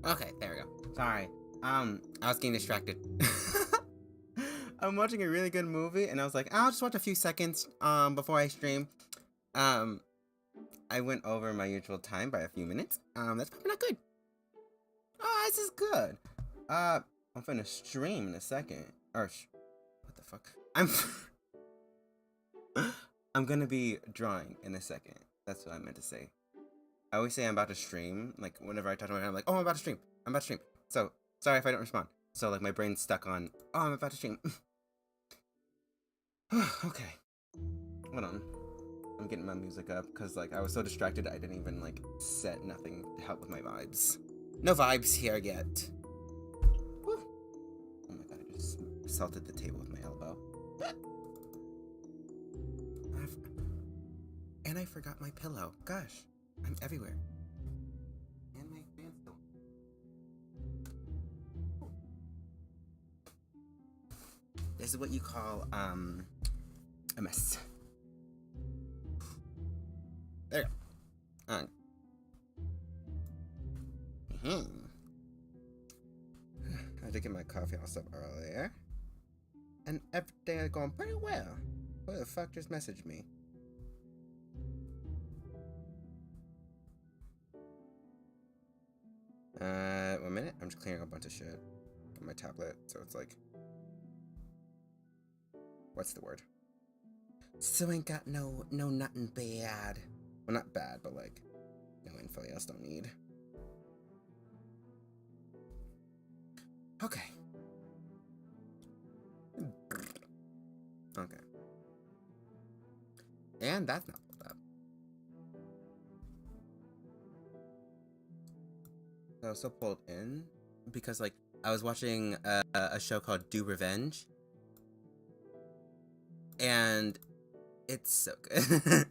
Okay, there we go. Sorry. I was getting distracted. I'm watching a really good movie, and I was like, I'll just watch a few seconds before I stream. Um, I went over my usual time by a few minutes. That's probably not good. Oh, this is good. I'm finna stream in a second. Or, what the fuck? I'm gonna be drawing in a second. That's what I meant to say. I always say I'm about to stream. Like, whenever I talk to my friend, I'm like, oh, I'm about to stream. I'm about to stream. So, sorry if I don't respond. So, like, my brain's stuck on, oh, I'm about to stream. Okay. Hold on. I'm getting my music up, because, like, I was so distracted I didn't even, like, set nothing to help with my vibes. No vibes here yet. Woo. Oh my god, I just assaulted the table with my elbow. And I forgot my pillow. Gosh, I'm everywhere. And my fan still. This is what you call, a mess. There you go. I did get my coffee all stuff earlier. And everything is going pretty well. Who the fuck just messaged me? One minute. I'm just clearing a bunch of shit on my tablet, so it's like, what's the word? So ain't got no nothing bad. Well, not bad, but like, no info you else don't need. Okay. Okay. And that's not pulled up. I was so pulled in because, like, I was watching a show called Do Revenge, and it's so good.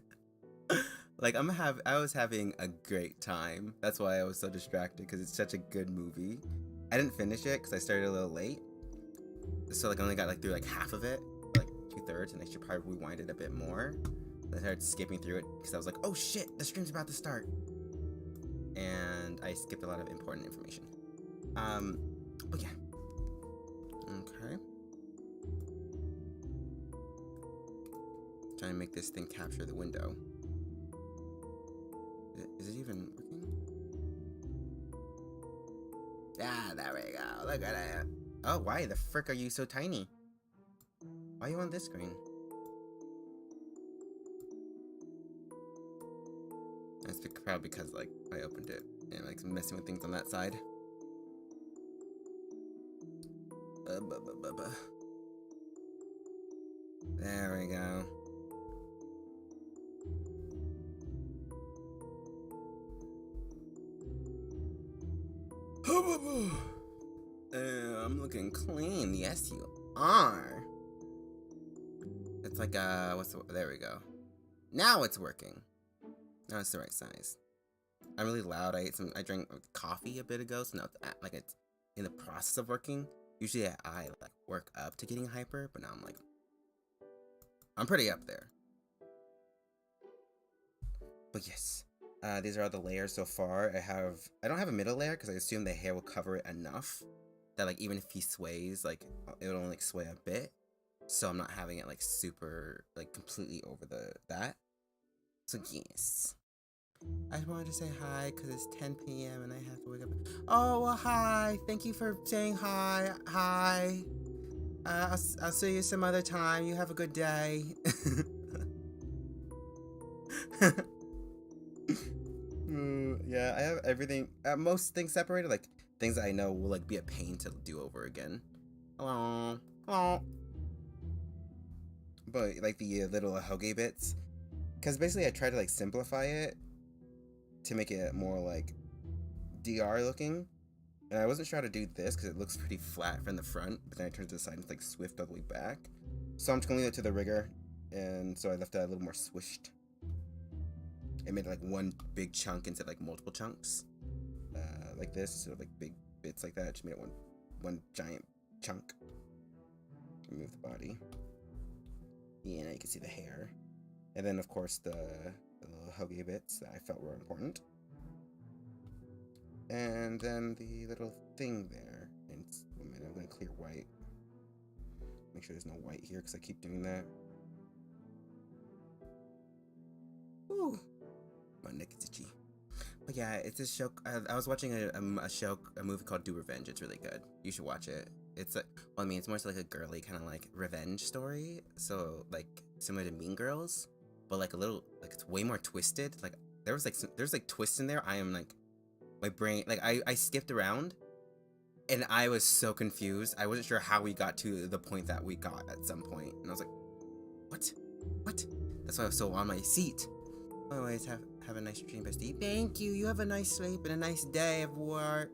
Like, I was having a great time. That's why I was so distracted, because it's such a good movie. I didn't finish it because I started a little late, so like I only got like through like half of it, like 2/3, and I should probably rewind it a bit more. I started skipping through it because I was like, oh shit, the stream's about to start, and I skipped a lot of important information. But yeah. Okay. Trying to make this thing capture the window. Is it even working? Ah, there we go. Look at it. Oh, why the frick are you so tiny? Why are you on this screen? That's probably because, like, I opened it and, like, messing with things on that side. There we go. I'm looking clean. Yes, you are. It's like, there we go. Now it's working. Now it's the right size. I'm really loud. I drank coffee a bit ago, so now it's in the process of working. Usually I like work up to getting hyper, but now I'm like, I'm pretty up there. But yes, these are all the layers so far. I don't have a middle layer because I assume the hair will cover it enough that like even if he sways, like it'll only like sway a bit. So I'm not having it like super like completely over that. So yes. I just wanted to say hi because it's 10 p.m. and I have to wake up. Oh, well, hi. Thank you for saying hi. Hi. I'll see you some other time. You have a good day. Yeah, I have everything, most things separated, like things that I know will like be a pain to do over again. Hello. Hello. But like the little hoagie bits, because basically I tried to like simplify it to make it more like DR looking, and I wasn't sure how to do this because it looks pretty flat from the front, but then I turned to the side and it's like swift all the way back. So I'm just gonna leave it to the rigger, and so I left it a little more swished. I made like one big chunk into like multiple chunks, like this, instead of like big bits like that. Just made it one giant chunk. Remove the body. Yeah, now you can see the hair, and then of course the little hoagie bits that I felt were important. And then the little thing there. And a minute, I'm gonna clear white. Make sure there's no white here because I keep doing that. Ooh, my neck is itchy. But yeah, it's a show. I was watching a movie called Do Revenge. It's really good. You should watch it. It's well, I mean, it's more like a girly kind of like revenge story. So like similar to Mean Girls, but like a little like it's way more twisted. Like there's like twists in there. I am like. My brain, like, I skipped around, and I was so confused. I wasn't sure how we got to the point that we got at some point. And I was like, what? What? That's why I was so on my seat. Always have a nice dream, bestie. Thank you. You have a nice sleep and a nice day of work.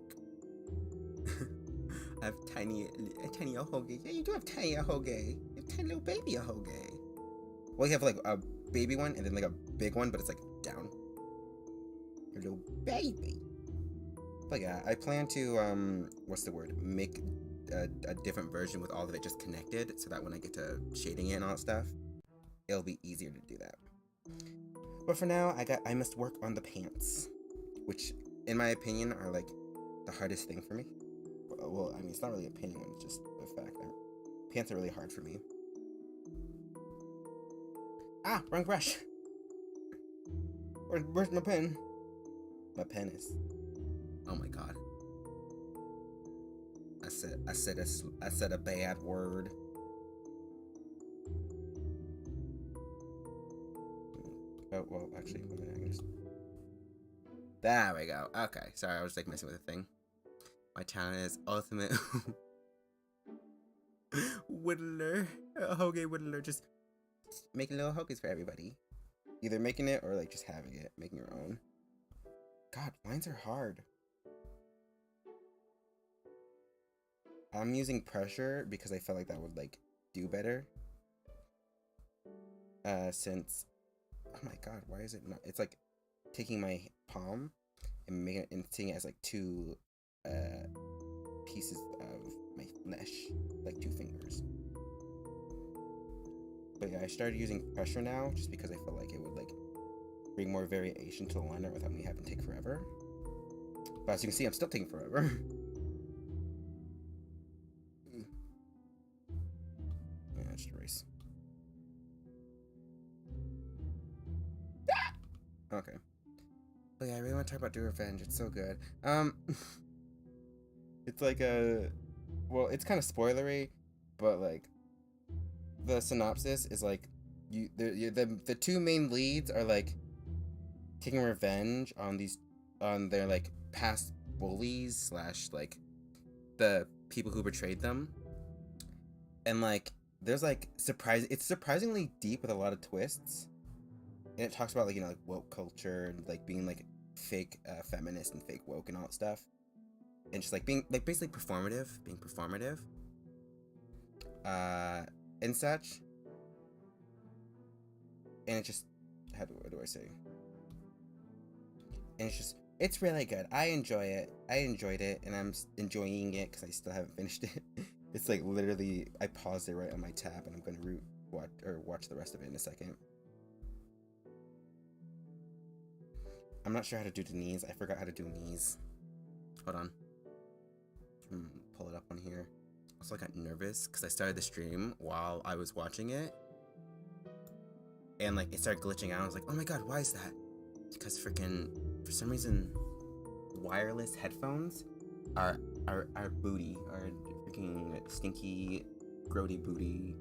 I have a tiny ahoge. Yeah, you do have tiny ahoge. You have tiny little baby ahoge. Well, you have, like, a baby one and then, like, a big one, but it's, like, down. Your little baby. But yeah, I plan to, make a different version with all of it just connected, so that when I get to shading it and all that stuff, it'll be easier to do that. But for now, I must work on the pants, which, in my opinion, are, like, the hardest thing for me. Well, I mean, it's not really opinion, it's just a fact. Pants are really hard for me. Ah, wrong brush! Where's my pen? My pen is... Oh my god. I said a bad word. Oh, well, actually, I can just... There we go. Okay, sorry, I was like messing with the thing. My channel is Ultimate Whittler. Hoagie Whittler. Just making little hoagies for everybody. Either making it or like just having it, making your own. God, lines are hard. I'm using pressure because I felt like that would like do better. Since, oh my god, why is it not? It's like taking my palm and making it and seeing it as like two pieces of my mesh, like 2 fingers. But yeah, I started using pressure now just because I felt like it would like bring more variation to the liner without me having to take forever. But as you can see, I'm still taking forever. Yeah, just erase. Okay. But yeah, I really want to talk about Do Revenge. It's so good. It's like well, it's kind of spoilery, but like the synopsis is like the 2 main leads are like taking revenge on their like past bullies slash like the people who betrayed them, and like there's like it's surprisingly deep with a lot of twists, and it talks about like, you know, like woke culture and like being like fake feminist and fake woke and all that stuff, and just like being like basically being performative and such. And it just, what do I say? And it's really good. I enjoy it. I enjoyed it, and I'm enjoying it because I still haven't finished it. It's like literally, I paused it right on my tab, and I'm gonna watch the rest of it in a second. I'm not sure how to do the knees. I forgot how to do knees. Hold on. Pull it up on here. Also, I got nervous because I started the stream while I was watching it, and like it started glitching out. I was like, oh my god, why is that? Because freaking, for some reason, wireless headphones are booty, are freaking stinky, grody booty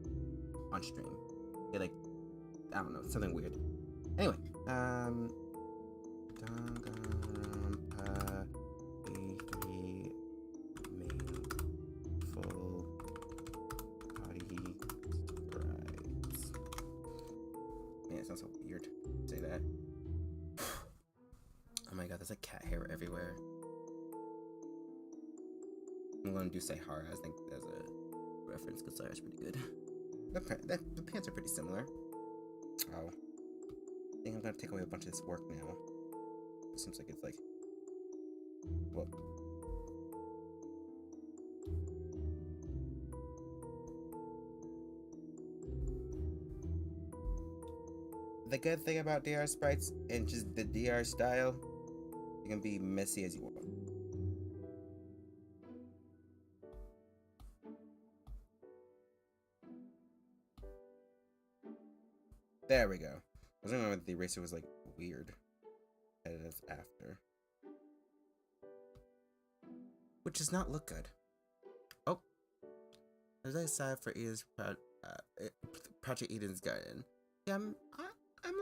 on stream. They like, I don't know, something weird. Anyway, B3 main full body brides. Man, it sounds so weird to say that. Oh my god, there's like cat hair everywhere. I'm gonna do Sahara, I think, as a reference, because Sahara's pretty good. The pants are pretty similar. Oh. I think I'm gonna take away a bunch of this work now. It seems like it's like... Whoa. The good thing about DR sprites and just the DR style, you can be messy as you want. There we go. I was wondering whether the eraser was like weird. As after. Which does not look good. Oh. As I saw for Eden's Project Eden's Garden. Yeah, I'm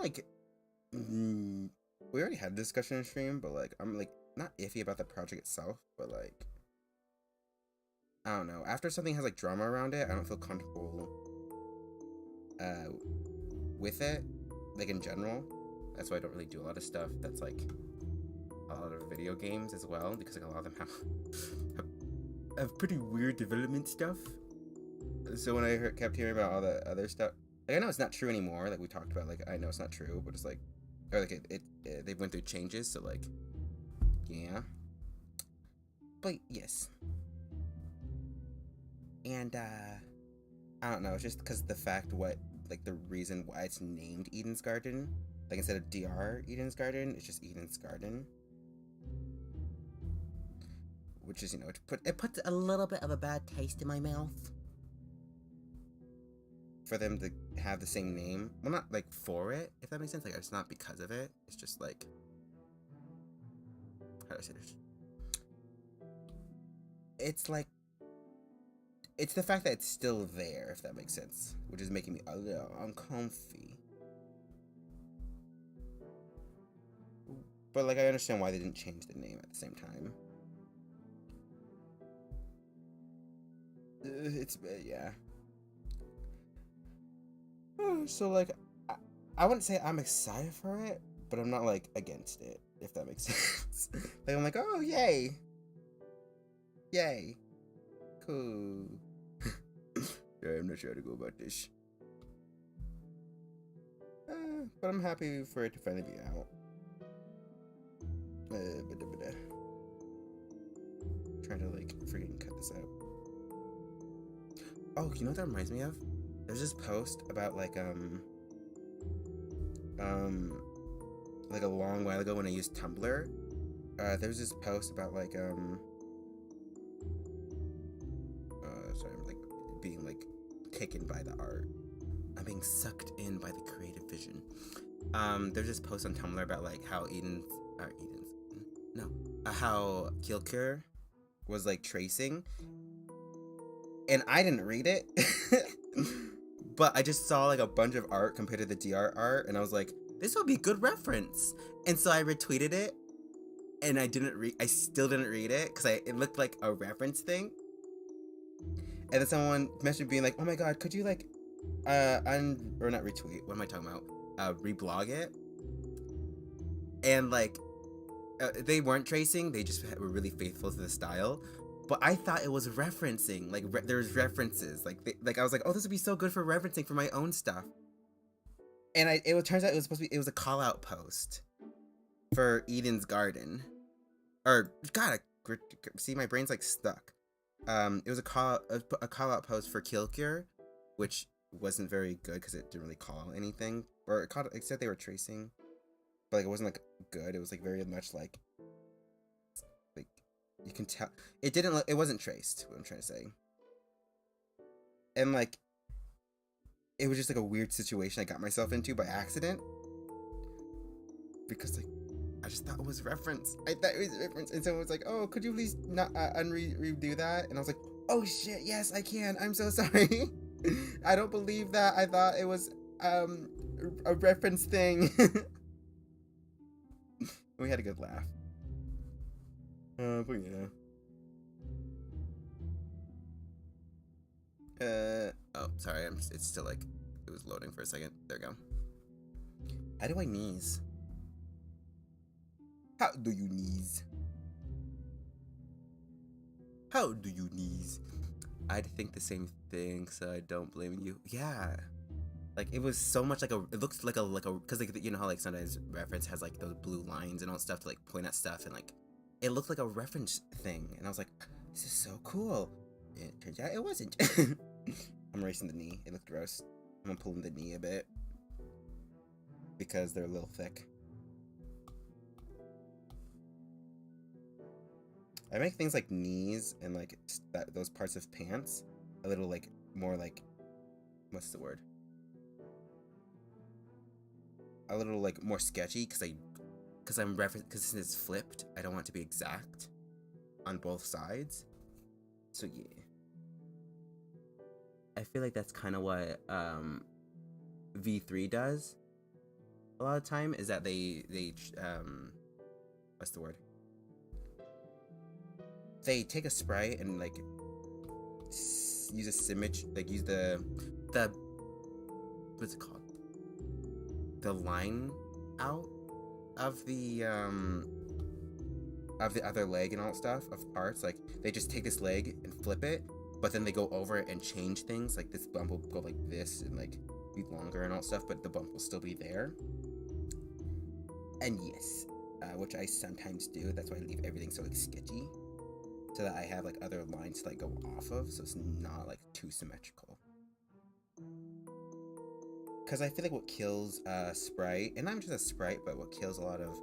like, we already had a discussion in stream, but like, I'm like, not iffy about the project itself, but like, I don't know. After something has like drama around it, I don't feel comfortable with it, like in general. That's why I don't really do a lot of stuff that's like a lot of video games as well, because like a lot of them have pretty weird development stuff. So when I kept hearing about all the other stuff, like I know it's not true anymore, like we talked about, like I know it's not true, but it's like, or like they went through changes, so like, yeah. But yes. And I don't know, it's just because the fact like the reason why it's named Eden's Garden, like instead of DR Eden's Garden, it's just Eden's Garden. Which is, you know, it puts a little bit of a bad taste in my mouth. For them to have the same name. Well, not like for it, if that makes sense. Like, it's not because of it. It's just like, how do I say this? It's like, it's the fact that it's still there, if that makes sense. Which is making me a little uncomfy. But like, I understand why they didn't change the name at the same time. It's, yeah. So like, I wouldn't say I'm excited for it, but I'm not like against it, if that makes sense. Like I'm like, oh yay, cool. Yeah, I'm not sure how to go about this, but I'm happy for it to finally be out. Trying to like freaking cut this out. Oh, you know what that reminds me of? There's this post about like a long while ago when I used Tumblr. There's this post about like sorry, I'm like being like taken by the art. I'm being sucked in by the creative vision. There's this post on Tumblr about like how how Kilcure was like tracing, and I didn't read it. But I just saw like a bunch of art compared to the DR art, and I was like, this would be a good reference. And so I retweeted it, and I still didn't read it because it looked like a reference thing. And then someone messaged being like, oh my god, could you like or not retweet, what am I talking about? Reblog it. And like they weren't tracing, they just were really faithful to the style. But I thought it was referencing, like there's references, like I was like, oh, this would be so good for referencing for my own stuff. And it turns out it was a call out post for Eden's Garden, or God, see, my brain's like stuck. It was a call out post for Kilcure, which wasn't very good because it didn't really call anything, or it said they were tracing, but like it wasn't like good. It was like very much like you can tell it wasn't traced. What I'm trying to say, and like it was just like a weird situation I got myself into by accident because like I just thought it was reference. I thought it was reference, and someone was like, "Oh, could you please not redo that?" And I was like, "Oh shit, yes, I can. I'm so sorry. I don't believe that. I thought it was a reference thing." We had a good laugh. But yeah. Oh, sorry. It's still like it was loading for a second. There we go. How do I knees? How do you knees? How do you knees? I'd think the same thing, so I don't blame you. Yeah. Like it was so much like it looks like a because like you know how like sometimes reference has like those blue lines and all stuff to like point at stuff, and like it looked like a reference thing, and I was like, this is so cool. It turns out it wasn't. I'm erasing the knee. It looked gross. I'm pulling the knee a bit because they're a little thick. I make things like knees and like those parts of pants a little like more like, what's the word? A little like more sketchy because since it's flipped, I don't want it to be exact on both sides. So yeah, I feel like that's kind of what V3 does a lot of time, is that they what's the word? They take a spray and like use a symmetry, like use the what's it called? The line out of the other leg and all that stuff of parts. Like they just take this leg and flip it, but then they go over it and change things. Like this bump will go like this and like be longer and all that stuff, but the bump will still be there. And yes, which I sometimes do. That's why I leave everything so like sketchy, so that I have like other lines to like go off of, so it's not like too symmetrical. Because I feel like what kills Sprite, and not just a Sprite, but what kills a lot of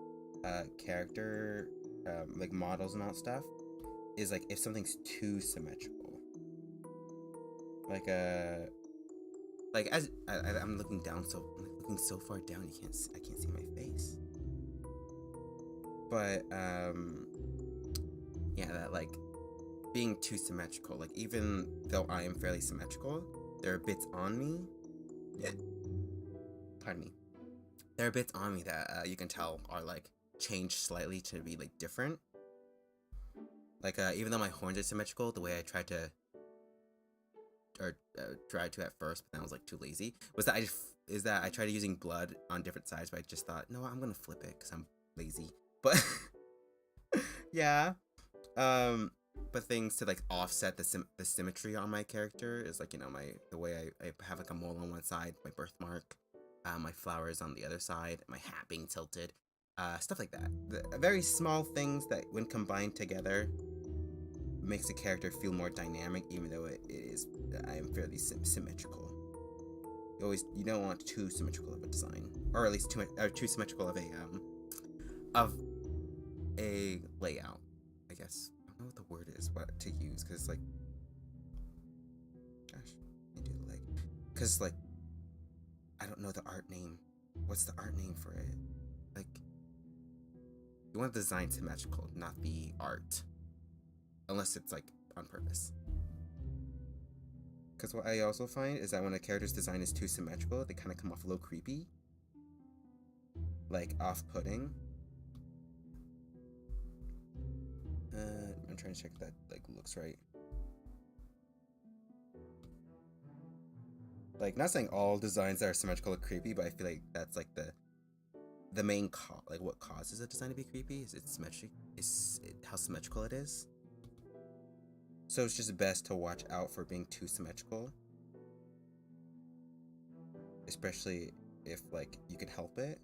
character like models and all that stuff, is like if something's too symmetrical. Like as I'm looking down, looking so far down, I can't see my face. But yeah, that like being too symmetrical. Like even though I am fairly symmetrical, there are bits on me. Pardon me. There are bits on me that you can tell are like changed slightly to be like different. Like even though my horns are symmetrical, the way I tried to at first, but then I was like too lazy, was that I tried using blood on different sides, but I just thought, no, I'm gonna flip it because I'm lazy. But yeah, but things to like offset the symmetry on my character is like, you know, the way I have like a mole on one side, my birthmark, my flowers on the other side, my hat being tilted, stuff like that. The very small things that when combined together makes the character feel more dynamic, even though I am fairly symmetrical. You don't want too symmetrical of a design, or at least too symmetrical of a layout, I guess. I don't know what the word is, what to use, because like, gosh, I do the leg, because like, I don't know the art name. What's the art name for it? Like, you want the design symmetrical, not the art, unless it's like on purpose. Because what I also find is that when a character's design is too symmetrical, they kind of come off a little creepy, like off-putting. I'm trying to check if that like looks right. Like, not saying all designs that are symmetrical are creepy, but I feel like that's like the main like what causes a design to be creepy is its symmetry, how symmetrical it is. So it's just best to watch out for being too symmetrical, especially if like you can help it.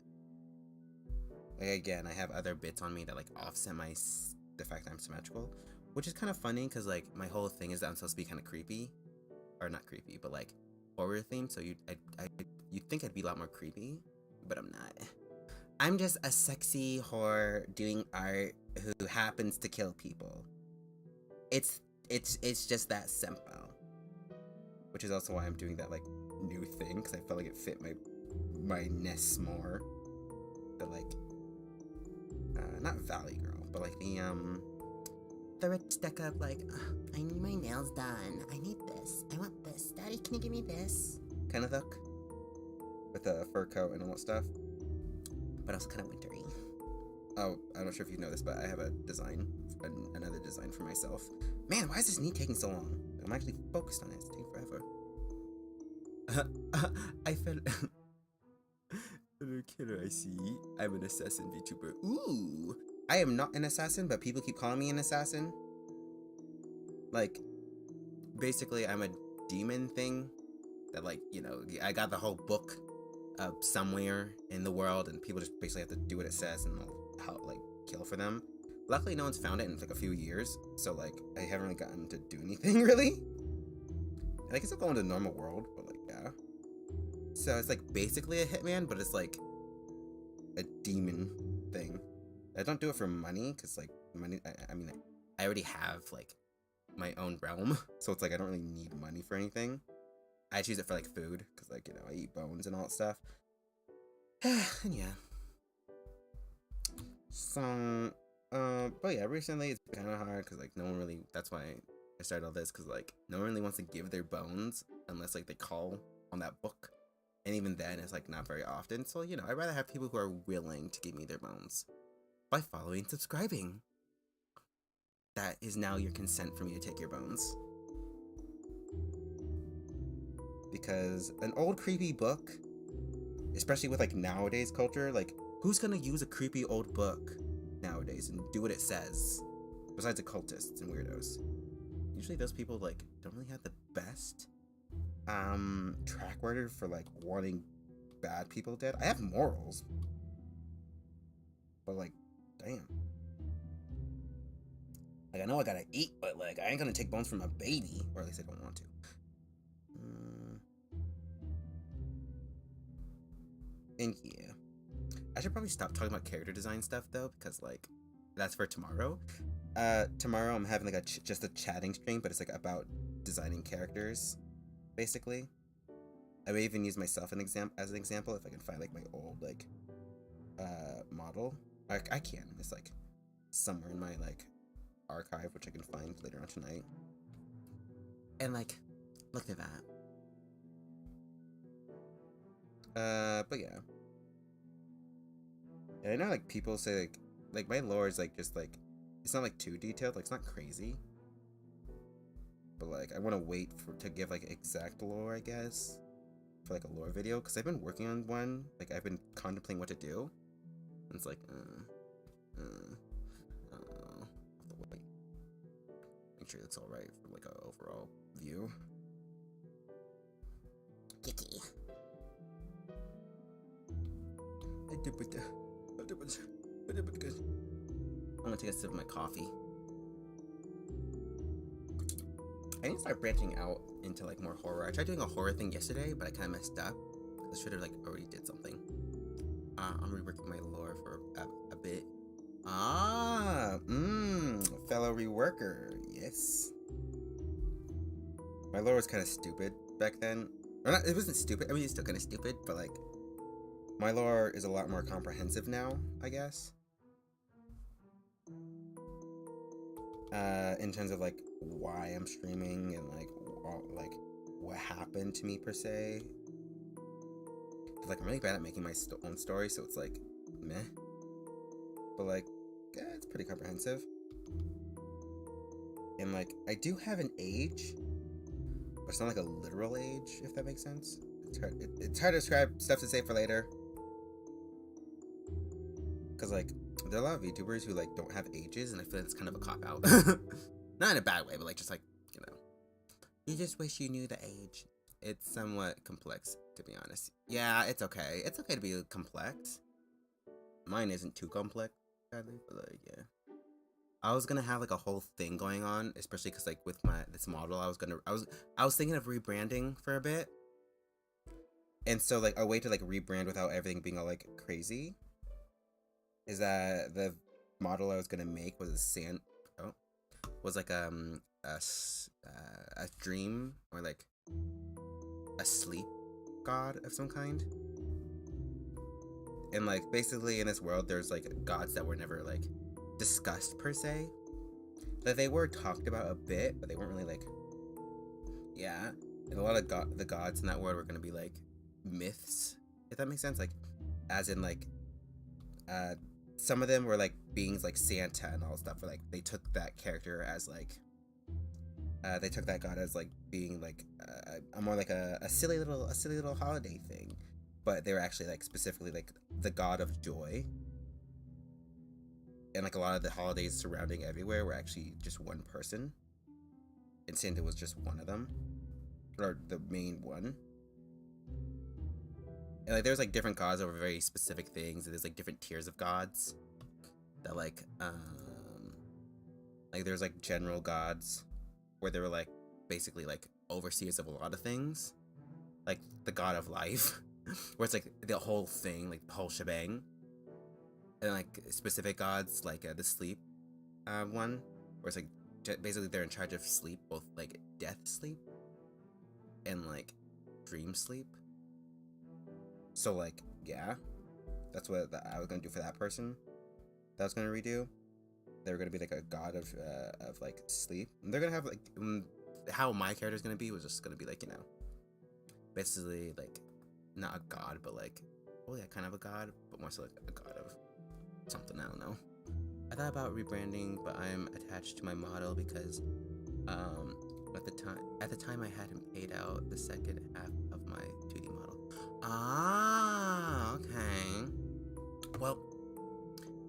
Like again, I have other bits on me that like offset the fact that I'm symmetrical, which is kind of funny because like my whole thing is that I'm supposed to be kind of creepy, or not creepy, but like horror theme, so you'd think I'd be a lot more creepy, but I'm not. I'm just a sexy whore doing art who happens to kill people. It's just that simple. Which is also why I'm doing that like new thing, because I felt like it fit my ness more. The like not Valley Girl, but like the rich stuck up like, I need my nails done. I need this. I want this. Daddy, can you give me this? Kind of look. With a fur coat and all that stuff. But also kind of wintry. Oh, I'm not sure if you know this, but I have a design, another design for myself. Man, why is this knee taking so long? I'm actually focused on it. It's taking forever. I felt... Hello, killer, I see. I'm an assassin VTuber. Ooh! I am not an assassin, but people keep calling me an assassin. Like, basically, I'm a demon thing. That, like, you know, I got the whole book somewhere in the world, and people just basically have to do what it says, and I'll like, kill for them. Luckily, no one's found it in, like, a few years, so, like, I haven't really gotten to do anything, really. And I can still go into the normal world, but, like, yeah. So, it's, like, basically a hitman, but it's, like, a demon thing. I don't do it for money, because, like, money, I mean, I already have, like, my own realm, so it's, like, I don't really need money for anything. I choose it for, like, food, because, like, you know, I eat bones and all that stuff. And, yeah. So, but, yeah, recently it's kind of hard, because, like, no one really, that's why I started all this, because, like, no one really wants to give their bones, unless, like, they call on that book. And even then, it's, like, not very often. So, you know, I'd rather have people who are willing to give me their bones. By following and subscribing. That is now your consent for me to take your bones. Because an old creepy book, especially with, like, nowadays culture, like, who's gonna use a creepy old book nowadays and do what it says? Besides occultists and weirdos. Usually those people, like, don't really have the best track record for, like, wanting bad people dead. I have morals. But, like, damn. Like, I know I gotta eat, but, like, I ain't gonna take bones from a baby. Or at least I don't want to. And yeah. I should probably stop talking about character design stuff, though, because, like, that's for tomorrow. Tomorrow I'm having, like, just a chatting stream, but it's, like, about designing characters, basically. I may even use myself as an example if I can find, like, my old, like, model. I can. It's, like, somewhere in my, like, archive, which I can find later on tonight. And, like, look at that. But yeah. And I know, like, people say, like my lore is, like, just, like, it's not, like, too detailed, like, it's not crazy. But, like, I want to wait to give, like, exact lore, I guess, for, like, a lore video, because I've been working on one, like, I've been contemplating what to do, and it's, like, wait. Make sure it's alright from, like, an overall view. Kiki. I'm gonna take a sip of my coffee. I need to start branching out into, like, more horror. I tried doing a horror thing yesterday, but I kind of messed up. I should have, like, already did something. I'm reworking my lore for a bit. Fellow reworker. Yes. My lore was kind of stupid back then. Or not, it wasn't stupid. I mean, it's still kind of stupid, but, like, my lore is a lot more comprehensive now, I guess. In terms of, like, why I'm streaming and, like, what happened to me, per se. Cause, like, I'm really bad at making my own story, so it's, like, meh. But, like, yeah, it's pretty comprehensive. And, like, I do have an age, but it's not, like, a literal age, if that makes sense. It's hard to describe, stuff to say for later. Because, like, there are a lot of VTubers who, like, don't have ages, and I feel like it's kind of a cop-out. Not in a bad way, but, like, just, like, you know. You just wish you knew the age. It's somewhat complex, to be honest. Yeah, it's okay. It's okay to be complex. Mine isn't too complex, sadly, but, like, yeah. I was gonna have, like, a whole thing going on, especially because, like, with this model, I was thinking of rebranding for a bit. And so like a way to like rebrand without everything being all like crazy is that the model I was gonna make was was like a dream or like a sleep god of some kind. And like basically in this world there's like gods that were never like discussed per se. Like they were talked about a bit, but they weren't really like, yeah. And a lot of the gods in that world were gonna be like myths, if that makes sense. Like as in like some of them were like beings like Santa and all stuff, where like they took that character as like they took that god as like being like a more like a silly little holiday thing, but they were actually like specifically like the god of joy. And like a lot of the holidays surrounding everywhere were actually just one person, and Santa was just one of them, or the main one. And like there's like different gods over very specific things, and there's like different tiers of gods that like there's like general gods where they were like basically like overseers of a lot of things, like the god of life where it's like the whole thing, like the whole shebang. And like specific gods like the sleep one, where it's like basically they're in charge of sleep, both like death sleep and like dream sleep. So like yeah, that's what I was gonna do for that person that I was gonna redo. They were gonna be like a god of like sleep, and they're gonna have like how my character's gonna be was just gonna be like, you know, basically like not a god, but like, well yeah, kind of a god, but more so like a god of something, I don't know. I thought about rebranding, but I'm attached to my model because at the time I hadn't paid out the second half of my 2D model. Ah, okay. Well,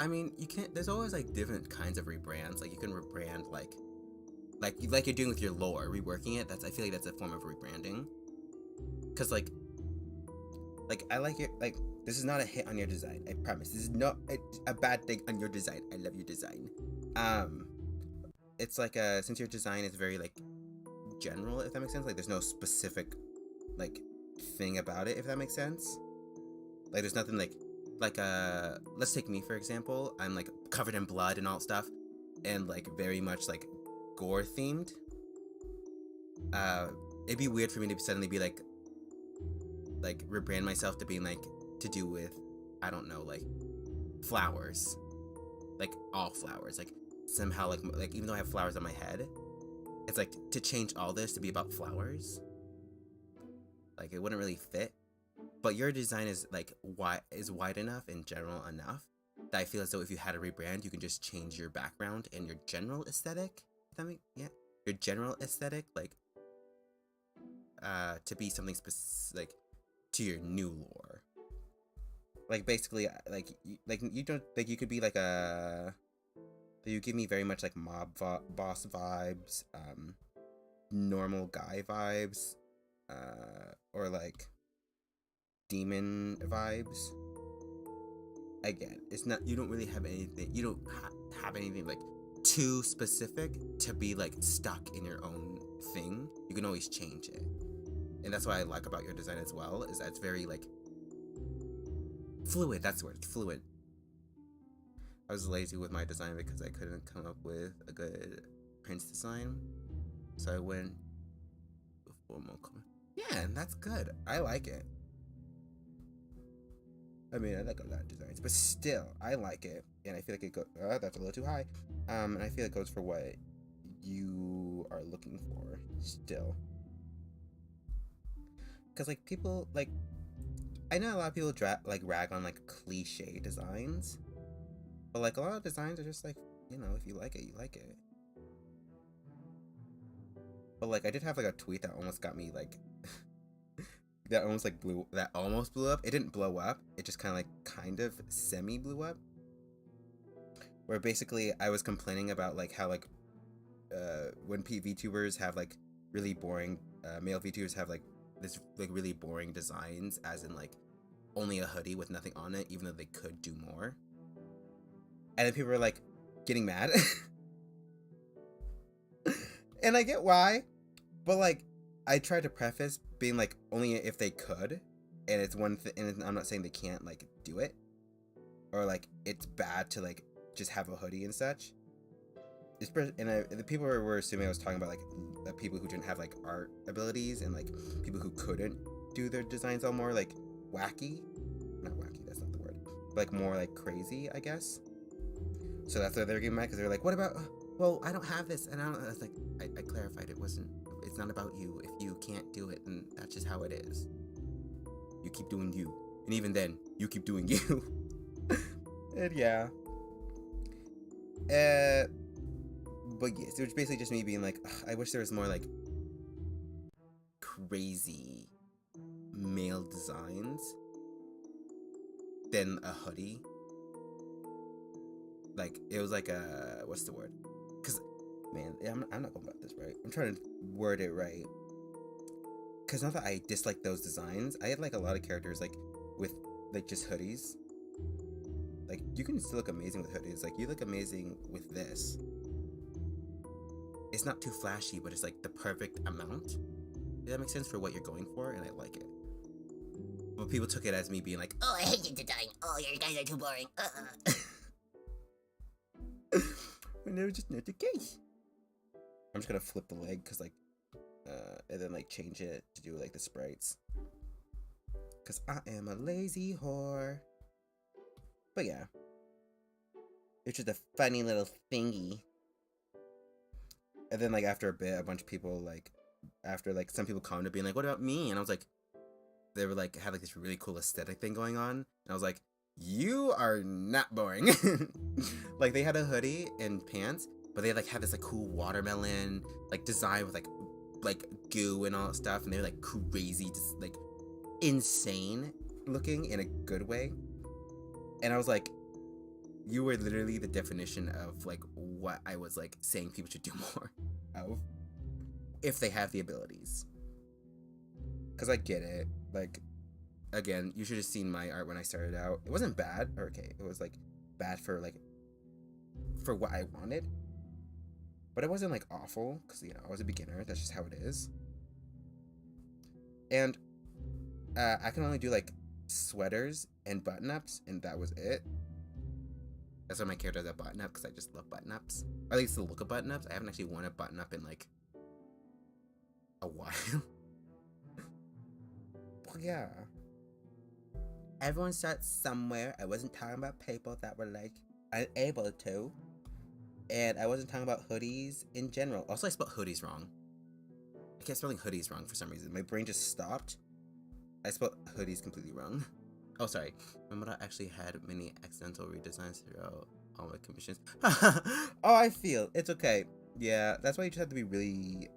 I mean, you can't. There's always like different kinds of rebrands. Like you can rebrand like you're doing with your lore, reworking it. I feel like that's a form of rebranding. Cause like I like it. Like this is not a hit on your design. I promise. This is not a bad thing on your design. I love your design. It's like since your design is very like general, if that makes sense. Like there's no specific like thing about it, if that makes sense. Like there's nothing like let's take me for example. I'm like covered in blood and all stuff, and like very much like gore themed. It'd be weird for me to suddenly be like rebrand myself to being like to do with, I don't know, like flowers, like all flowers, like somehow like even though I have flowers on my head, it's like to change all this to be about flowers, like it wouldn't really fit. But your design is like wide enough and general enough that I feel as though if you had a rebrand, you can just change your background and your general aesthetic. Your general aesthetic, like to be something like to your new lore. Like basically, like you don't like you could be like you give me very much like mob boss vibes, normal guy vibes, or like demon vibes. Again, it's not, you don't really have anything, you don't have anything like too specific to be like stuck in your own thing. You can always change it, and that's what I like about your design as well, is that it's very like fluid. That's the word, fluid. I was lazy with my design because I couldn't come up with a good Prince design, so I went with formal color. Yeah, and that's good. I like it. I mean, I like a lot of designs, but still, I like it, and I feel like it goes. That's a little too high. And I feel it goes for what you are looking for. Still, because like people like, I know a lot of people rag on like cliche designs, but like a lot of designs are just like, you know, if you like it, you like it. But like I did have like a tweet that almost got me like that almost blew up. It didn't blow up. It just kind of semi blew up. Where basically I was complaining about like how like when VTubers have like really boring male VTubers have like this like really boring designs, as in like only a hoodie with nothing on it, even though they could do more. And then people were like getting mad. And I get why, but like I tried to preface being like only if they could, and it's one thing, and I'm not saying they can't like do it, or like it's bad to like just have a hoodie and such. The people were assuming I was talking about like the people who didn't have like art abilities and like people who couldn't do their designs all more like wacky, not wacky, that's not the word, but like more like crazy, I guess. So that's why they're getting mad, because they're like, what about, well, I don't have this, and I was like, I clarified it's not about you. If you can't do it, then that's just how it is. You keep doing you, and even then, you keep doing you. And yeah. But yes, it was basically just me being like, I wish there was more like crazy male designs than a hoodie. Like, it was like a, what's the word? Because, man, I'm not going about this right. I'm trying to word it right. Because not that I dislike those designs, I had like a lot of characters like with like just hoodies. Like, you can still look amazing with hoodies. Like, you look amazing with this. It's not too flashy, but it's like the perfect amount. Does that make sense for what you're going for? And I like it. But people took it as me being like, oh, I hate your design. Oh, your guys are too boring. When it was just not the case. I'm just gonna flip the leg, cause like, and then like change it to do like the sprites. Cause I am a lazy whore. But yeah, it's just a funny little thingy. And then like after a bit, a bunch of people like, after like some people commented being like, what about me? And I was like, they were like, had like this really cool aesthetic thing going on. And I was like, you are not boring. Like, they had a hoodie and pants, but they like had this like cool watermelon like design with like goo and all that stuff, and they were like crazy, just like insane looking in a good way. And I was like, you were literally the definition of like what I was like saying people should do more of if they have the abilities. Because I get it. Like, again, you should have seen my art when I started out. It wasn't bad. Or, okay, it was like bad for what I wanted. But it wasn't like awful, because, you know, I was a beginner. That's just how it is. And I can only do like sweaters and button-ups, and that was it. That's why my character has a button-up, because I just love button-ups. Or at least the look of button-ups. I haven't actually worn a button-up in like a while. Well, yeah. Everyone starts somewhere. I wasn't talking about people that were like unable to. And I wasn't talking about hoodies in general. Also, I spelled hoodies wrong. I kept spelling hoodies wrong for some reason. My brain just stopped. I spelled hoodies completely wrong. Oh, sorry. My mother actually had many accidental redesigns throughout all my commissions. Oh, I feel. It's okay. Yeah, that's why you just have to be really,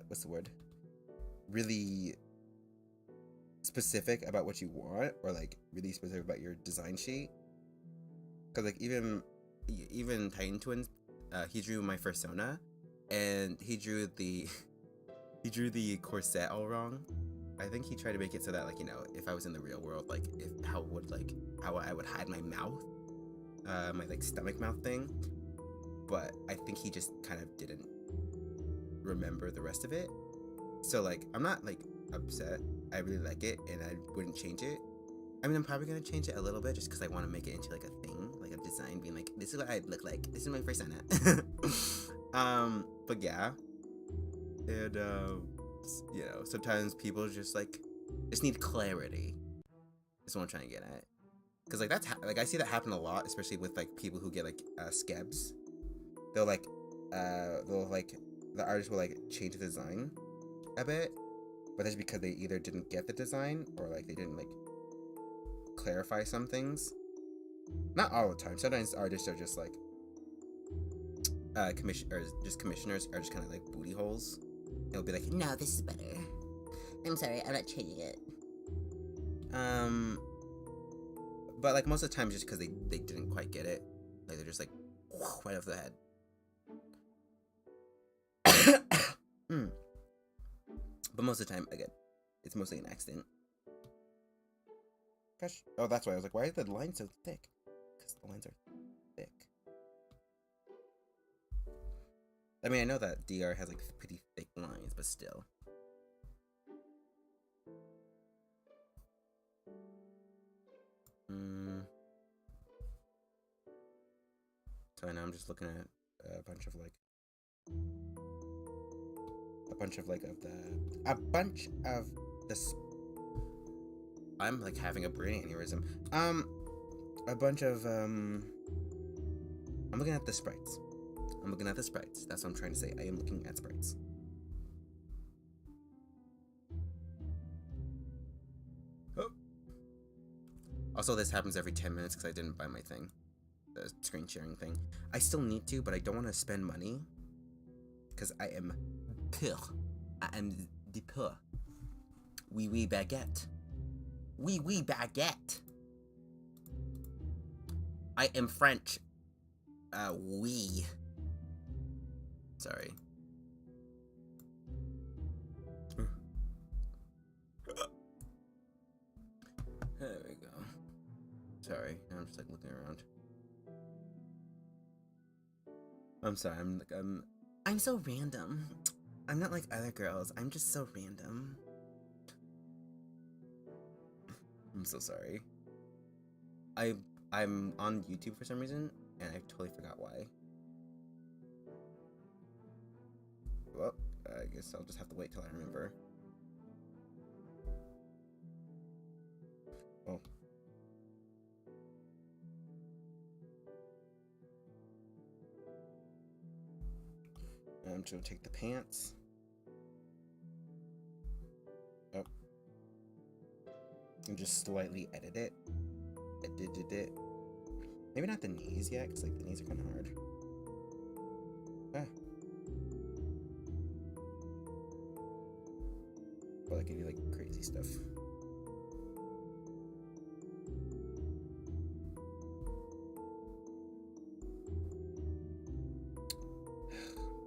what's the word? Really specific about what you want, or like really specific about your design sheet. Because like even Titan Twins, he drew my fursona, and he drew the corset all wrong. I think he tried to make it so that, like, you know, if I was in the real world, like, how I would hide my mouth, my like stomach mouth thing. But I think he just kind of didn't remember the rest of it. So like, I'm not like upset. I really like it, and I wouldn't change it. I mean, I'm probably gonna change it a little bit just because I want to make it into like a thing, like a design, being like, this is what I look like. This is my persona. But yeah, and you know, sometimes people just need clarity. That's what I'm trying to get at. Because like I see that happen a lot, especially with like people who get like skebs. They'll like the artist will like change the design a bit, but that's because they either didn't get the design, or like they didn't like clarify some things. Not all the time. Sometimes artists are just like commissioners are just kind of like booty holes. They'll be like, no, this is better. I'm sorry, I'm not changing it. But like most of the time, just because they didn't quite get it, like they're just like right off the head. But most of the time, again, it's mostly an accident. Gosh, oh, that's why I was like, why is the line so thick? Because the lines are thick. I mean, I know that DR has like pretty thick lines, but still. So now I'm just looking at a bunch of like this. I'm like having a brain aneurysm. A bunch of I'm looking at the sprites. That's what I'm trying to say. I am looking at sprites. Oh. Also, this happens every 10 minutes because I didn't buy my thing. The screen sharing thing. I still need to, but I don't want to spend money. Because I am poor. I am the poor. Oui, baguette. Oui, baguette. I am French. Oui. Sorry. There we go. Sorry, I'm just like looking around. I'm sorry, I'm so random. I'm not like other girls, I'm just so random. I'm so sorry. I'm on YouTube for some reason, and I totally forgot why. Well, I guess I'll just have to wait till I remember. Oh. I'm just gonna take the pants. Oh. And just slightly edit it. Edited it. Maybe not the knees yet, because like the knees are kind of hard. Ah. But I can do like crazy stuff.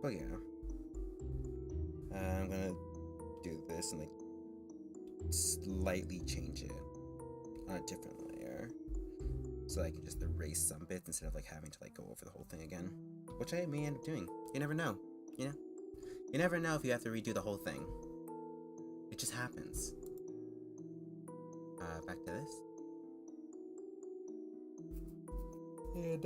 But yeah, I'm gonna do this and like slightly change it on a different layer, so I can just erase some bits instead of like having to like go over the whole thing again, which I may end up doing. You never know, you know? You never know if you have to redo the whole thing. It just happens. Back to this. And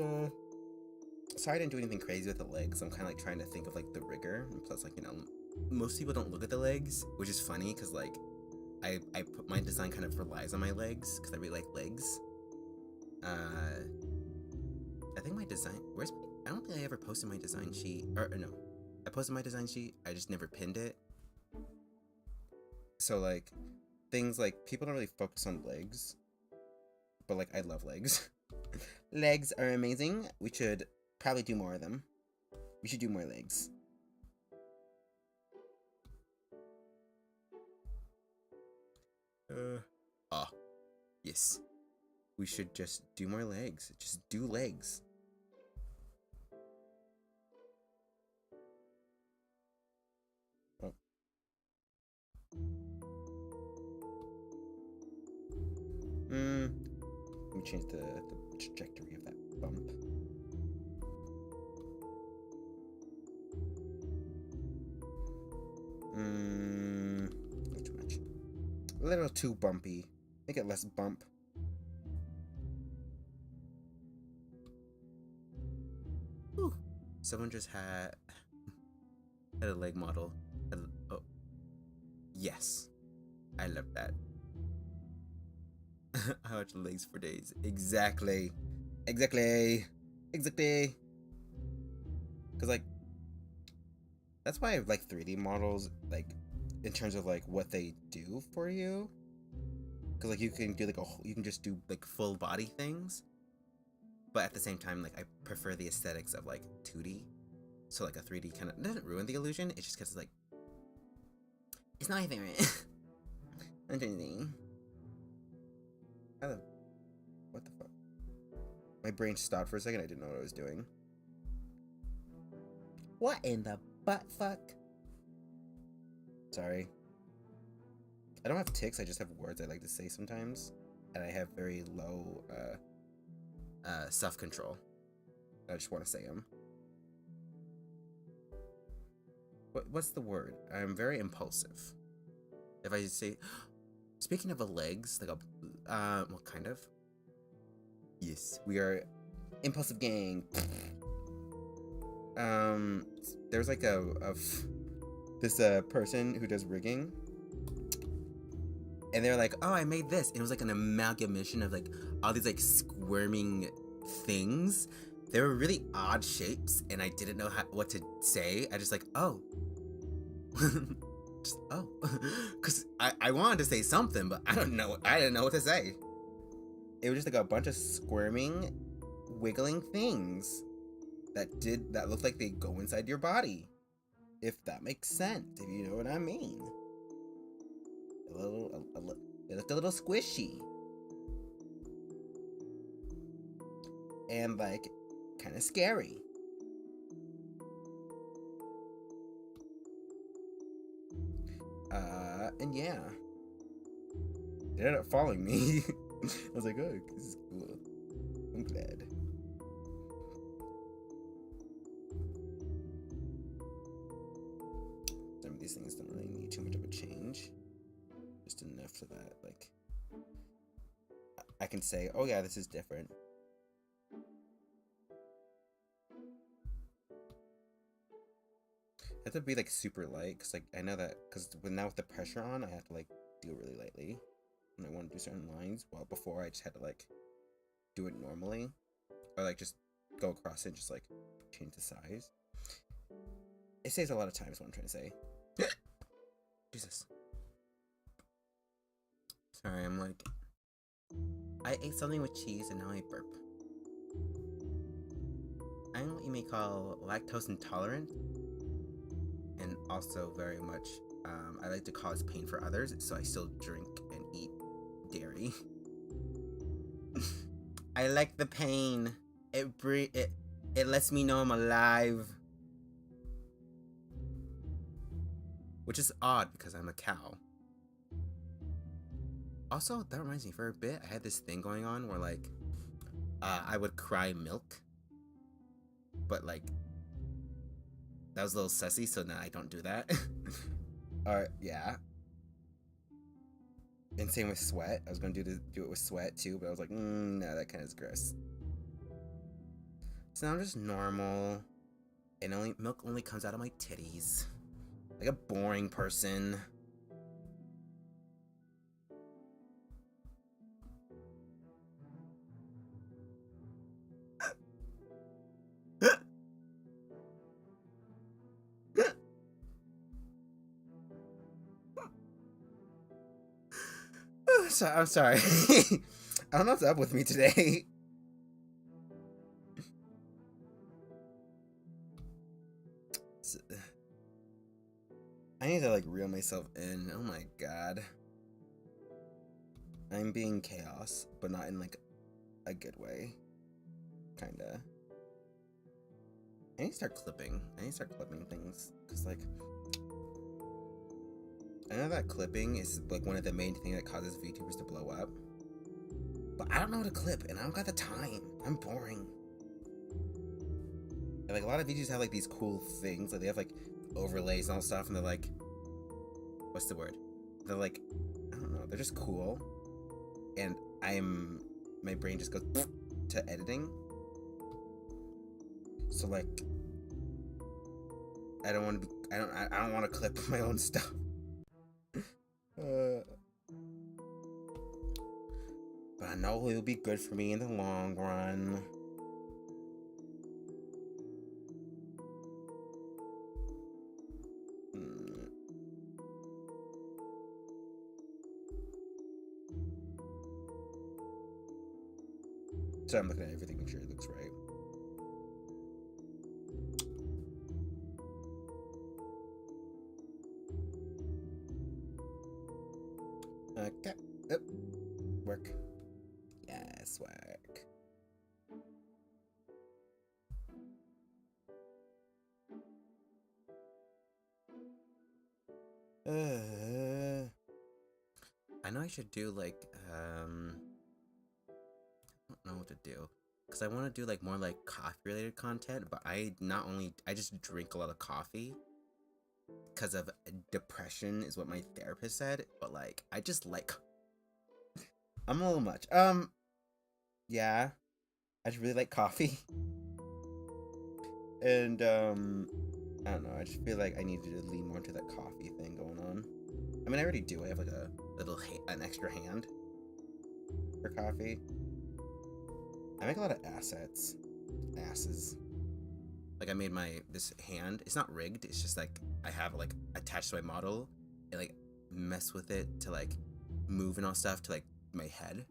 sorry I didn't do anything crazy with the legs. I'm kind of like trying to think of like the rigor, and plus like, you know, most people don't look at the legs, which is funny because like I put my design kind of relies on my legs because I really like legs. I think my design, I don't think I ever posted my design sheet, or no, I posted my design sheet, I just never pinned it. So like things like people don't really focus on legs, but like I love legs. Legs are amazing. We should probably do more of them. We should do more legs. Yes. We should just do more legs. Just do legs. Oh. Let me change the trajectory of that bump. Not too much. A little too bumpy. Make it less bump. Whew. Someone just had a leg model. Oh. Yes. I love that. I watch legs for days. Exactly. Because like, that's why I like 3D models, like, in terms of like what they do for you. Because like you can do like you can just do like full body things, but at the same time, like I prefer the aesthetics of like 2D. So like a 3D kind of doesn't ruin the illusion. It's just because it's like, it's not my favorite. I'm trying to what the fuck? My brain stopped for a second. I didn't know what I was doing. What in the butt fuck? Sorry. I don't have tics. I just have words I like to say sometimes, and I have very low self-control. I just want to say them. What's the word? I'm very impulsive. If I say, speaking of the legs, like what kind of? Yes, we are impulsive gang. there's like this person who does rigging, and they're like, oh, I made this, and it was like an amalgamation of like all these like squirming things. They were really odd shapes, and I didn't know what to say. I just like, oh. Just, oh. Because I wanted to say something, but I didn't know what to say. It was just like a bunch of squirming, wiggling things that looked like they go inside your body. If that makes sense, if you know what I mean. They looked a little squishy. And like, kind of scary. And yeah. They ended up following me. I was like, oh, this is cool. I'm glad. Some of these things don't really need too much of a change. Just enough so that, like, I can say, oh yeah, this is different. I have to be, like, super light, because, like, I know that, because now with the pressure on, I have to, like, do it really lightly when I want to do certain lines, while before I just had to, like, do it normally, or, like, just go across it and just, like, change the size. It saves a lot of time is what I'm trying to say. Jesus. Sorry, I'm like, I ate something with cheese and now I burp. I'm what you may call lactose intolerant, and also very much, I like to cause pain for others, so I still drink and eat dairy. I like the pain. It lets me know I'm alive. Which is odd because I'm a cow. Also, that reminds me, for a bit, I had this thing going on where, like, I would cry milk. But, like, that was a little sussy, so now I don't do that. Yeah. And same with sweat. I was gonna do it with sweat, too, but I was like, no, that kind of is gross. So now I'm just normal. And milk only comes out of my titties. Like a boring person. I'm sorry. I don't know what's up with me today. I need to, like, reel myself in. Oh my god. I'm being chaos, but not in, like, a good way. Kinda. I need to start clipping. Things. Because, like, I know that clipping is, like, one of the main things that causes VTubers to blow up. But I don't know how to clip, and I don't got the time. I'm boring. And, like, a lot of VTubers have, like, these cool things. Like, they have, like, overlays and all stuff, and they're, like... What's the word? They're, like... I don't know. They're just cool. And my brain just goes to editing. So, like... I don't want to be... I don't want to clip my own stuff. But I know it'll be good for me in the long run. So I'm looking at everything, make sure it looks right. Okay. Oh. Work. Yes, work. I know I should do, like, I don't know what to do. Because I want to do, like, more, like, coffee-related content, but I just drink a lot of coffee. Because of depression is what my therapist said, but, like, I just like... I'm a little much. Yeah. I just really like coffee. And I don't know, I just feel like I need to lean more into that coffee thing going on. I mean, I already do. I have like a little an extra hand for coffee. I make a lot of asses. Like I made this hand. It's not rigged. It's just like I have like attached to my model and like mess with it to like move and all stuff to like my head.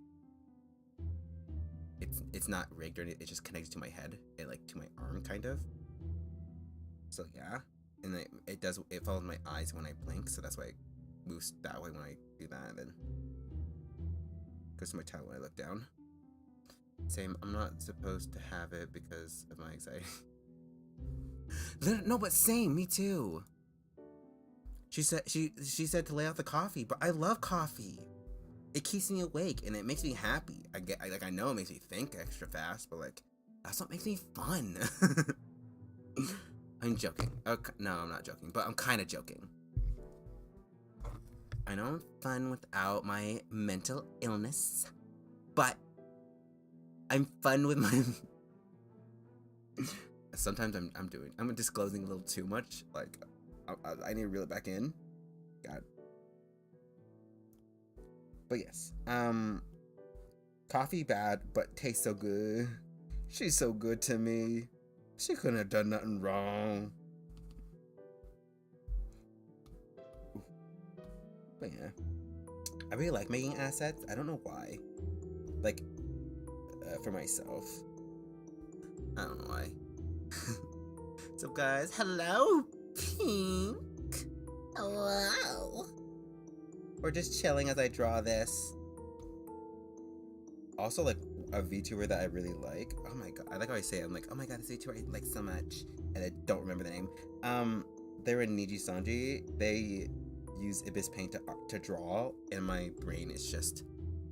It's not rigged or anything. It just connects to my head and like to my arm kind of. So yeah, and it follows my eyes when I blink. So that's why it moves that way when I do that. And then goes to my tongue when I look down. Same. I'm not supposed to have it because of my anxiety. No, but same. Me too. She said to lay out the coffee, but I love coffee. It keeps me awake and it makes me happy. I know it makes me think extra fast, but like that's what makes me fun. I'm joking. Okay, no, I'm not joking, but I'm kind of joking. I know I'm fun without my mental illness, but I'm fun with my. Sometimes I'm disclosing a little too much. Like, I need to reel it back in. God. But yes, coffee bad, but tastes so good. She's so good to me. She couldn't have done nothing wrong. But yeah, I really like making assets. I don't know why. Like, for myself. I don't know why. So guys, hello, Pink. Hello. We're just chilling as I draw this. Also, like, a VTuber that I really like. Oh my god, I like how I say it. I'm like, oh my god, this VTuber I like so much, and I don't remember the name. They're in Niji Sanji. They use Ibis Paint to draw, and my brain is just,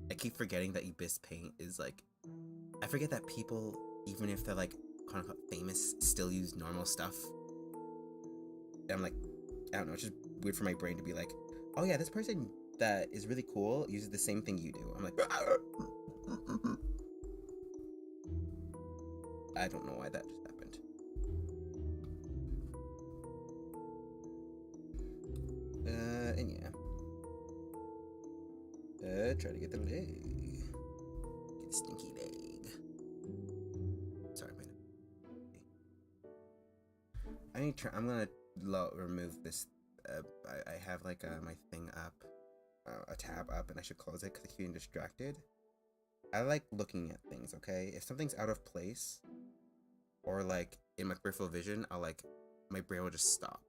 I keep forgetting that Ibis Paint is like, I forget that people, even if they're like quote unquote famous, still use normal stuff. And I'm like, I don't know, it's just weird for my brain to be like, oh yeah, this person that is really cool uses the same thing you do. I'm like, I don't know why that just happened. And yeah. Try to get the leg. Get the stinky leg. Sorry, I'm gonna remove this. I have like my thing up, a tab up, and I should close it because I keep getting distracted. I like looking at things, okay? If something's out of place, or like in my peripheral vision, my brain will just stop.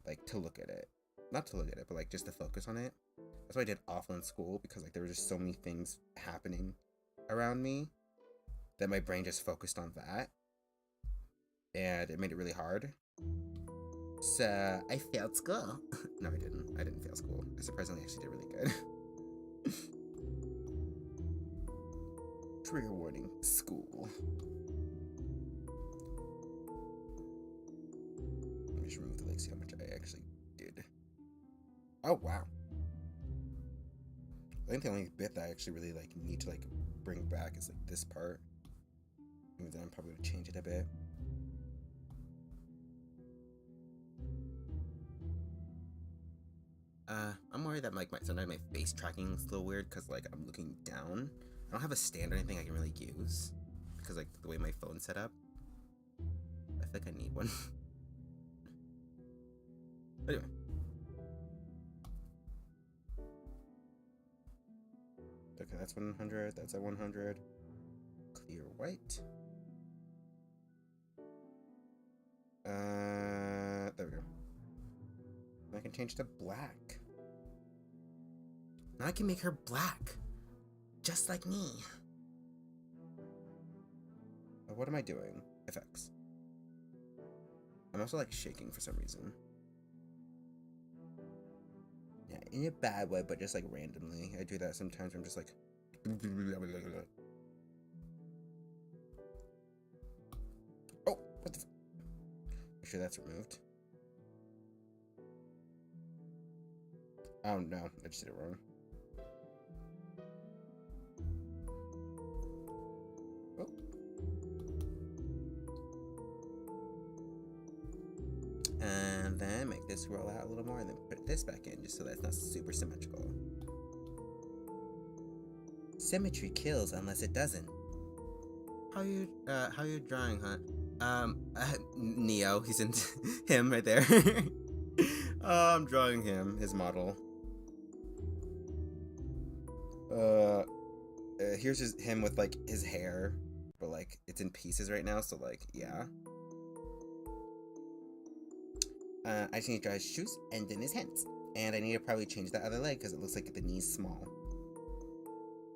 Like to look at it. Not to look at it, but like just to focus on it. That's why I did offline school, because like there were just so many things happening around me that my brain just focused on that. And it made it really hard. So I failed school. No, I didn't. I didn't fail school. I surprisingly actually did really good. Trigger warning, school. Let me just remove the leg, see how much I actually did. Oh wow. I think the only bit that I actually really like need to like bring back is like this part. And then I'm probably gonna change it a bit. I'm worried that like sometimes my face tracking is a little weird because like I'm looking down. I don't have a stand or anything I can really use because like the way my phone's set up. I feel like I need one. But anyway. Okay, that's 100. That's at 100. Clear white. There we go. I can change to black. Now I can make her black. Just like me. What am I doing? FX. I'm also like shaking for some reason. Yeah, in a bad way, but just like randomly. I do that sometimes. I'm just like. Oh, what the? Make sure that's removed. Oh no, I just did it wrong. Oh. and then make this roll out a little more, and then put this back in, just so that it's not super symmetrical. Symmetry kills unless it doesn't. How you drawing, huh? Neo, he's in him right there. I'm drawing him, his model. Here's him with like his hair, but like it's in pieces right now, so like yeah. I just need to draw his shoes and then his hands, and I need to probably change that other leg because it looks like the knee's small.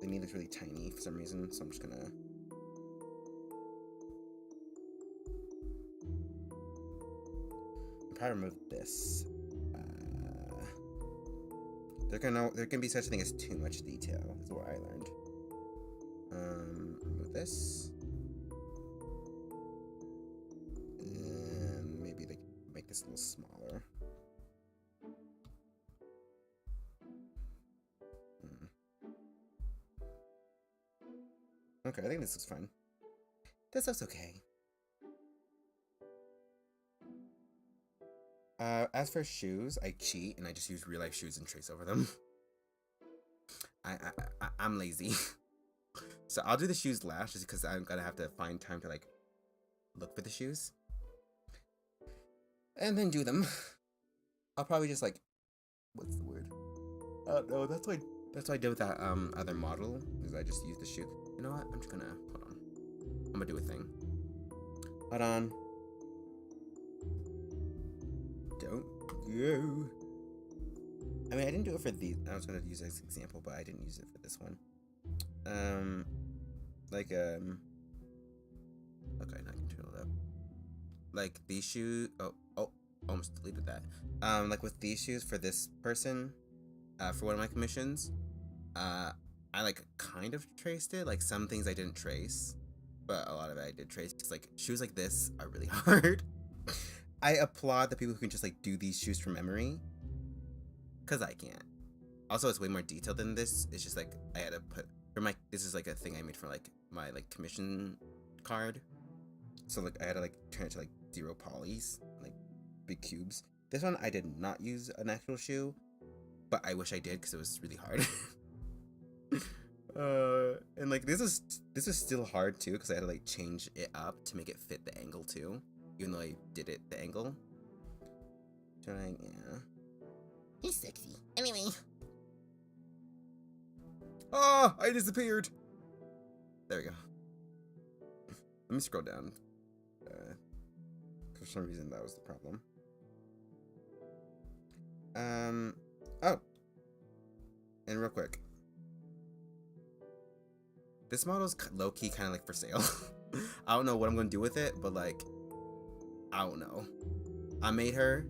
The knee looks really tiny for some reason, so I'm just gonna. I'll probably remove this. There can be such a thing as too much detail, is what I learned. Remove this. And maybe like make this a little smaller. Okay, I think this looks fine. This looks okay. As for shoes, I cheat and I just use real life shoes and trace over them. I'm lazy. So I'll do the shoes last just because I'm gonna have to find time to like look for the shoes. And then do them. I'll probably just like, what's the word? No, that's what I did with that other model, is I just used the shoe. You know what? I'm just gonna, hold on. I'm gonna do a thing. Hold on. Don't go. I mean, I didn't do it for these. I was gonna use this example, but I didn't use it for this one. Okay, now I can turn it up. Like these shoes. Oh, almost deleted that. Like with these shoes for this person, for one of my commissions, I like kind of traced it. Like some things I didn't trace, but a lot of it I did trace. Cause like shoes like this are really hard. I applaud the people who can just like do these shoes from memory, cause I can't. Also, it's way more detailed than this. It's just like I had to put for my. This is like a thing I made for like my like commission card. So like I had to like turn it to like 0 polys, like big cubes. This one I did not use an actual shoe, but I wish I did because it was really hard. And like this is still hard too because I had to like change it up to make it fit the angle too, even though I did it the angle. Trying, yeah. He's sexy. Anyway. Oh, I disappeared. There we go. Let me scroll down. For some reason that was the problem. Oh. And real quick. This model's low-key kind of like for sale. I don't know what I'm going to do with it, but like, I don't know. I made her,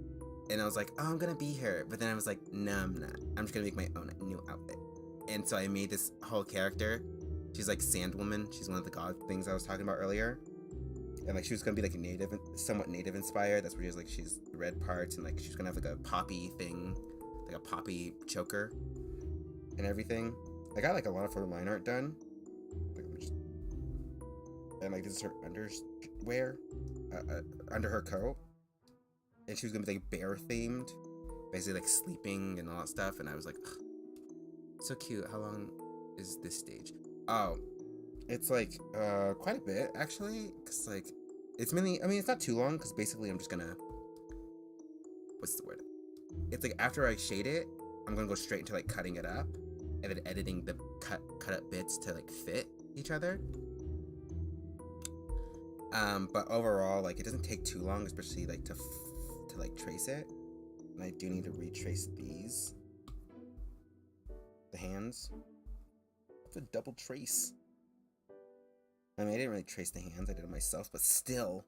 and I was like, oh, I'm going to be her. But then I was like, no, I'm not. I'm just going to make my own new outfit. And so I made this whole character. She's like Sandwoman. She's one of the god things I was talking about earlier. And like she was gonna be like native, somewhat native inspired. That's where she's red parts, and like she's gonna have like a poppy thing, like a poppy choker, and everything. I got like a lot of her line art done. Like, and like this is her underwear, under her coat, and she was gonna be like bear themed, basically like sleeping and all that stuff. And I was like, ugh, so cute. How long is this stage? Oh. It's like quite a bit actually, because like it's mainly, I mean, it's not too long because basically I'm just gonna, what's the word? It's like after I shade it, I'm gonna go straight into like cutting it up and then editing the cut up bits to like fit each other. But overall, like it doesn't take too long, especially like to like trace it. And I do need to retrace these, the hands. It's a double trace. I mean, I didn't really trace the hands, I did it myself, but still.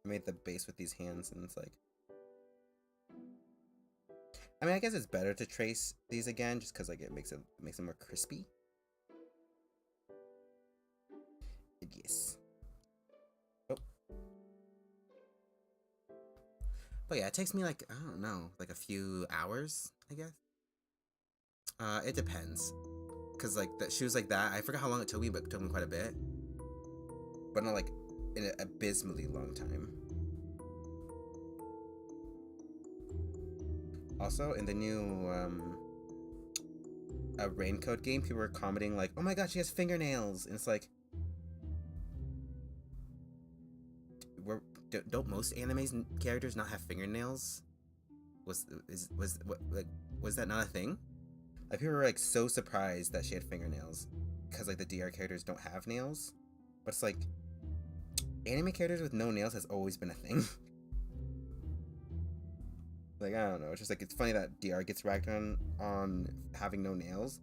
I made the base with these hands, and it's like... I mean, I guess it's better to trace these again, just because like, it makes them more crispy. Yes. Oh. But yeah, it takes me like, I don't know, like a few hours, I guess. It depends. Because like the shoes like that, I forgot how long it took me, but it took me quite a bit. But not like in an abysmally long time. Also, in the new Raincoat game, people were commenting like, "Oh my god, she has fingernails," and it's like, don't most animes characters not have fingernails? Was that not a thing? Like, people were like so surprised that she had fingernails because like the DR characters don't have nails, but it's like anime characters with no nails has always been a thing. Like, I don't know, it's just like, it's funny that DR gets ragged on having no nails,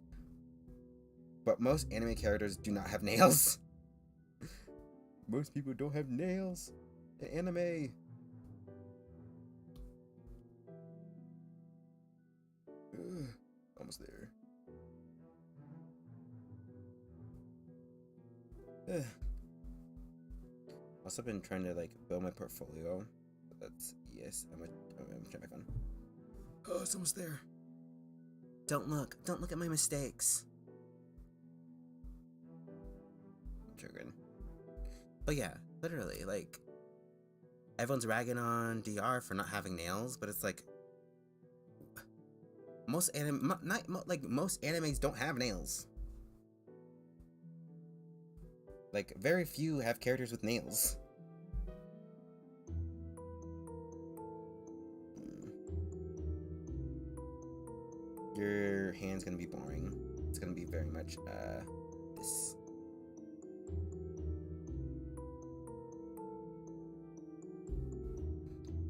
but most anime characters do not have nails. Most people don't have nails in anime. Ugh, almost there. Ugh. Also been trying to like build my portfolio. That's yes. I'm trying my phone. Oh, it's almost there. Don't look at my mistakes. I'm joking. But yeah, literally, like, everyone's ragging on DR for not having nails, but it's like most animes don't have nails. Like, very few have characters with nails. Your hand's gonna be boring. It's gonna be very much this.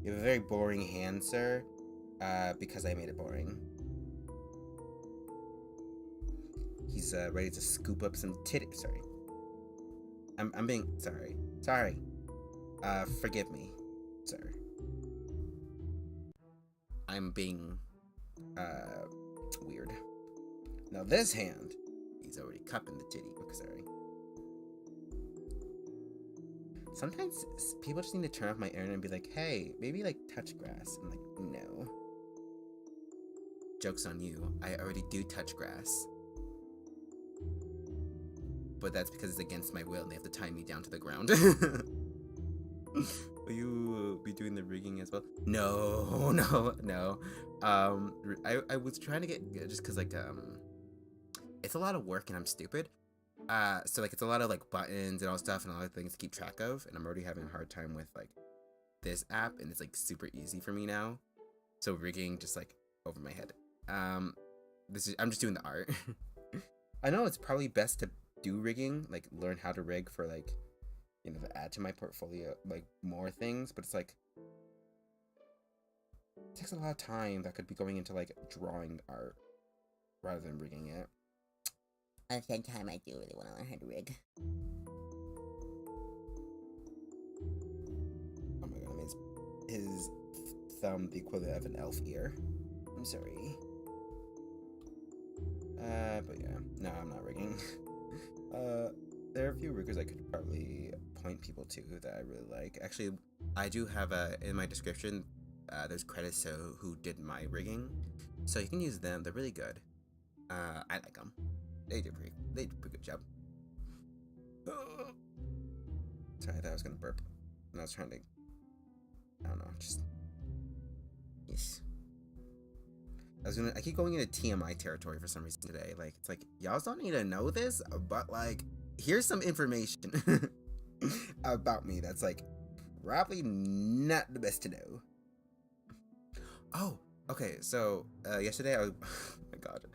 You have a very boring hand, sir, because I made it boring. He's ready to scoop up some titty. Sorry. I'm being sorry. Sorry. Forgive me, sir. I'm being weird. Now this hand, he's already cupping the titty. Okay, sorry. Sometimes people just need to turn off my internet and be like, hey, maybe like touch grass. I'm like, no. Joke's on you. I already do touch grass. But that's because it's against my will and they have to tie me down to the ground. Will you be doing the rigging as well? No. I was trying to get, just because like it's a lot of work and I'm stupid. So like it's a lot of like buttons and all stuff and a lot of things to keep track of, and I'm already having a hard time with like this app, and it's like super easy for me now. So rigging just like over my head. I'm just doing the art. I know it's probably best to do rigging, like learn how to rig for like, you know, to add to my portfolio, like more things, but it's like it takes a lot of time that could be going into like drawing art rather than rigging it. At the same time, I do really want to learn how to rig. Oh my god, I made his thumb the equivalent of an elf ear. I'm sorry. But yeah, no, I'm not rigging. There are a few riggers I could probably point people to that I really like. Actually, I do have in my description, there's credits to who did my rigging, so you can use them. They're really good. I like them. They did a pretty good job. Sorry, I thought I was gonna burp, and I was trying to, I don't know, just yes. I keep going into TMI territory for some reason today. Like, it's like, y'all don't need to know this, but like, here's some information about me that's like probably not the best to know. Oh, okay. So yesterday I was, oh my god,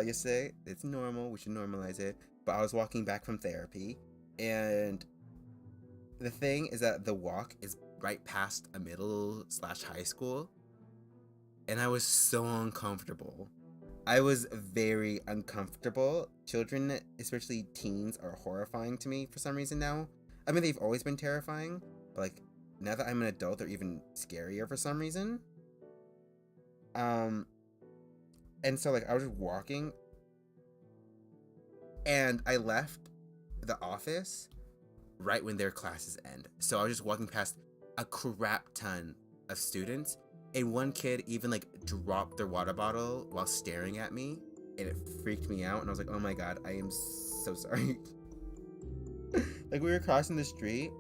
yesterday, it's normal. We should normalize it. But I was walking back from therapy, and the thing is that the walk is right past a middle/high school. And I was so uncomfortable. I was very uncomfortable. Children, especially teens, are horrifying to me for some reason now. I mean, they've always been terrifying, but like, now that I'm an adult, they're even scarier for some reason. And so like, I was just walking, and I left the office right when their classes end. So I was just walking past a crap ton of students, and one kid even like dropped their water bottle while staring at me, and it freaked me out, and I was like, oh my god, I am so sorry. Like, we were crossing the street,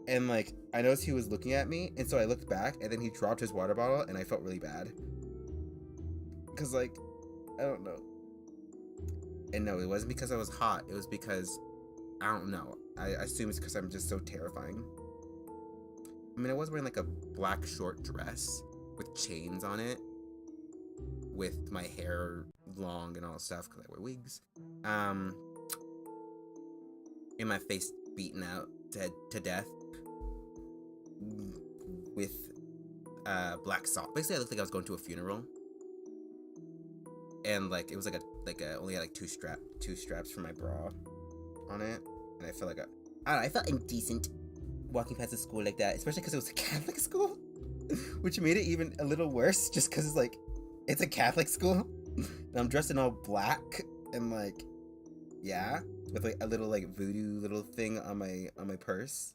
and like, I noticed he was looking at me, and so I looked back, and then he dropped his water bottle, and I felt really bad. Cause like, I don't know. And no, it wasn't because I was hot. It was because, I don't know. I assume it's because I'm just so terrifying. I mean, I was wearing like a black short dress with chains on it, with my hair long and all stuff because I wear wigs. And my face beaten out to death with black socks. Basically, I looked like I was going to a funeral, and like it was like a only had like two straps for my bra on it, and I felt like I felt indecent walking past the school like that, especially because it was a Catholic school, which made it even a little worse, just because it's a Catholic school, and I'm dressed in all black, and like, yeah, with like a little like voodoo little thing on my purse,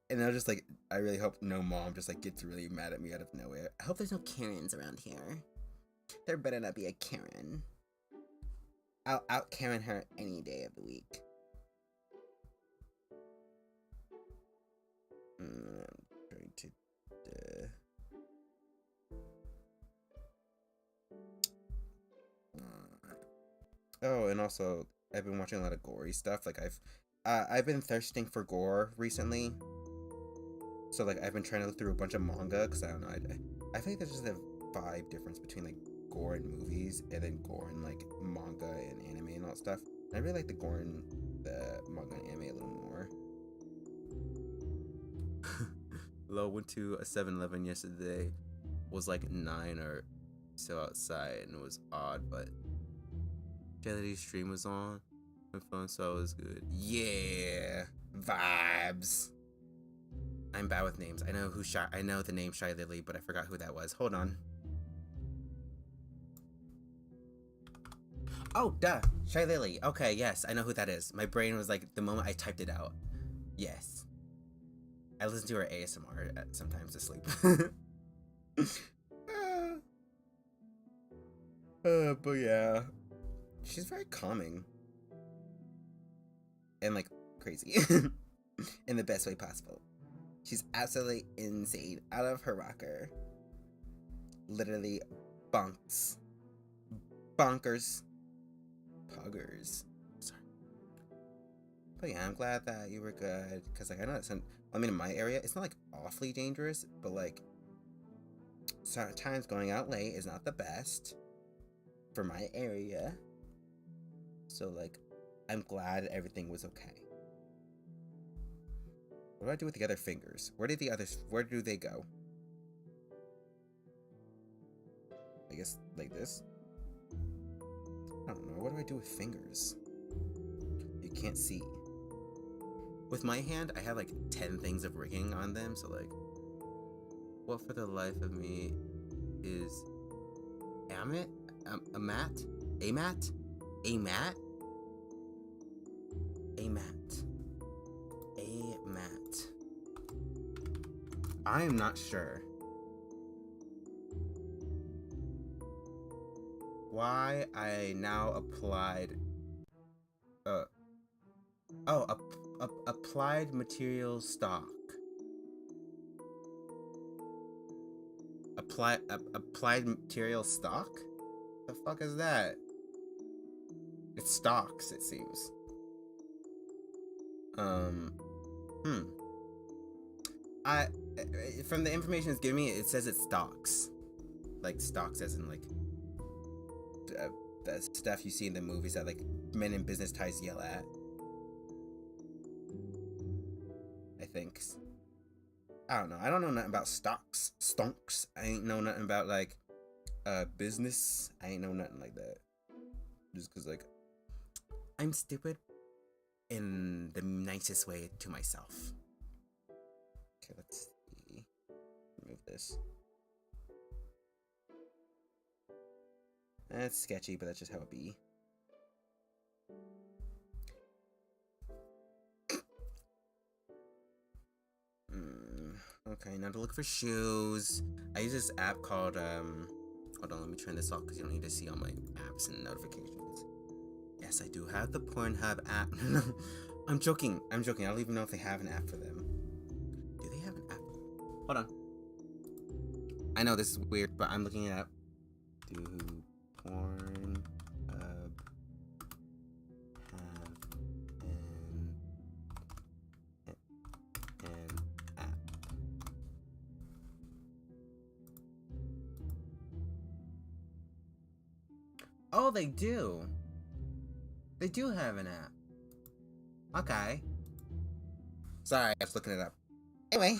and I was just like, I really hope no mom just like gets really mad at me out of nowhere. I hope there's no Karens around here. There better not be a Karen. I'll out Karen her any day of the week. I'm trying to. Oh, and also I've been watching a lot of gory stuff. Like I've been thirsting for gore recently. So like I've been trying to look through a bunch of manga because I don't know. I feel like there's just a vibe difference between like gore in movies and then gore in like manga and anime and all that stuff. And I really like the gore in the manga and anime a little more. Lo, went to a 7-Eleven yesterday. Was like 9 or so outside, and it was odd, but Jelly's stream was on my phone, so it was good. Yeah, vibes. I'm bad with names. I know the name Shy Lily, but I forgot who that was. Hold on. Oh, duh, Shy Lily. Okay, yes, I know who that is. My brain was like the moment I typed it out. Yes. I listen to her ASMR sometimes to sleep. But yeah, she's very calming and like crazy in the best way possible. She's absolutely insane, out of her rocker. Literally bonkers, puggers. Sorry. But yeah, I'm glad that you were good, because like I know that's in my area it's not like awfully dangerous, but like sometimes going out late is not the best for my area. So like I'm glad everything was okay. What do I do with the other fingers? Where do they go? I guess like this? I don't know. What do I do with fingers? You can't see. With my hand, I have like 10 things of rigging on them, so like, what for the life of me is a mat? I am not sure. Why I now applied applied material stock. Applied material stock? The fuck is that? It's stocks, it seems. From the information it's giving me, it says it's stocks. Like stocks as in like the stuff you see in the movies that like men in business ties yell at. I think. I don't know. I don't know nothing about stocks. Stonks. I ain't know nothing about like business. I ain't know nothing like that. Just cause like I'm stupid in the nicest way to myself. Okay, let's see. Remove this. That's sketchy, but that's just how it be. Okay, now to look for shoes. I use this app called, hold on, let me turn this off because you don't need to see all my apps and notifications. Yes, I do have the Pornhub app. No, I'm joking. I don't even know if they have an app for them. Do they have an app? Hold on. I know this is weird, but I'm looking it up. Oh, they do. They do have an app. Okay. Sorry, I was looking it up. Anyway.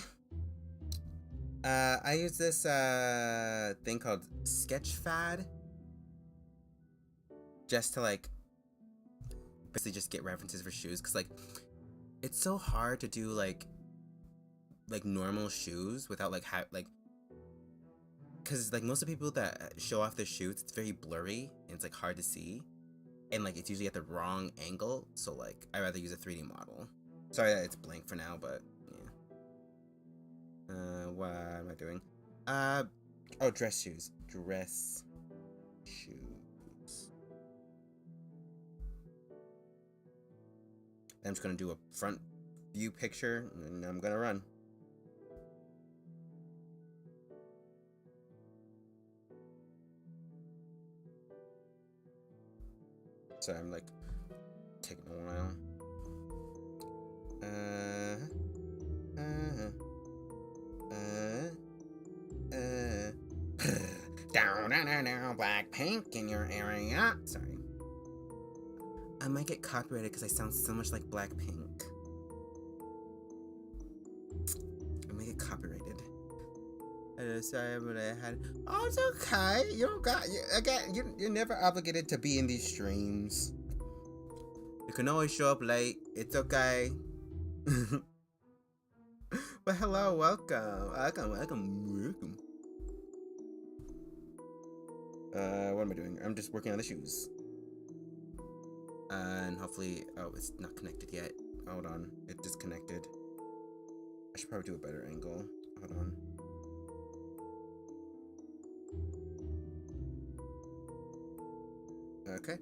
I use this thing called Sketchfad. Just to like basically just get references for shoes, because like it's so hard to do like normal shoes without like because like most of the people that show off their shoes, it's very blurry and it's like hard to see, and like it's usually at the wrong angle, so like I'd rather use a 3D model. Sorry that it's blank for now, but yeah. What am I doing? Oh, dress shoes. Dress shoes. I'm just gonna do a front view picture and I'm gonna run. So I'm like taking a while. Down, Blackpink in your area. Sorry. I might get copyrighted because I sound so much like Blackpink. I might get copyrighted. Sorry, but I had. Oh, it's okay. You don't got. You're never obligated to be in these streams. You can always show up late. It's okay. But hello, welcome. What am I doing? I'm just working on the shoes. And hopefully, oh, it's not connected yet. Hold on, it disconnected. I should probably do a better angle. Hold on. Okay.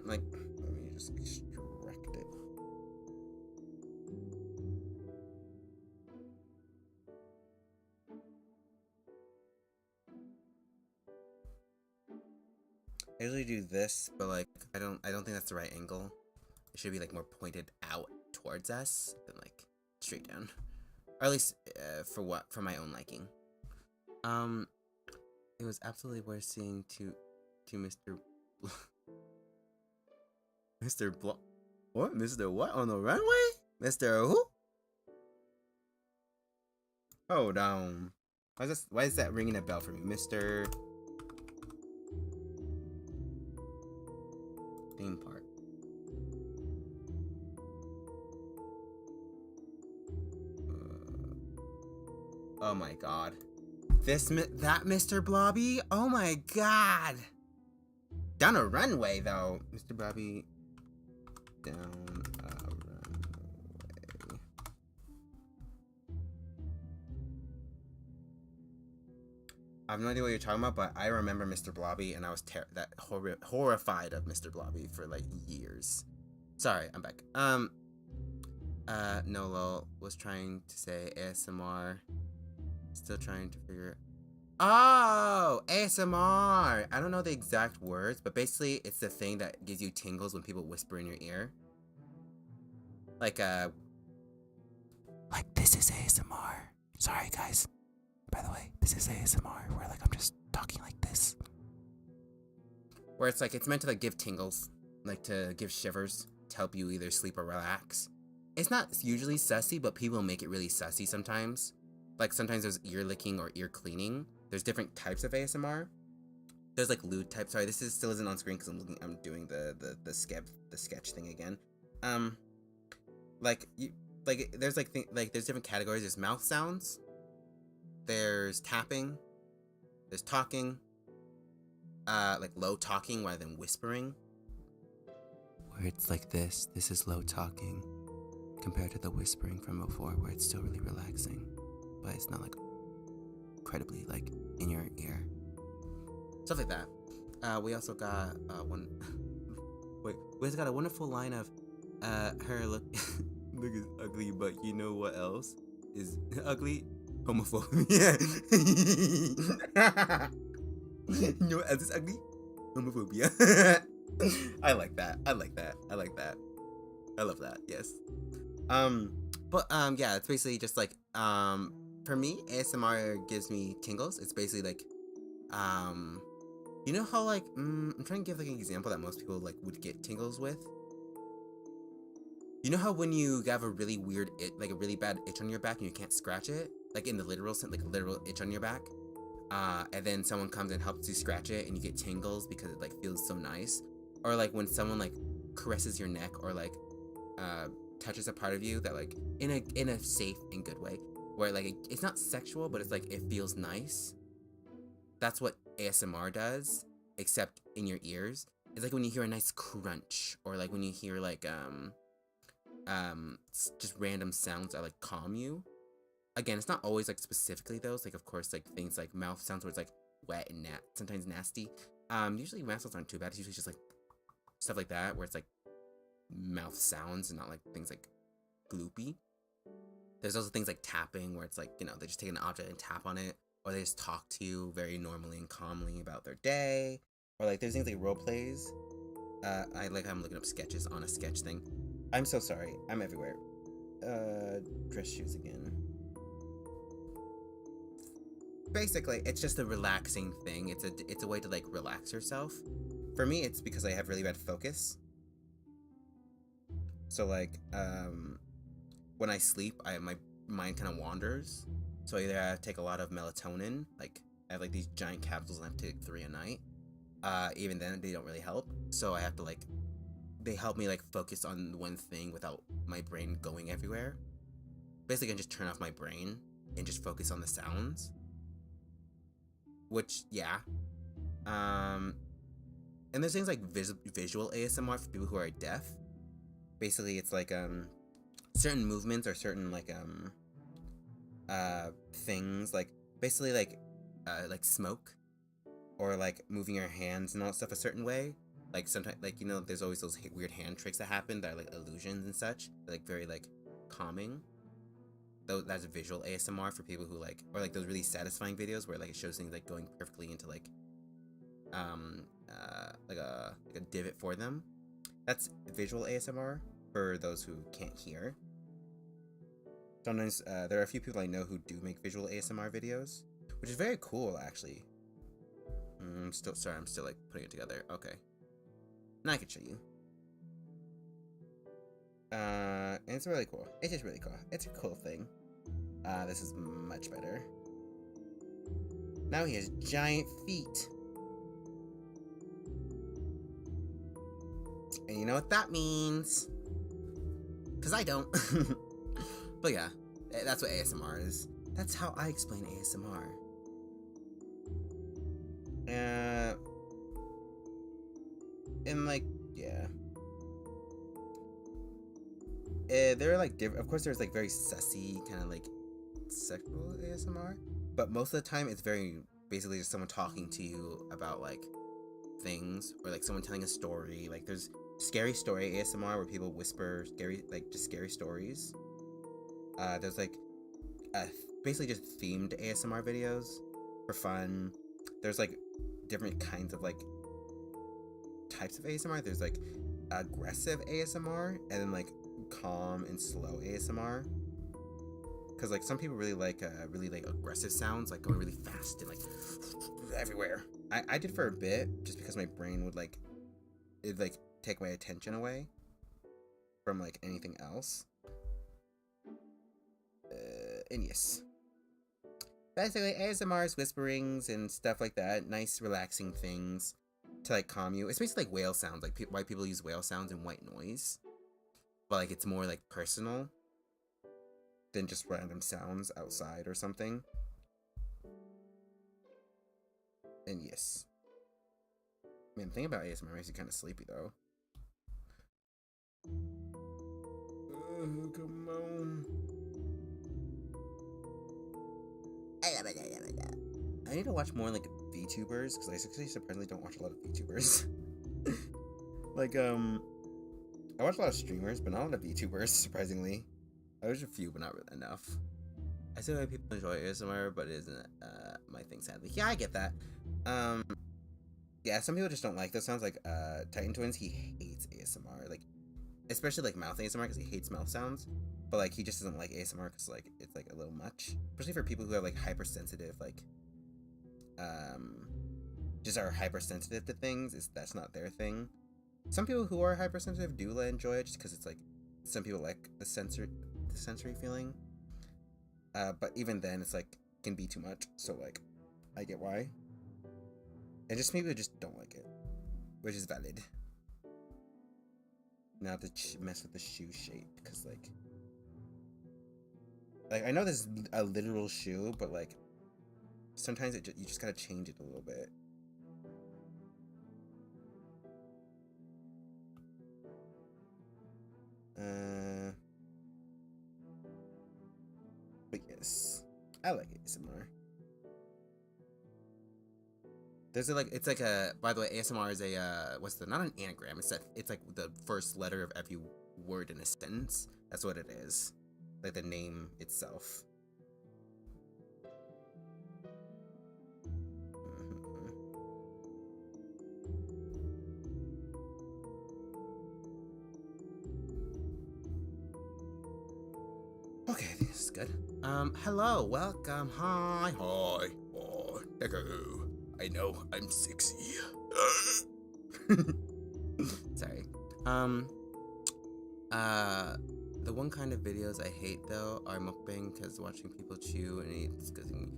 Like, let me just extract it. I usually do this, but like, I don't think that's the right angle. It should be like more pointed out towards us than like straight down, or at least for my own liking. It was absolutely worth seeing to Mr. Mr. What? Mr. What on the runway? Mr. Who? Hold on. Why is that ringing a bell for me? Mr. Theme park. Oh my god. That Mr. Blobby? Oh my god! Down a runway though. Mr. Blobby. Down a runway. I have no idea what you're talking about, but I remember Mr. Blobby, and I was horrified of Mr. Blobby for like years. Sorry, I'm back. Nolo was trying to say ASMR. Still trying to figure it. Oh, ASMR. I don't know the exact words, but basically it's the thing that gives you tingles when people whisper in your ear. Like this is ASMR. Sorry guys. By the way, this is ASMR where like I'm just talking like this. Where it's like it's meant to like give tingles, like to give shivers, to help you either sleep or relax. It's not usually sussy, but people make it really sussy sometimes. Like sometimes there's ear licking or ear cleaning. There's different types of ASMR. There's like lewd type. Sorry, this still isn't on screen because I'm doing the sketch thing again. There's there's different categories. There's mouth sounds. There's tapping. There's talking. Like low talking rather than whispering. Where it's like this. This is low talking compared to the whispering from before, where it's still really relaxing. But it's not like incredibly like in your ear. Stuff like that. We also got we also got a wonderful line of her look is ugly, but you know what else is ugly? Homophobia. You know what else is ugly? Homophobia. I like that. I love that. Yes. Yeah, it's basically just like for me, ASMR gives me tingles. It's basically like um, you know how like I'm trying to give like an example that most people like would get tingles with. You know how when you have a really weird like a really bad itch on your back and you can't scratch it, like in the literal sense, like a literal itch on your back, and then someone comes and helps you scratch it and you get tingles because it like feels so nice, or like when someone like caresses your neck or like touches a part of you that like in a safe and good way, where like it's not sexual but it's like it feels nice. That's what ASMR does, except in your ears. It's like when you hear a nice crunch, or like when you hear like just random sounds that like calm you. Again, it's not always like specifically those. Like of course, like things like mouth sounds where it's like wet and sometimes nasty. Usually mouth sounds aren't too bad. It's usually just like stuff like that where it's like mouth sounds and not like things like gloopy. There's also things like tapping where it's like, you know, they just take an object and tap on it, or they just talk to you very normally and calmly about their day, or like there's things like role plays. I'm looking up sketches on a sketch thing. I'm so sorry, I'm everywhere. Dress shoes again. Basically, it's just a relaxing thing. It's a way to like relax yourself. For me, it's because I have really bad focus. So like, when I sleep, my mind kind of wanders. So either I have to take a lot of melatonin, like I have like these giant capsules and I have to take 3 a night. Even then, they don't really help. So I have to like, they help me like focus on one thing without my brain going everywhere. Basically, I can just turn off my brain and just focus on the sounds. Which, yeah. And there's things like visual ASMR for people who are deaf. Basically, it's like certain movements or certain like things, like basically like smoke, or like moving your hands and all that stuff a certain way. Like sometimes, like, you know, there's always those weird hand tricks that happen that are like illusions and such. They're like very like calming. Though that's visual ASMR for people who like, or like those really satisfying videos where like it shows things like going perfectly into like a divot for them. That's visual ASMR for those who can't hear. Sometimes there are a few people I know who do make visual ASMR videos, which is very cool actually. I'm still like putting it together. Okay. Now I can show you. And it's really cool. It's just really cool. It's a cool thing. This is much better. Now he has giant feet. And you know what that means? Because I don't. But yeah, that's what ASMR is. That's how I explain ASMR. And like, yeah. There are like different, of course there's like very sussy kind of like sexual ASMR, but most of the time it's very basically just someone talking to you about like things, or like someone telling a story. Like there's scary story ASMR where people whisper scary, like just scary stories. There's like basically just themed ASMR videos for fun. There's like different kinds of like types of ASMR. There's like aggressive ASMR and then like calm and slow ASMR. Because like some people really like aggressive sounds, like going really fast and like everywhere. I did for a bit just because my brain would like it'd like take my attention away from like anything else. And yes, basically ASMR is whisperings and stuff like that, nice relaxing things to like calm you. It's basically like whale sounds, like why people use whale sounds and white noise, but like it's more like personal than just random sounds outside or something. And yes, man, the thing about ASMR makes you kind of sleepy though. Oh, come on. I need to watch more like VTubers, because I actually surprisingly don't watch a lot of VTubers. Like I watch a lot of streamers, but not a lot of VTubers, surprisingly. I watch a few, but not really enough. I see why people enjoy ASMR, but it isn't my thing, sadly. Yeah, I get that. Yeah, some people just don't like those sounds. Like Titan Twins, he hates ASMR, like especially like mouth ASMR, because he hates mouth sounds. But like he just doesn't like ASMR because like it's like a little much, especially for people who have like hypersensitive like just are hypersensitive to things, that's not their thing. Some people who are hypersensitive do enjoy it just because it's like some people like the sensory feeling. But even then, it's like can be too much. So like, I get why. And just people just don't like it, which is valid. Now to mess with the shoe shape, because like I know this is a literal shoe, but like sometimes you just gotta change it a little bit. But yes, I like ASMR. There's it's like a, by the way, ASMR is a, not an anagram, it's like the first letter of every word in a sentence. That's what it is. Like the name itself. Okay, this is good. Hello, welcome, hi. Oh, hello. I know, I'm sexy. Sorry. The one kind of videos I hate though are mukbang, because watching people chew and eat is disgusting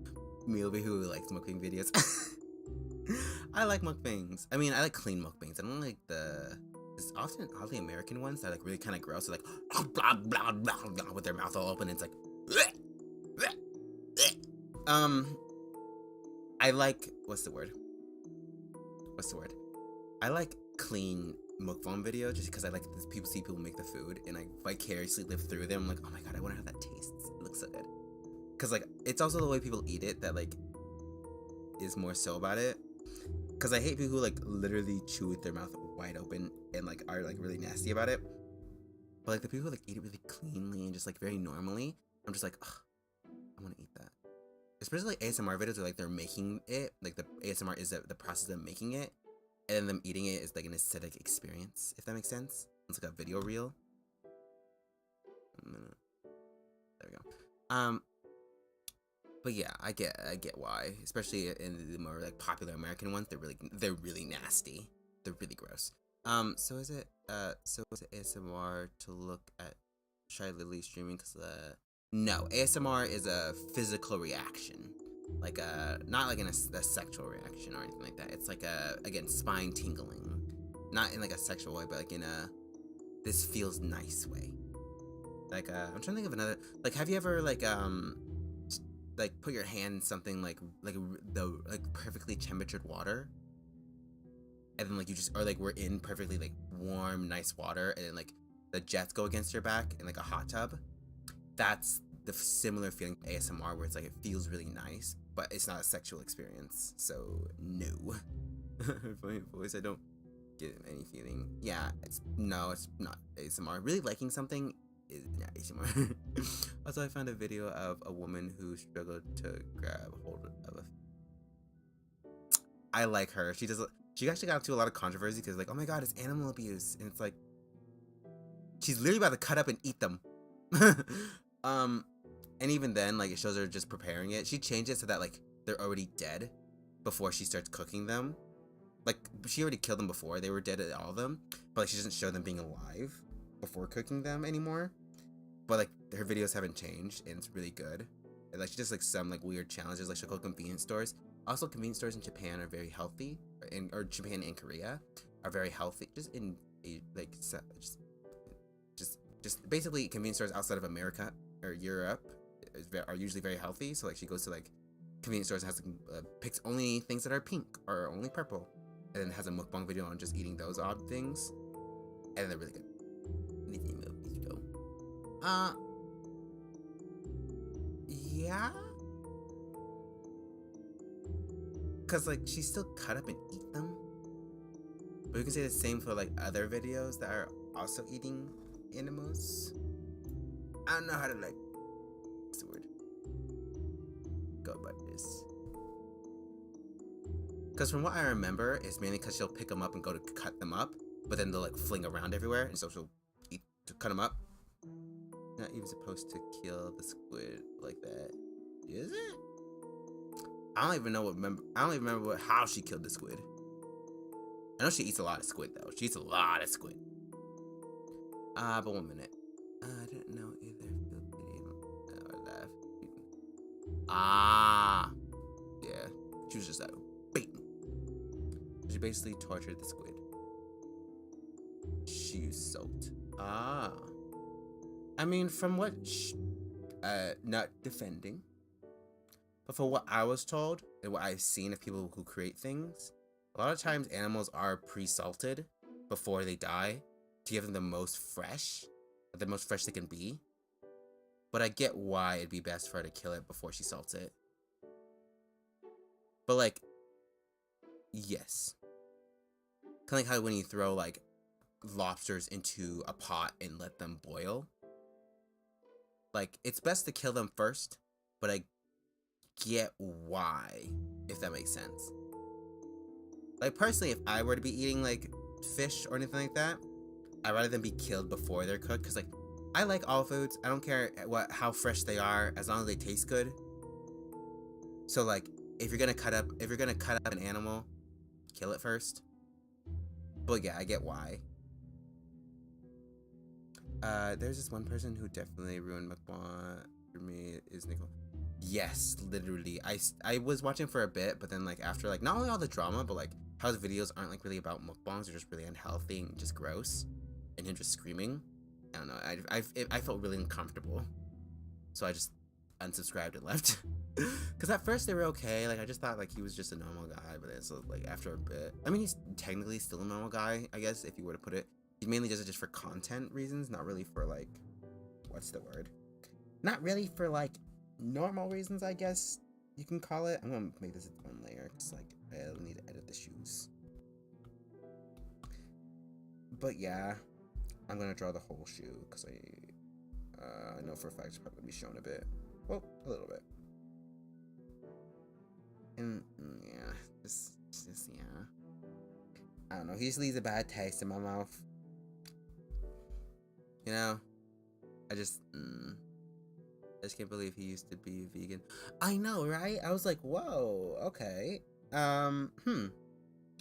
me over who likes mukbang videos. I like mukbangs. I mean, I like clean mukbangs. I don't like it's often all the American ones that are like really kind of gross. They're like blah, blah, blah, blah, with their mouth all open. And it's like, bleh, bleh, bleh. I like, what's the word? I like clean mukbang videos just because I like see people make the food and I vicariously live through them. I'm like, oh my god, I wonder how that tastes. It looks so good. Because like, it's also the way people eat it that like is more so about it. Because I hate people who like literally chew with their mouth wide open and like are like really nasty about it. But like the people who like eat it really cleanly and just like very normally, I'm just like, ugh, I want to eat that. Especially like ASMR videos where like they're making it, like the ASMR is the process of making it, and then them eating it is like an aesthetic experience, if that makes sense. It's like a video reel. There we go. But yeah, I get why, especially in the more like popular American ones, they're really nasty. They're really gross. So is it ASMR to look at Shy Lily streaming? Cause no, ASMR is a physical reaction, like not like a sexual reaction or anything like that. It's like again, spine tingling, not in like a sexual way, but like in a this feels nice way. Like I'm trying to think of another. Like, have you ever like put your hand in something like perfectly temperatured water, and then like you just, or like we're in perfectly like warm nice water, and then like the jets go against your back in like a hot tub? That's the similar feeling to ASMR, where it's like it feels really nice, but it's not a sexual experience. So no. Funny voice, I don't get any feeling. Yeah, it's not ASMR. Really liking something is not ASMR. Also, I found a video of a woman who struggled to grab hold of a. I like her. She actually got into a lot of controversy because like, oh my god, it's animal abuse, and it's like she's literally about to cut up and eat them. And even then, like, it shows her just preparing it. She changed it so that like they're already dead before she starts cooking them. Like, she already killed them before they were dead, all of them, but like she doesn't show them being alive before cooking them anymore. But like her videos haven't changed, and it's really good. And, like, she does like some like weird challenges, like she'll go to convenience stores. Also, convenience stores in Japan are very healthy, or Japan and Korea are very healthy. Just in like just basically convenience stores outside of America or Europe are usually very healthy. So like she goes to like convenience stores and has picks only things that are pink or only purple, and then has a mukbang video on just eating those odd things, and they're really good. Yeah, cause like she still cut up and eat them, but you can say the same for like other videos that are also eating animals. I don't know how to like, what's the word? Go about this. Because from what I remember, it's mainly because she'll pick them up and go to cut them up, but then they'll like fling around everywhere, and so she'll eat to cut them up. Not even supposed to kill the squid like that, is it? I don't even remember how she killed the squid. I know she eats a lot of squid though. She eats a lot of squid. But 1 minute. I didn't know either. Yeah. She was just beaten. She basically tortured the squid. She used salt. I mean, from what, not defending, but for what I was told and what I've seen of people who create things, a lot of times animals are pre-salted before they die to give them the most fresh they can be. But I get why it'd be best for her to kill it before she salts it. But like, yes. Kind of like how when you throw like lobsters into a pot and let them boil. Like, it's best to kill them first, but I get why, if that makes sense. Like, personally, if I were to be eating like fish or anything like that, I'd rather them be killed before they're cooked, because like, I like all foods. I don't care how fresh they are, as long as they taste good. So like, if you're gonna cut up an animal, kill it first. But yeah, I get why. There's this one person who definitely ruined mukbang for me, is Nicole. Yes, literally. I was watching for a bit, but then like after like not only all the drama, but like how his videos aren't like really about mukbangs, they're just really unhealthy and just gross, and him just screaming. I don't know. I felt really uncomfortable, so I just unsubscribed and left. Because at first they were okay. Like I just thought like he was just a normal guy, but then so like after a bit, I mean he's technically still a normal guy, I guess, if you were to put it. He mainly does it just for content reasons, not really for like, what's the word? Not really for like normal reasons, I guess you can call it. I'm gonna make this its own layer because like I need to edit the shoes. But yeah, I'm gonna draw the whole shoe because I know for a fact it's probably gonna be shown a bit. Well, a little bit. And yeah, just yeah. I don't know. He just leaves a bad taste in my mouth. You know, I just can't believe he used to be vegan. I know, right? I was like, whoa, okay.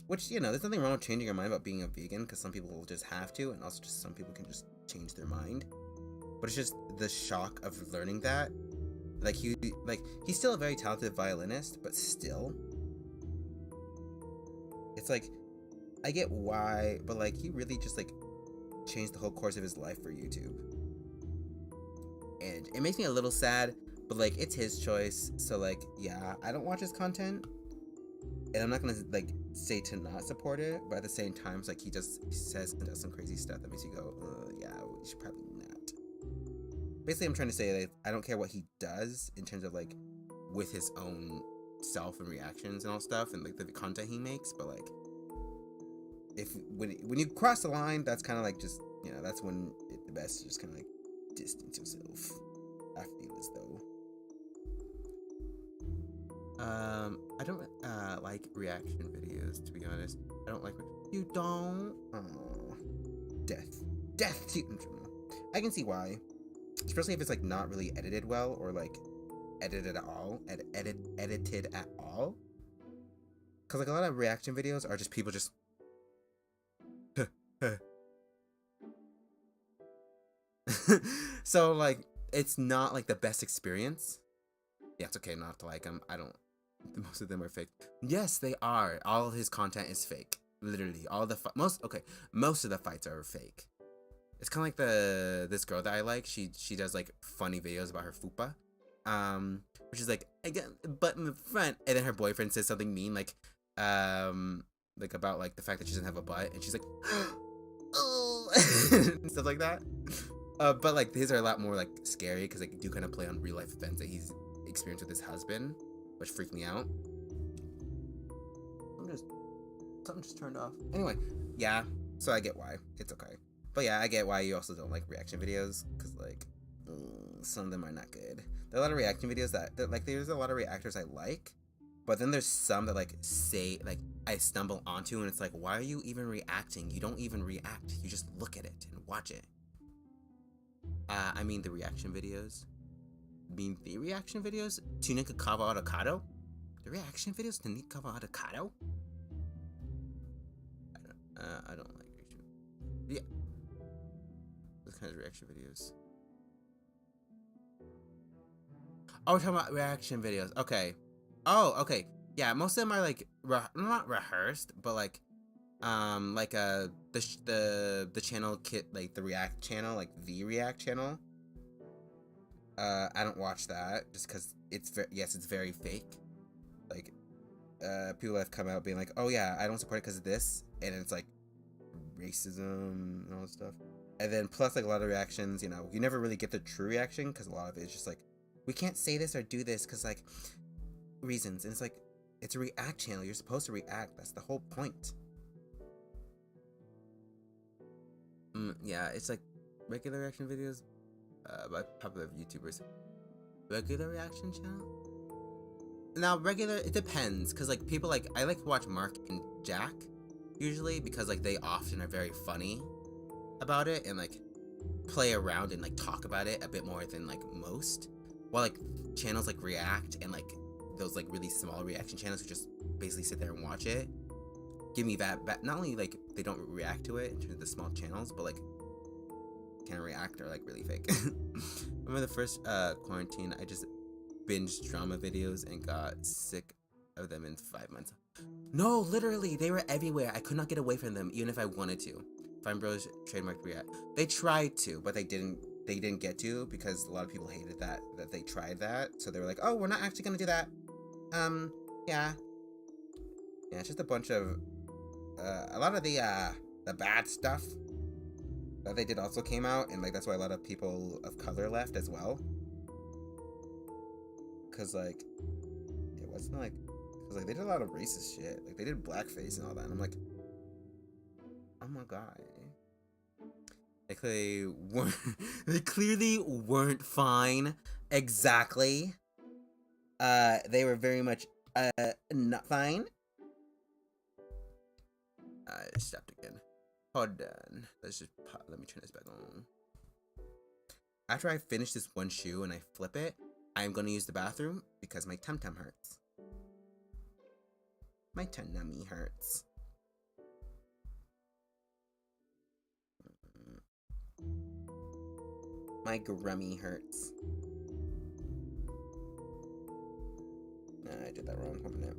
Which, you know, there's nothing wrong with changing your mind about being a vegan, because some people will just have to, and also just some people can just change their mind. But it's just the shock of learning that. Like, he's still a very talented violinist, but still. It's like, I get why, but like, he really just like changed the whole course of his life for YouTube. And it makes me a little sad, but like, it's his choice. So like, yeah, I don't watch his content, and I'm not gonna like say to not support it, but at the same time, it's like he says and does some crazy stuff that makes you go, yeah, we should probably not. Basically, I'm trying to say that I don't care what he does in terms of like with his own self and reactions and all stuff and like the content he makes, but like, when you cross the line, that's kind of like just, you know, that's when the best is just kind of like distance yourself. I feel as though I don't like reaction videos, to be honest. I don't like you don't. Oh, death to I can see why, especially if it's like not really edited well, or like edited at all, edited at all, because like a lot of reaction videos are just people just so like it's not like the best experience. Yeah, it's okay not to like them. Most of them are fake. Yes, they are. All of his content is fake. Literally, most of the fights are fake. It's kind of like this girl that I like. She does like funny videos about her fupa, which is like, I got a butt in the front, and then her boyfriend says something mean like about like the fact that she doesn't have a butt, and she's like, oh, stuff like that. But like his are a lot more like scary because like do kind of play on real life events that he's experienced with his husband, which freaked me out. Something just turned off. Anyway, yeah. So I get why it's okay, but yeah, I get why you also don't like reaction videos, because like some of them are not good. There are a lot of reaction videos that like there's a lot of reactors I like, but then there's some that like say like I stumble onto and it's like, why are you even reacting? You don't even react. You just look at it and watch it. I mean the reaction videos. Tunica Cava Avocado. The reaction videos to Nico Avocado? I don't like reaction. Yeah. Those kinds of reaction videos. Oh, we're talking about reaction videos. Okay. Oh, okay. Yeah, most of them are like not rehearsed, but like the channel kit, like the React channel, like the React channel. I don't watch that just because it's it's very fake. Like people have come out being like, oh yeah, I don't support it because of this, and it's like racism and all that stuff. And then plus like a lot of reactions, you know, you never really get the true reaction because a lot of it is just like, we can't say this or do this because like reasons, and it's like, it's a React channel, you're supposed to react, that's the whole point. Yeah, it's like regular reaction videos by popular YouTubers. Regular reaction channel? Now regular, it depends, because like people like, I like to watch Mark and Jack usually because like they often are very funny about it and like play around and like talk about it a bit more than like most, while like channels like React and like those like really small reaction channels who just basically sit there and watch it give me that not only like they don't react to it in terms of the small channels, but like can't react or like really fake. Remember the first quarantine, I just binged drama videos and got sick of them in 5 months. No, literally, they were everywhere. I could not get away from them, even if I wanted to. Fine Bros trademarked React. They tried to, but they didn't get to because a lot of people hated that they tried that. So they were like, oh, we're not actually gonna do that. Yeah, it's just a bunch of a lot of the bad stuff that they did also came out, and like that's why a lot of people of color left as well. Cause like it wasn't like, cause like they did a lot of racist shit. Like they did blackface and all that, and I'm like, oh my god. They clearly weren't fine. Exactly. They were very much not fine. I stopped again. Hold on. Let me turn this back on. After I finish this one shoe and I flip it, I'm gonna use the bathroom because my tum-tum hurts. My tum-nummy hurts. My grummy hurts. I did that wrong. 1 minute.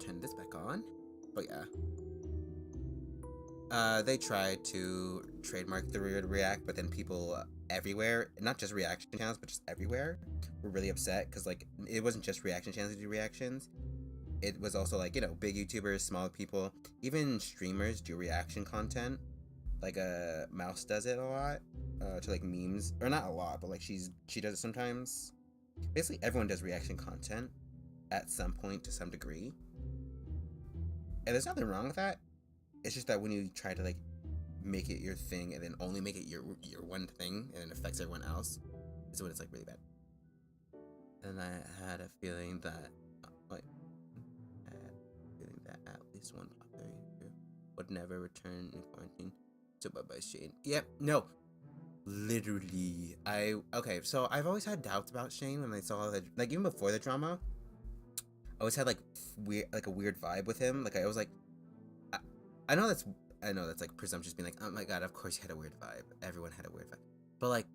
Turn this back on. But yeah. They tried to trademark the word React, but then people everywhere, not just reaction channels, but just everywhere, were really upset because like it wasn't just reaction channels that do reactions. It was also like, you know, big YouTubers, small people, even streamers do reaction content. Like Mouse does it a lot to like memes, or not a lot, but like she does it sometimes. Basically, everyone does reaction content at some point to some degree, and there's nothing wrong with that. It's just that when you try to like make it your thing and then only make it your one thing and it affects everyone else, is when it's like really bad. And I had a feeling that at least one popular YouTuber would never return in quarantine. So bye Shane. Yep, no. Literally, okay, so I've always had doubts about Shane when I saw that, like even before the drama, I always had like a weird vibe with him. Like I was like, I know that's like presumptuous being like, oh my god, of course you had a weird vibe. Everyone had a weird vibe. But like,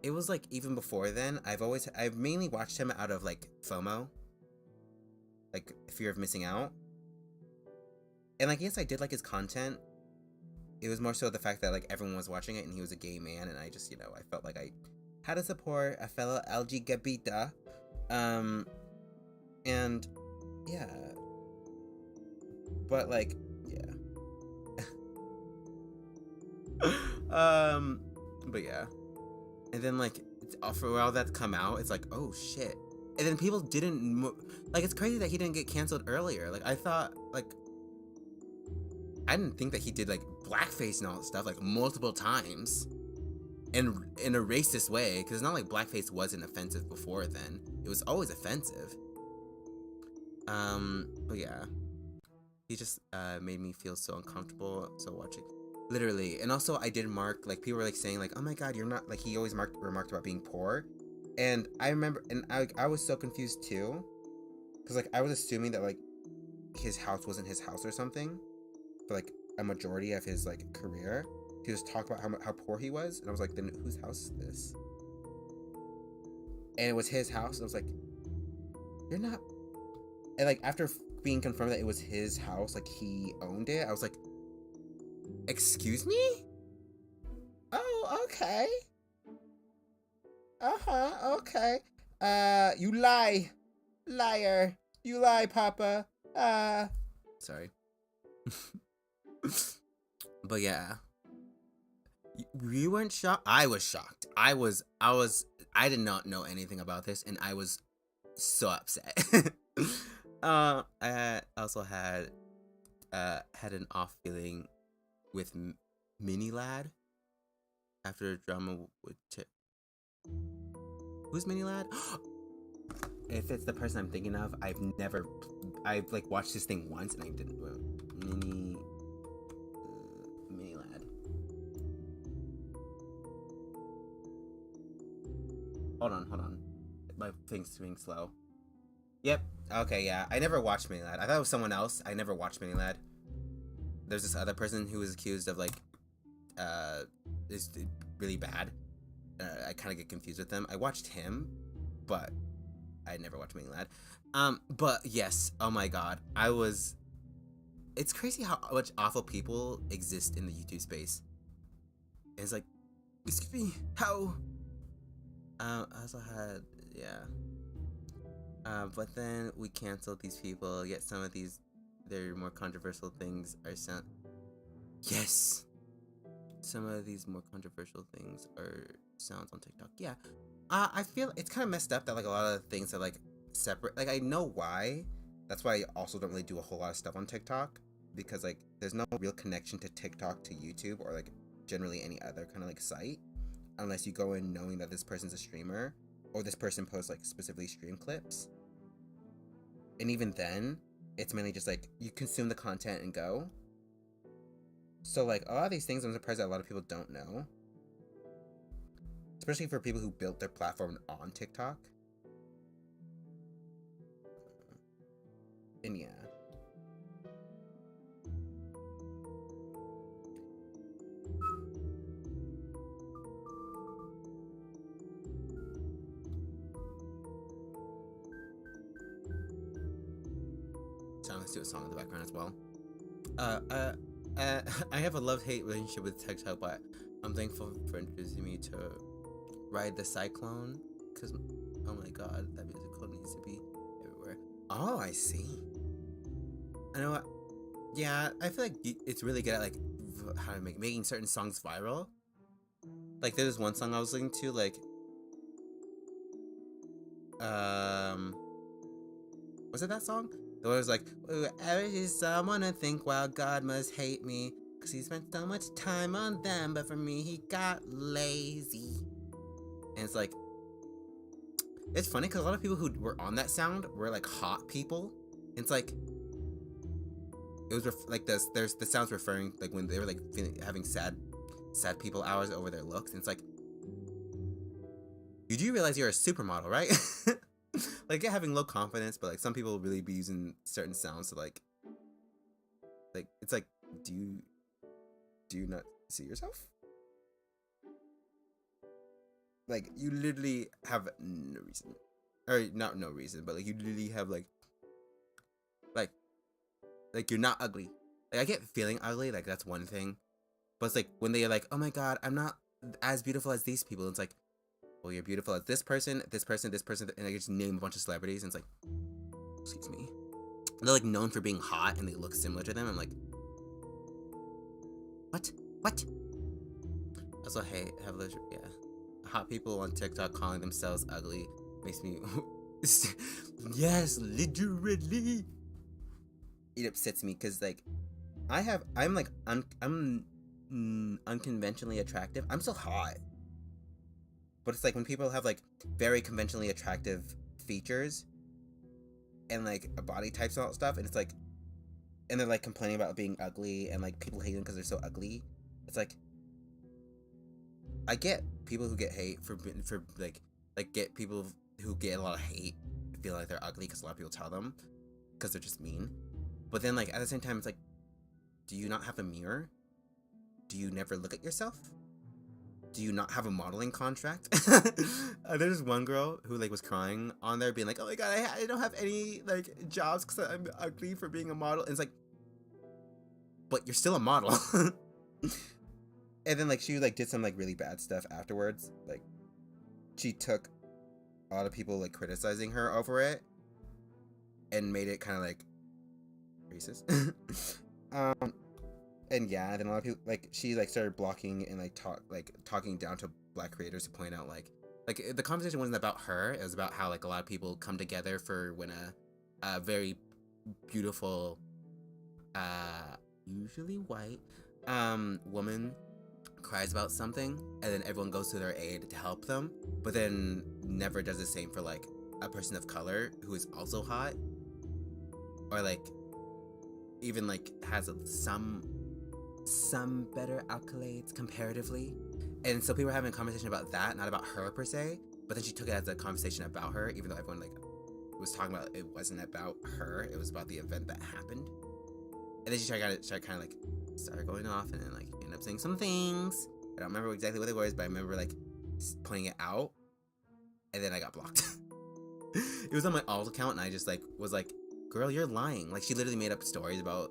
it was like even before then, I've mainly watched him out of like FOMO, like fear of missing out. And like, yes, I did like his content. It was more so the fact that like everyone was watching it and he was a gay man, and I just, you know, I felt like I had to support a fellow LGBT. And yeah. But like, yeah. But yeah. And then like for all that to come out, it's like, oh shit. And then people didn't like, it's crazy that he didn't get canceled earlier. Like I thought, like, I didn't think that he did like blackface and all that stuff like multiple times and in a racist way, because it's not like blackface wasn't offensive before then. It was always offensive. But yeah, he just made me feel so uncomfortable. So watching, literally. And also I did mark, like people were like saying like, oh my god, you're not, like he always remarked about being poor, And I remember, and I was so confused too, because like I was assuming that like his house wasn't his house or something for like a majority of his like career. He was talking about how poor he was, and I was like, then whose house is this? And it was his house. And I was like, you're not. And like after being confirmed that it was his house, like he owned it, I was like, excuse me? Oh, okay. Okay. You lie. Liar. You lie, Papa. Sorry. But yeah. You weren't shocked? I was shocked. I did not know anything about this, and I was so upset. I also had an off feeling with Mini Lad after a drama with who's Mini Lad? If it's the person I'm thinking of, I've like watched this thing once and I didn't. Mini Lad. Hold on. My thing's being slow. Yep. Okay, yeah. I never watched Mini Lad. I thought it was someone else. I never watched Mini Lad. There's this other person who was accused of like is really bad. I kind of get confused with them. I watched him, but I never watched Mini Lad. But yes, oh my god, it's crazy how much awful people exist in the YouTube space. And it's like, excuse me, how? I also had, yeah. But then we canceled these people, yet some of their more controversial things are sent. Yes! Some of these more controversial things are sounds on TikTok. Yeah. I feel it's kind of messed up that like a lot of things are like separate. Like I know why. That's why I also don't really do a whole lot of stuff on TikTok, because like there's no real connection to TikTok to YouTube or like generally any other kind of like site, unless you go in knowing that this person's a streamer or this person posts like specifically stream clips. And even then, it's mainly just like you consume the content and go. So like a lot of these things I'm surprised that a lot of people don't know. Especially for people who built their platform on TikTok. And yeah. So I'm gonna do a song in the background as well. I have a love-hate relationship with TikTok, but I'm thankful for introducing me to Ride the Cyclone, because oh my god, that musical needs to be everywhere. Oh, I see. I know what. Yeah, I feel like it's really good at like how to making certain songs viral. Like there's one song I was listening to, like was it that song? The one was like, whoever is someone to think, well, God must hate me, cause he spent so much time on them, but for me he got lazy. And it's like, it's funny because a lot of people who were on that sound were like hot people. And it's like, it was like there's the sounds referring like when they were like having sad people hours over their looks. And it's like, you do realize you're a supermodel, right? Like you're having low confidence, but like some people really be using certain sounds to like it's like, do you not see yourself? Like you literally have no reason, or not no reason, but like you literally have like you're not ugly. Like I get feeling ugly, like that's one thing, but it's like when they're like, oh my god, I'm not as beautiful as these people. It's like, well, you're beautiful as this person, and I just name a bunch of celebrities, and it's like, excuse me. They're like known for being hot, and they look similar to them. I'm like, what? Also, hey, yeah, hot people on TikTok calling themselves ugly makes me, yes, literally. It upsets me because like, I'm like unconventionally attractive. I'm so hot. But it's like when people have like very conventionally attractive features and like body types and all that stuff, and it's like, and they're like complaining about being ugly and like people hate them because they're so ugly. It's like, I get people who get hate for like like get people who get a lot of hate feel like they're ugly because a lot of people tell them because they're just mean. But then like at the same time, it's like, do you not have a mirror? Do you never look at yourself? Do you not have a modeling contract? There's one girl who like was crying on there being like, oh my god, I don't have any like jobs because I'm ugly for being a model. And it's like, but you're still a model. And then like she like did some like really bad stuff afterwards. Like she took a lot of people like criticizing her over it and made it kind of like racist. And yeah, then a lot of people like she like started blocking and like talking down to black creators to point out like the conversation wasn't about her. It was about how like a lot of people come together for when a very beautiful usually white woman cries about something, and then everyone goes to their aid to help them, but then never does the same for like a person of color who is also hot, or like even like has some better accolades comparatively. And so people were having a conversation about that, not about her per se, but then she took it as a conversation about her, even though everyone like was talking about it wasn't about her, it was about the event that happened. And then she started going off, and then like ended up saying some things. I don't remember exactly what it was, but I remember like pointing it out, and then I got blocked. It was on my alt account, and I just like was like, girl, you're lying. Like she literally made up stories about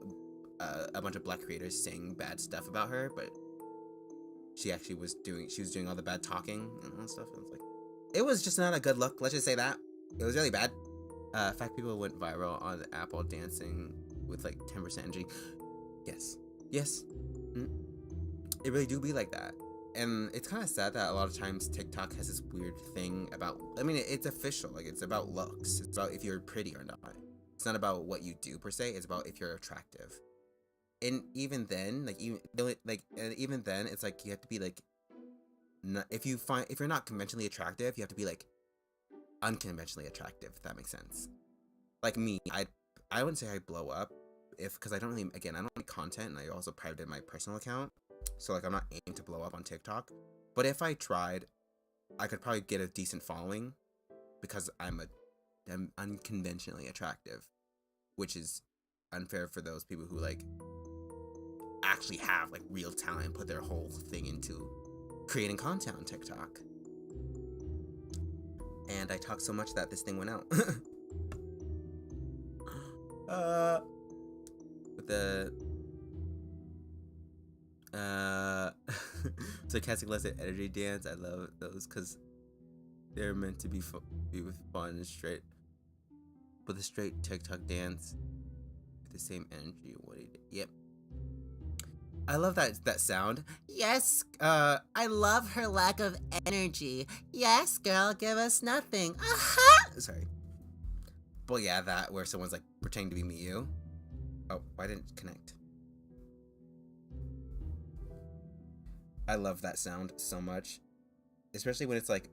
a bunch of black creators saying bad stuff about her, but she actually was doing all the bad talking and all that stuff. And it was just not a good look. Let's just say that it was really bad. In fact, people went viral on the app while dancing with like 10% energy. Yes. It really do be like that. And it's kind of sad that a lot of times TikTok has this weird thing about, I mean, it's official. Like, it's about looks. It's about if you're pretty or not. It's not about what you do per se. It's about if you're attractive. And even then, even then, it's like you have to be like, if you're not conventionally attractive, you have to be like unconventionally attractive. If that makes sense. Like me, I wouldn't say I blow up because I don't make content, and I also privated my personal account, so like I'm not aiming to blow up on TikTok. But if I tried, I could probably get a decent following because I'm unconventionally attractive, which is unfair for those people who like actually have like real talent and put their whole thing into creating content on TikTok. And I talked so much that this thing went out. With the sarcastic lesson energy dance, I love those because they're meant to be with fun and straight. But the straight TikTok dance with the same energy. Yep. I love that sound. Yes, I love her lack of energy. Yes, girl, give us nothing. Sorry. But yeah, that where someone's like pretending to be Miyu. Oh, why didn't it connect? I love that sound so much. Especially when it's like,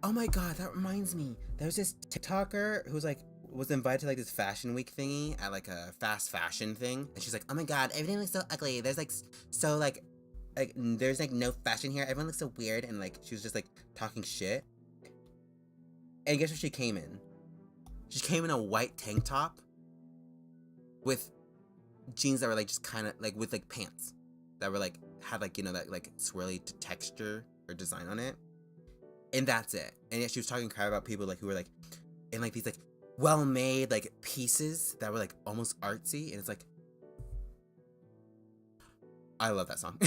oh my god, that reminds me. There was this TikToker who's like, was invited to like this fashion week thingy at like a fast fashion thing. And she's like, oh my god, everything looks so ugly. There's like, so like there's like no fashion here. Everyone looks so weird. And like, she was just like talking shit. And guess what she came in? She came in a white tank top with jeans that were like just kind of like with like pants that were like had like, you know, that like swirly texture or design on it, and that's it. And yet she was talking crap about people like who were like in like these like well-made like pieces that were like almost artsy, and it's like, I love that song.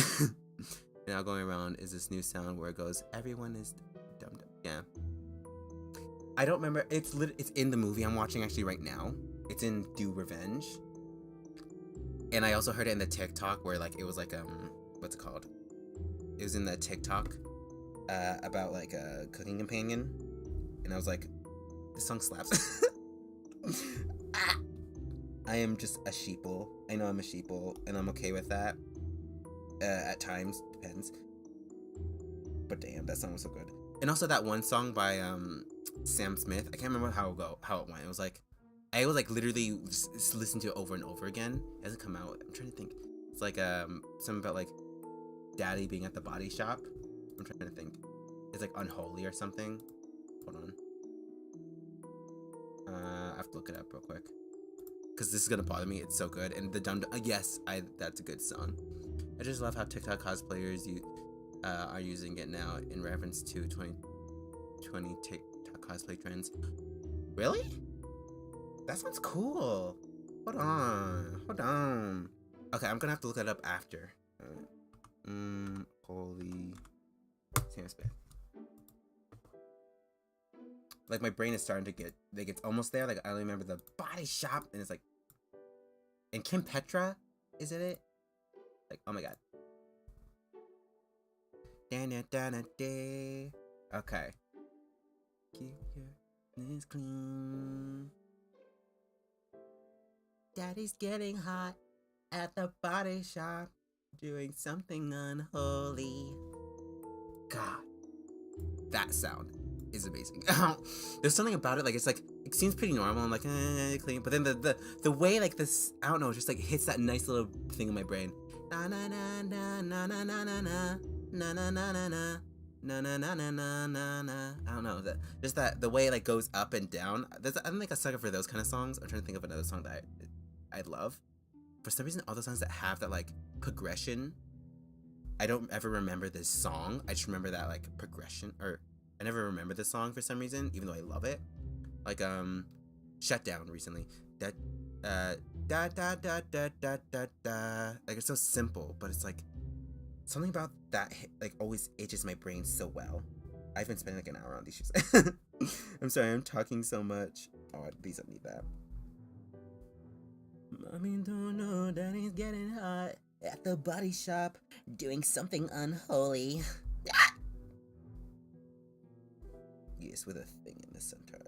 Now going around is this new sound where it goes, everyone is dumb. Yeah, I don't remember. It's in the movie I'm watching actually right now. It's in Do Revenge. And I also heard it in the TikTok where like it was like what's it called? It was in the TikTok about like a cooking companion, and I was like, this song slaps. I am just a sheeple. I know I'm a sheeple, and I'm okay with that. At times, depends. But damn, that song was so good. And also that one song by Sam Smith. I can't remember how it went. It was like, I was like literally just listen to it over and over again. It hasn't come out. I'm trying to think. It's like something about like daddy being at the body shop. I'm trying to think. It's like unholy or something. Hold on. I have to look it up real quick. Because this is gonna bother me. It's so good. And the dum yes, that's a good song. I just love how TikTok cosplayers are using it now in reference to 2020 TikTok cosplay trends. Really? That sounds cool. Hold on. Okay, I'm gonna have to look that up after. Holy Sam Smith. Like, my brain is starting to get, like, it's almost there. Like, I only remember the Body Shop, and it's like, and Kim Petra, is it? Like, oh my god. Okay. Keep your hands clean. Daddy's getting hot at the Body Shop, doing something unholy. God, that sound is amazing. There's something about it, like, it's like, it seems pretty normal. I'm like, clean, but then the way, like, this, I don't know, just like hits that nice little thing in my brain. Na na na na na na na na na na na na na na na na na na na na. I don't know, just that the way it, like, goes up and down. I'm like a sucker for those kind of songs. I'm trying to think of another song that I love. For some reason, all the songs that have that, like, progression, I don't ever remember this song. I just remember that, like, progression, or I never remember this song for some reason, even though I love it. Like, Shutdown recently. That, da da da da da da da. Like, it's so simple, but it's like, something about that, like, always itches my brain so well. I've been spending, like, an hour on these shoes. I'm sorry, I'm talking so much. Oh, please don't need that. Mommy don't know that he's getting hot at the Body Shop, doing something unholy. Yes, with a thing in the center.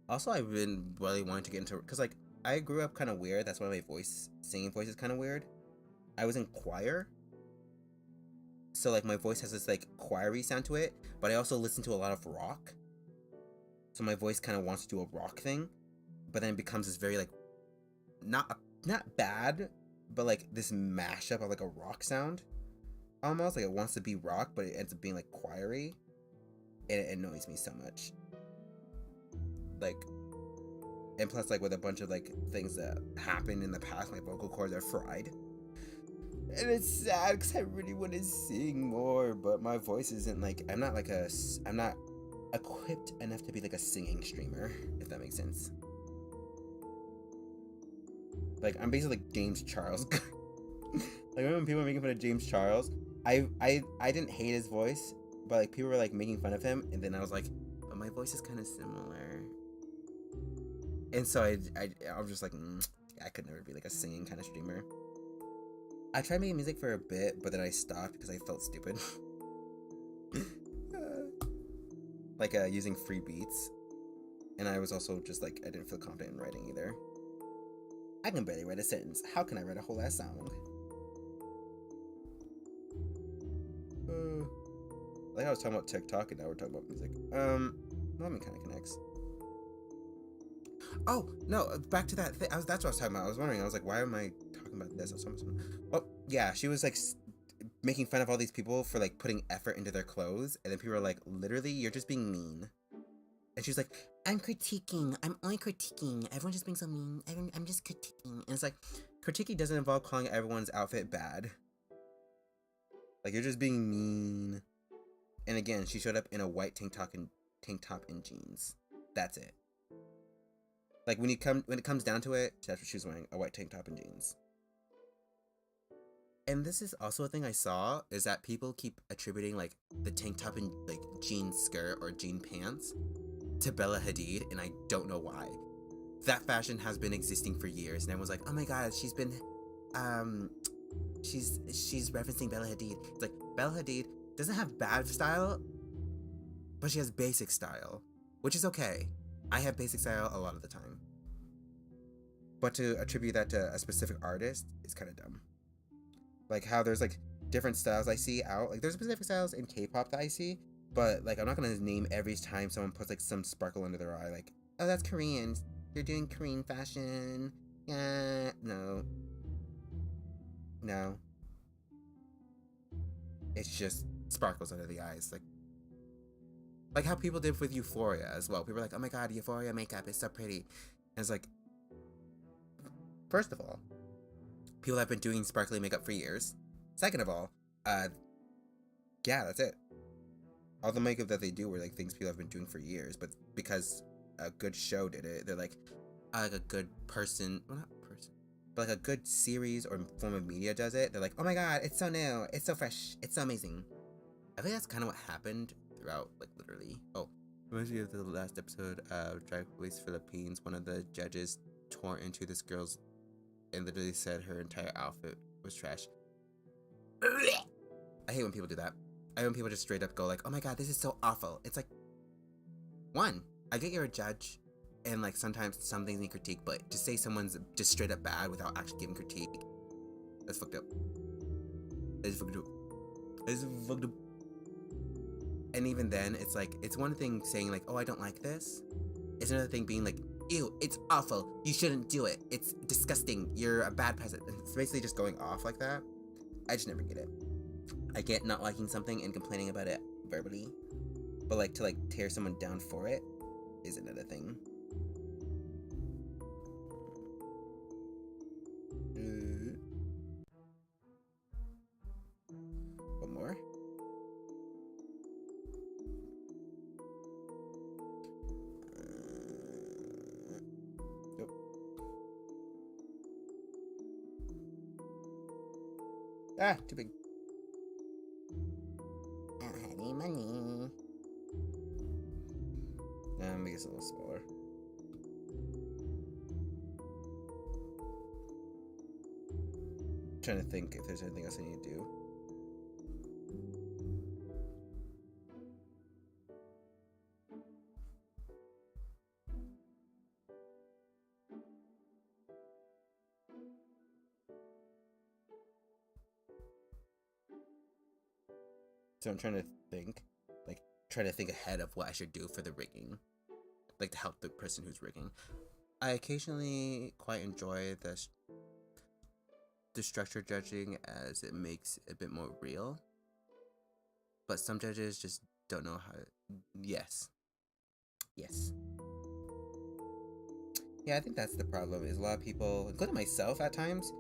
Also, I've been really wanting to get into, because, like, I grew up kind of weird. That's why my singing voice is kind of weird. I was in choir, so, like, my voice has this, like, choiry sound to it, but I also listen to a lot of rock, so my voice kind of wants to do a rock thing, but then it becomes this very, like, not bad, but, like, this mashup of, like, a rock sound, almost, like, it wants to be rock, but it ends up being, like, choiry, and it annoys me so much. Like, and plus, like, with a bunch of, like, things that happened in the past, my vocal cords are fried. And it's sad, because I really want to sing more, but my voice isn't, like, I'm not equipped enough to be, like, a singing streamer, if that makes sense. Like, I'm basically like James Charles. Like, remember when people were making fun of James Charles? I didn't hate his voice, but, like, people were, like, making fun of him, and then I was like, but my voice is kind of similar. And so I was just like, I could never be, like, a singing kind of streamer. I tried making music for a bit, but then I stopped because I felt stupid. Like, using free beats. And I was also just, like, I didn't feel confident in writing either. I can barely write a sentence. How can I write a whole ass song? Like, I was talking about TikTok, and now we're talking about music. Well, I mean, kind of connects. Oh, no, back to that thing. That's what I was talking about. I was wondering, I was like, why am I talking about this? Oh, yeah, she was, like, making fun of all these people for, like, putting effort into their clothes, and then people were like, literally, you're just being mean. And she's like, I'm only critiquing. Everyone's just being so mean. I'm just critiquing. And it's like, critiquing doesn't involve calling everyone's outfit bad. Like, you're just being mean. And again, she showed up in a white tank top and jeans. That's it. Like, when it comes down to it, that's what she was wearing, a white tank top and jeans. And this is also a thing I saw, is that people keep attributing, like, the tank top and, like, jean skirt or jean pants to Bella Hadid, and I don't know why. That fashion has been existing for years, and everyone's like, oh my god, she's referencing Bella Hadid. It's like, Bella Hadid doesn't have bad style, but she has basic style, which is okay. I have basic style a lot of the time. But to attribute that to a specific artist is kind of dumb. Like, how there's, like, different styles I see out. Like, there's specific styles in K-pop that I see, but, like, I'm not gonna name every time someone puts, like, some sparkle under their eye, like, oh, that's Korean. You're doing Korean fashion. Yeah. No. It's just sparkles under the eyes. Like, Like how people did with Euphoria as well. People were like, oh my god, Euphoria makeup is so pretty. And it's like, first of all, people have been doing sparkly makeup for years. Second of all, yeah, that's it. All the makeup that they do were like things people have been doing for years, but because a good show did it, they're like a good person, well, not person, but like a good series or form of media does it, they're like, oh my god, it's so new, it's so fresh, it's so amazing. I think that's kind of what happened throughout, like, literally. Oh, reminds me of the last episode of Drag Race Philippines. One of the judges tore into this girl's and literally said her entire outfit was trash. I hate when people do that. I hate when people just straight up go like, oh my god, this is so awful. It's like, one, I get you're a judge, and like sometimes some things need critique, but to say someone's just straight up bad without actually giving critique, that's fucked up. That's fucked up. That's fucked up. And even then, it's like, it's one thing saying like, oh, I don't like this. It's another thing being like, ew, it's awful. You shouldn't do it. It's disgusting. You're a bad person. It's basically just going off like that. I just never get it. I get not liking something and complaining about it verbally, but like to like tear someone down for it is another thing. One more. Nope. Ah, too big. I don't have any money. Nah, make it a little smaller. I'm trying to think if there's anything else I need to do. So I'm trying to think, like, try to think ahead of what I should do for the rigging, like to help the person who's rigging. I occasionally quite enjoy the structure judging as it makes it a bit more real, but some judges just don't know how to... Yes. Yeah, I think that's the problem, is a lot of people, including myself at times,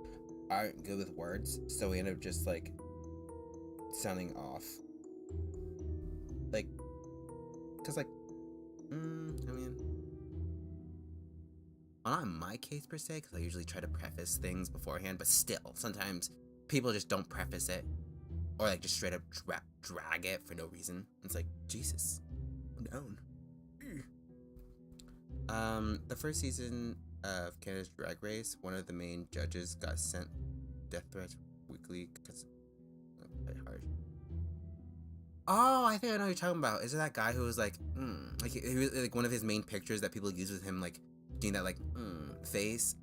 aren't good with words, so we end up just like sounding off. Like, cause like, I mean, well, not in my case per se, because I usually try to preface things beforehand, but still, sometimes people just don't preface it, or like just straight up drag it for no reason. It's like, Jesus, I'm down. The first season of Canada's Drag Race, one of the main judges got sent death threats weekly because quite harsh. Oh, I think I know what you're talking about. Is it that guy who was like, like he was like one of his main pictures that people use with him, like doing that like face,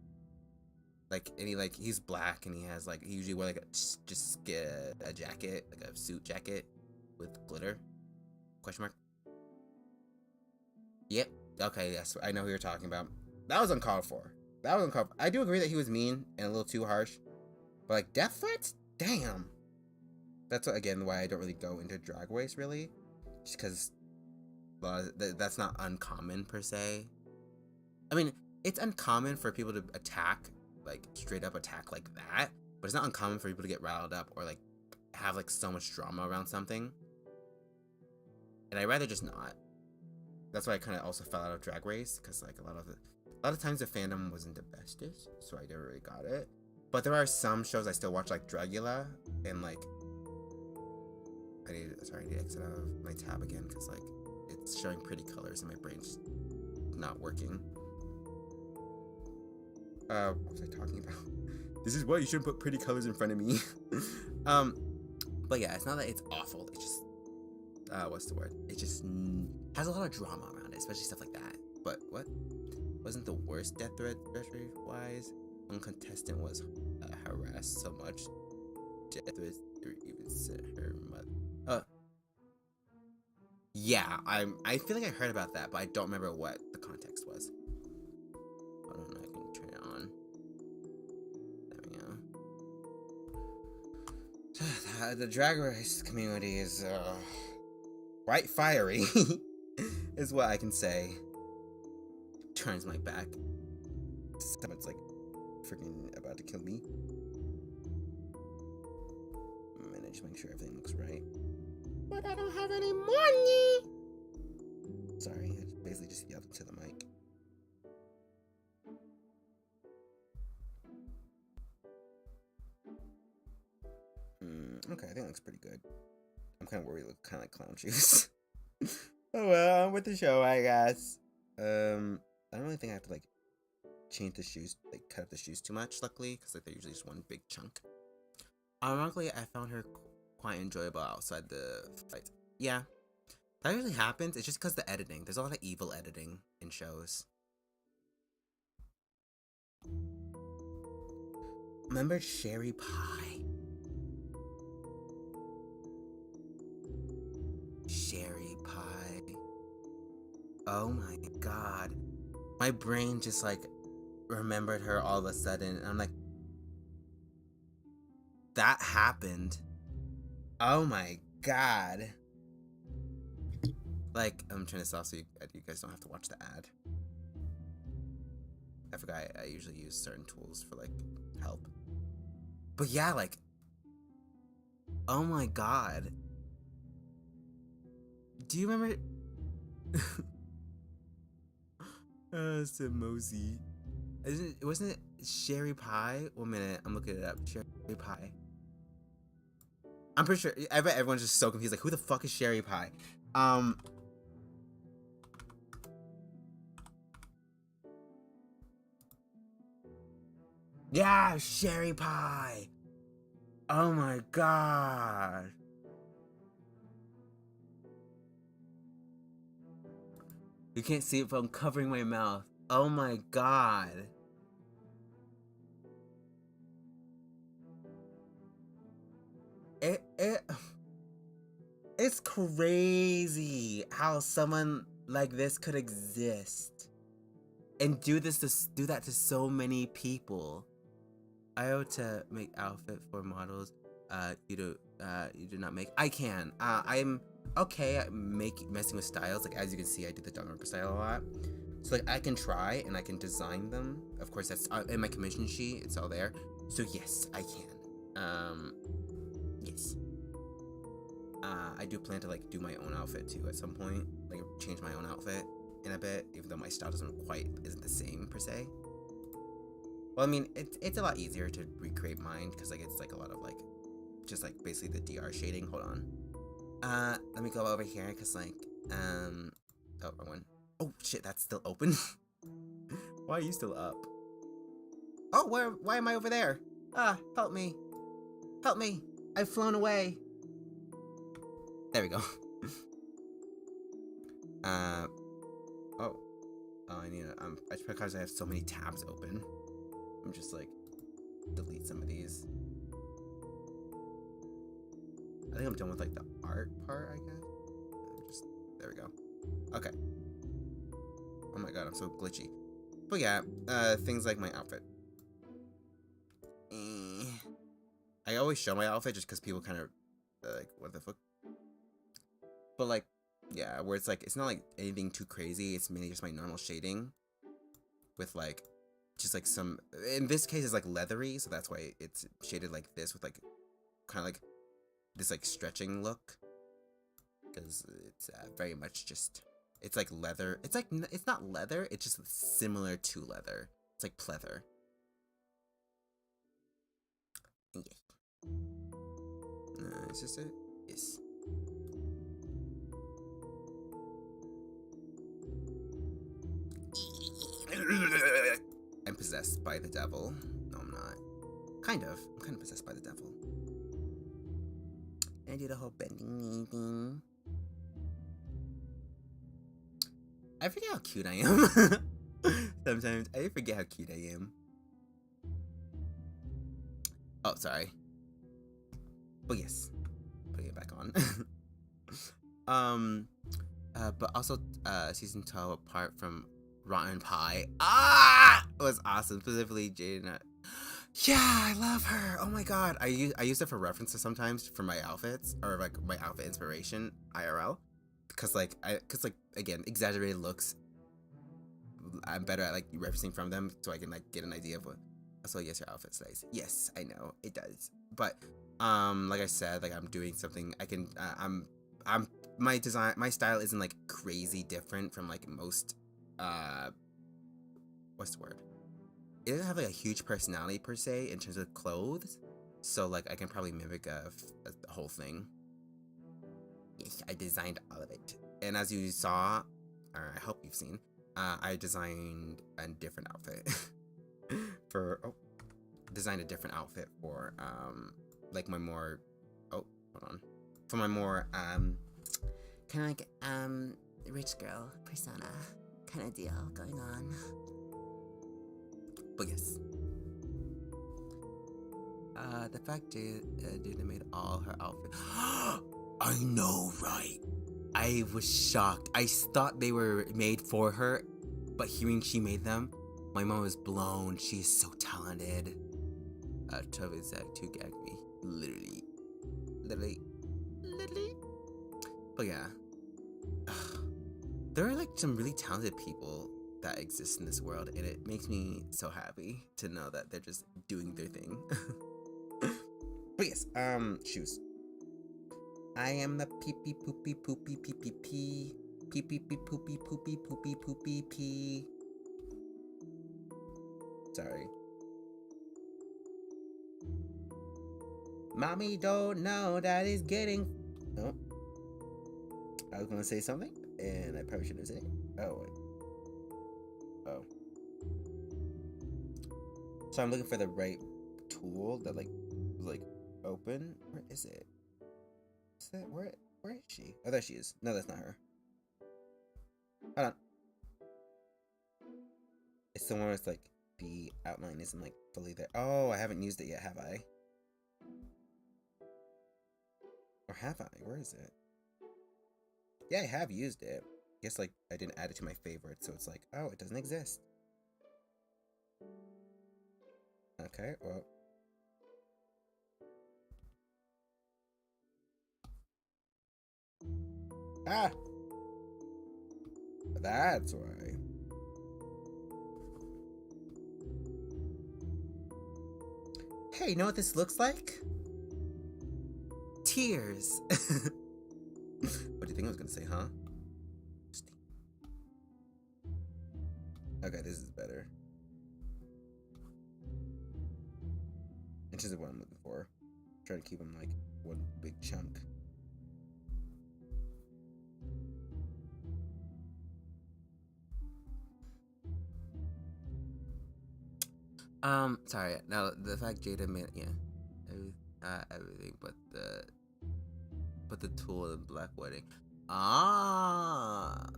like, and he like he's black and he has like he usually wear like a jacket, like a suit jacket with glitter? Question mark. Yep. Okay. Yes, I know who you're talking about. That was uncalled for. I do agree that he was mean and a little too harsh, but like death threats, damn. That's again why I don't really go into Drag Race really, just because that's not uncommon per se. I mean, it's uncommon for people to attack, like straight up attack like that, but it's not uncommon for people to get riled up or like have like so much drama around something. And I'd rather just not. That's why I kind of also fell out of Drag Race, because like a lot of times the fandom wasn't the bestest, so I never really got it. But there are some shows I still watch, like Dragula, and like I need to exit out of my tab again because like it's showing pretty colors and my brain's not working. What was I talking about? This is why you shouldn't put pretty colors in front of me. But yeah, it's not that it's awful. It's just what's the word? It just has a lot of drama around it, especially stuff like that. But what wasn't the worst death threat wise? One contestant was harassed so much death threats even sent her mother. Yeah, I feel like I heard about that, but I don't remember what the context was. I don't know, I can turn it on. There we go. The Drag Race community is quite fiery. is what I can say. Turns my back. Someone's like freaking about to kill me. I'm gonna just make sure everything looks right. But I don't have any money! Sorry, I basically just yelled into the mic. Okay, I think it looks pretty good. I'm kind of worried it looks kind of like clown shoes. Oh well, I'm with the show, I guess. I don't really think I have to like change the shoes, like cut up the shoes too much, luckily, because like they're usually just one big chunk. Ironically, I found her quite enjoyable outside the fight. Yeah, that usually happens. It's just because the editing. There's a lot of evil editing in shows. Remember Cherry Pie? Cherry Pie. Oh my god. My brain just like remembered her all of a sudden. And I'm like, that happened. Oh my god. Like, I'm trying to stop so you guys don't have to watch the ad. I forgot I usually use certain tools for like help. But yeah, like, oh my god. Do you remember? Samosi. Wasn't it Cherry Pie? 1 minute, I'm looking it up. Cherry Pie. I'm pretty sure. I bet everyone's just so confused. Like, who the fuck is Cherry Pie? Yeah, Cherry Pie. Oh my god. You can't see it, but I'm covering my mouth. Oh my god. It's crazy how someone like this could exist and do that to so many people. I owe to make outfit for models. You do not make. I can. I'm okay at messing with styles. Like, as you can see, I do the Dungarper style a lot. So like I can try and I can design them. Of course, that's in my commission sheet. It's all there. So yes, I can. Yes. I do plan to like do my own outfit too at some point. Like change my own outfit in a bit, even though my style isn't the same per se. Well, I mean, it's a lot easier to recreate mine because like it's like a lot of like just like basically the DR shading. Hold on. Let me go over here because like oh, wrong one. Oh shit, that's still open. Why are you still up? Oh, why am I over there? Help me. Help me. I've flown away. There we go. Oh, I need to, because I have so many tabs open. I'm just like, delete some of these. I think I'm done with like the art part, I guess. There we go. Okay. Oh my god, I'm so glitchy. But yeah, things like my outfit. I always show my outfit just because people kind of like, what the fuck? But like, yeah, where it's like, it's not like anything too crazy. It's mainly just my normal shading with like, just like some, in this case it's like leathery. So that's why it's shaded like this with like, kind of like this like stretching look. Because it's very much just, it's like leather. It's like, it's not leather. It's just similar to leather. It's like pleather. Yeah. Is this it? Yes. I'm possessed by the devil. No, I'm not. Kind of. I'm kind of possessed by the devil. I do the whole bending thing. I forget how cute I am. Sometimes I forget how cute I am. Oh, sorry. But yes, putting it back on. But also, season 12, apart from Rotten Pie, was awesome. Specifically, Jaden. Yeah, I love her. Oh my god, I use it for references sometimes for my outfits or like my outfit inspiration IRL. cause like again, exaggerated looks. I'm better at like referencing from them, so I can like get an idea of what. So yes, your outfit stays. Yes, I know it does. But like I said, like I'm doing something. I can. I'm my design. My style isn't like crazy different from like most. What's the word? It doesn't have like a huge personality per se in terms of clothes. So like I can probably mimic a whole thing. Yes, I designed all of it. And as you saw, or I hope you've seen, I designed a different outfit for designed a different outfit for like my more hold on, for my more kind of like rich girl persona kind of deal going on. But yes, the fact Dana made all her outfits. I know, right? I was shocked. I thought they were made for her, but hearing she made them, my mom was blown. She is so talented. Toby Zach to gag me. Literally. But yeah. There are like some really talented people that exist in this world, and it makes me so happy to know that they're just doing their thing. But yes, shoes. I am the pee pee poopy poopy pee pee pee pee pee pee poopy poopy poopy poopy pee. Sorry. Mommy don't know that it's getting. Oh, I was gonna say something, and I probably shouldn't say it. Oh wait. Oh. So I'm looking for the right tool that like open. Where is it? Is that where is she? Oh, there she is. No, that's not her. Hold on. It's the one where it's like the outline isn't like fully there. Oh, I haven't used it yet, have I? Or have I? Where is it? Yeah, I have used it. I guess like I didn't add it to my favorites, so it's like, oh, it doesn't exist. Okay, well. Ah! That's why. Hey, you know what this looks like? Tears. What do you think I was gonna say, huh? Okay, this is better. In terms of what I'm looking for. Try to keep them like one big chunk. Sorry. Now the fact Jada made everything but the tool and Black Wedding. Ah,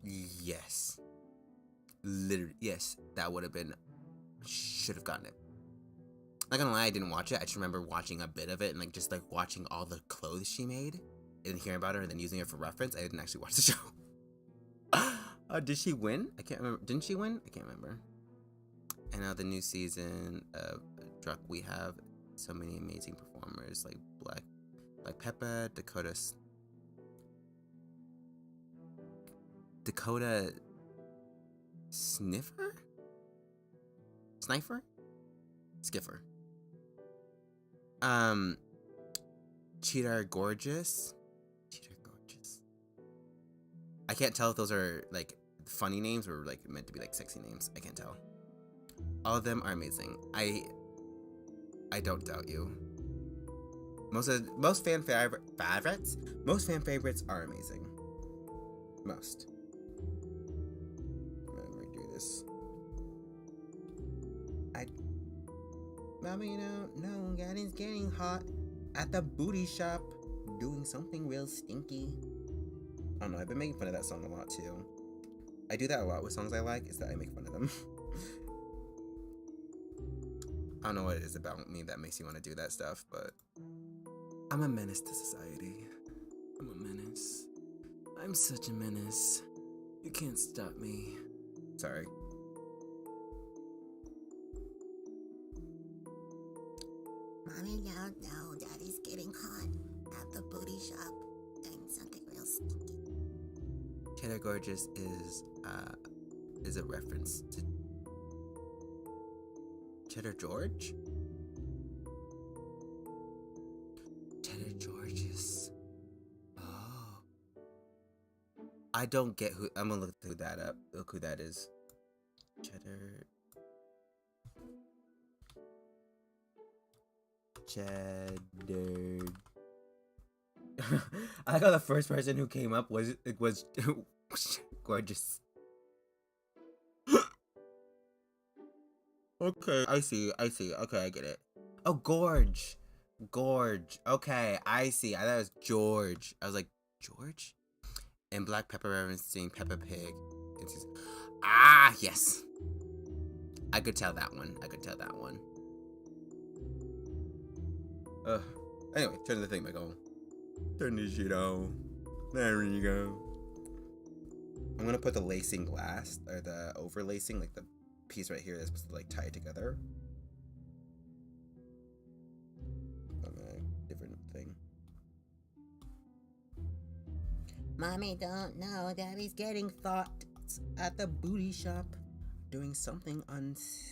yes, literally yes. That would have been should have gotten it. Not gonna lie, I didn't watch it. I just remember watching a bit of it and like just like watching all the clothes she made and hearing about her and then using it for reference. I didn't actually watch the show. Did she win? I can't remember. Didn't she win? I can't remember. And now the new season of Druck, we have so many amazing performers like Black Peppa, Dakota Sniffer? Snifer? Skiffer. Cheetah Gorgeous. I can't tell if those are like funny names or like meant to be like sexy names. I can't tell. All of them are amazing. I don't doubt you. Most fan favorites are amazing. Most. Let me do this. Mommy, no, Daddy's getting hot at the booty shop, doing something real stinky. I don't know. I've been making fun of that song a lot too. I do that a lot with songs I like. Is that I make fun of them. I don't know what it is about me that makes you want to do that stuff, but I'm a menace to society. I'm a menace. I'm such a menace. You can't stop me. Sorry. Mommy, no, Daddy's getting hot at the booty shop, doing something stinky. Cheddar Gorgeous is a reference to Cheddar George? Cheddar George's. Oh. I don't get who. I'm gonna look that up. Look who that is. Cheddar. I like how the first person who came up was gorgeous. Okay, I see. Okay, I get it. Oh, Gorge. Okay, I see. I thought it was George. I was like, George? And Black Pepper referencing Peppa Pig. Ah, yes. I could tell that one. Ugh. Anyway, turn the thing back on. Turn this shit on. There you go. I'm gonna put the lacing last, or the overlacing, like the piece right here that's supposed to like tie it together. On a different thing. Mommy don't know Daddy's getting thoughts at the booty shop, doing something unsavory.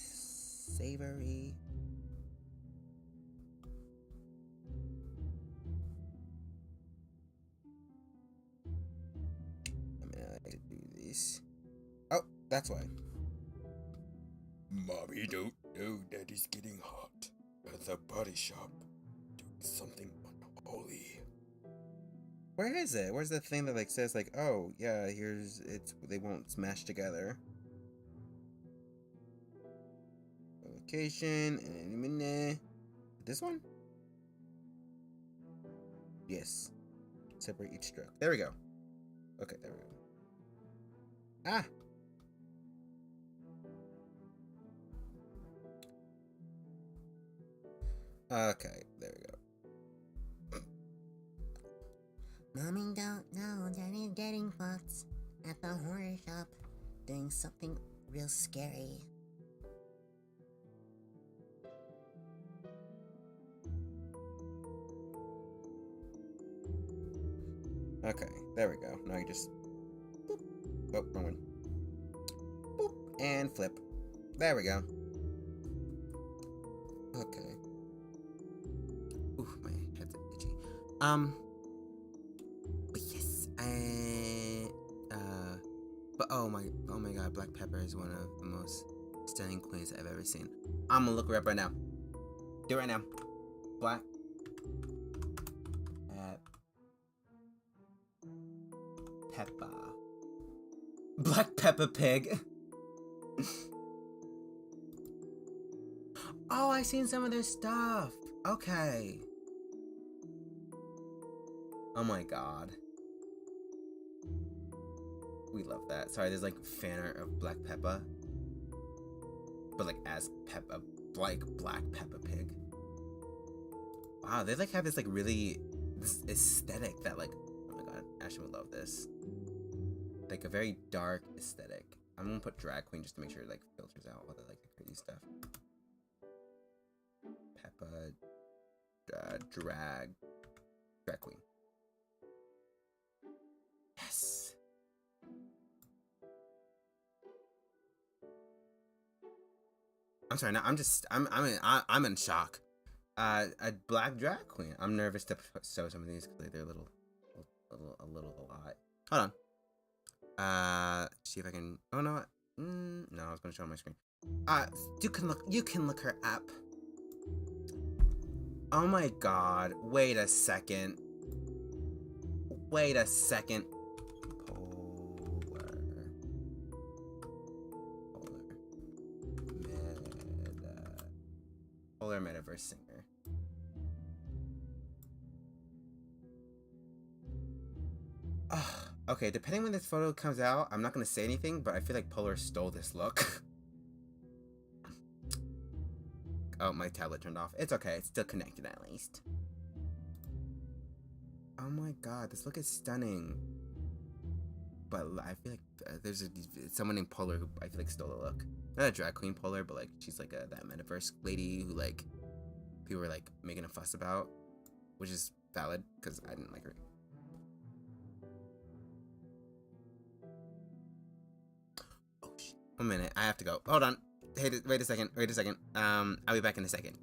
Oh, that's why. Mommy don't know Daddy's getting hot at the body shop doing something unholy. Where is it? Where's the thing that like says like, oh yeah, here's it's they won't smash together. Location and minute. This one? Yes. Separate each stroke. There we go. Okay, there we go. Ah! Okay, there we go. Mommy don't know Daddy's getting thoughts at the horror shop, doing something real scary. Okay, there we go. Now you just boop. Oh, wrong one. Boop and flip. There we go. Okay. Oof, my head's itchy. But yes, but oh my god, Black Pepper is one of the most stunning queens I've ever seen. I'm gonna look her up right now. Do it right now. Black Peppa. Black Peppa Pig. Oh, I've seen some of their stuff. Okay. Oh my god. We love that. Sorry, there's like fan art of Black Peppa. But like as Peppa, like Black Peppa Pig. Wow, they like have this like really this aesthetic that like, oh my god, Ashton would love this. Like a very dark aesthetic. I'm gonna put drag queen just to make sure it like filters out all the like the crazy stuff. Peppa, drag queen. Yes. I'm sorry. Now I'm in shock. A black drag queen. I'm nervous to show some of these because they're a lot. Hold on. See if I can. Oh no. No, I was gonna show on my screen. You can look her up. Oh my god. Wait a second. Polar Metaverse singer. Okay, depending when this photo comes out, I'm not gonna say anything, but I feel like Polar stole this look. Oh, my tablet turned off. It's okay, it's still connected at least. Oh my god, this look is stunning. But I feel like there's someone named Polar who I feel like stole the look. Not a drag queen Polar, but like she's like that metaverse lady who like people were like making a fuss about, which is valid because I didn't like her. 1 minute. I have to go. Hold on. Hey, wait a second. Wait a second. I'll be back in a second.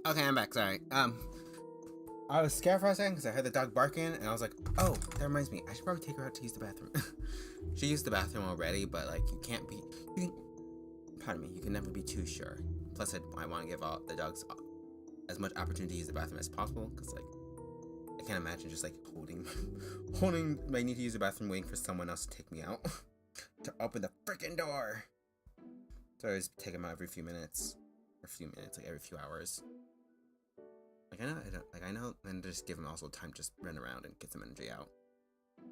Okay, I'm back. Sorry. I was scared for a second because I heard the dog barking, and I was like, "Oh, that reminds me. I should probably take her out to use the bathroom." She used the bathroom already, but like, you can't be. You can, pardon me. You can never be too sure. Plus, I want to give all the dogs as much opportunity to use the bathroom as possible, because like, I can't imagine just like holding my need to use the bathroom, waiting for someone else to take me out to open the freaking door. So I always take them out every few minutes, like every few hours. Like I know, and just give them also time to just run around and get some energy out.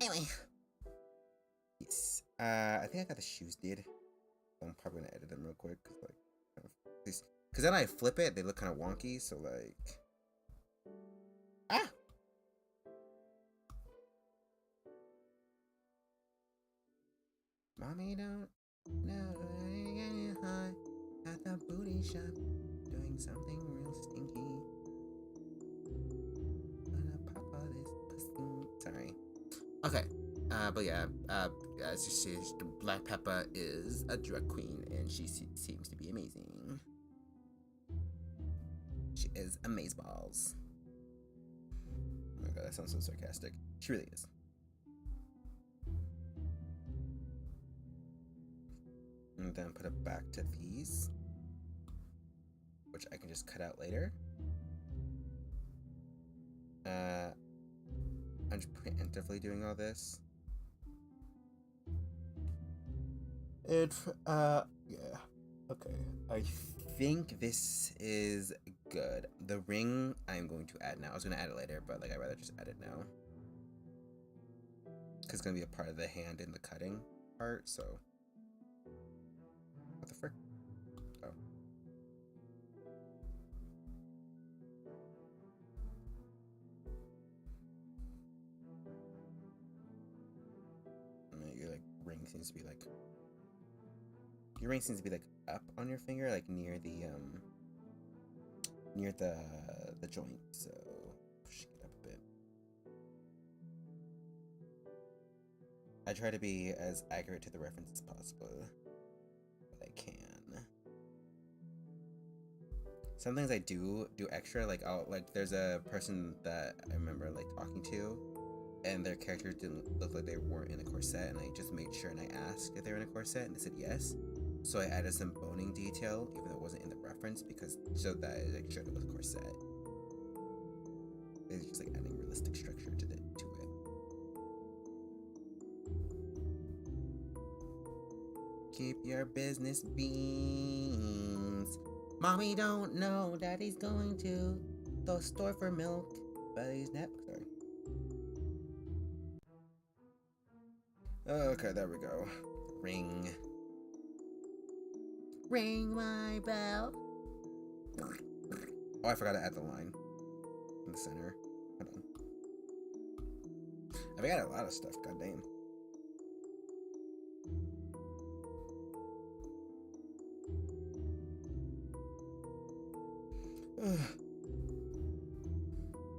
Anyway. Yes. I think I got the shoes did. I'm probably gonna edit them real quick, because then I flip it, they look kind of wonky. So like, mommy don't know I ain't getting high at the booty shop, doing something real stinky. Sorry. Okay. But yeah, as you see, Black Peppa is a drag queen, and she seems to be amazing. She is amazeballs. Oh my god, that sounds so sarcastic. She really is. And then put it back to these, which I can just cut out later. I'm just preemptively doing all this. Yeah. Okay. I think this is good. The ring I'm going to add now. I was going to add it later, but like I'd rather just add it now, because it's going to be a part of the hand in the cutting part, so. What the frick? Oh. Your like ring seems to be like. Your ring seems to be like up on your finger, like near the joint. So push it up a bit. I try to be as accurate to the reference as possible, but I can. Some things I do extra, like there's a person that I remember like talking to, and their character didn't look like they weren't in a corset, and I just made sure and I asked if they were in a corset, and they said yes. So I added some boning detail, even though it wasn't in the reference, because so that it like showed it was a corset. It's just like adding realistic structure to it. Keep your business beans. Mommy don't know Daddy's going to the store for milk, but he's not. Sorry. Okay, there we go. Ring. Ring my bell. Oh, I forgot to add the line in the center. Hold on. I forgot a lot of stuff, goddamn.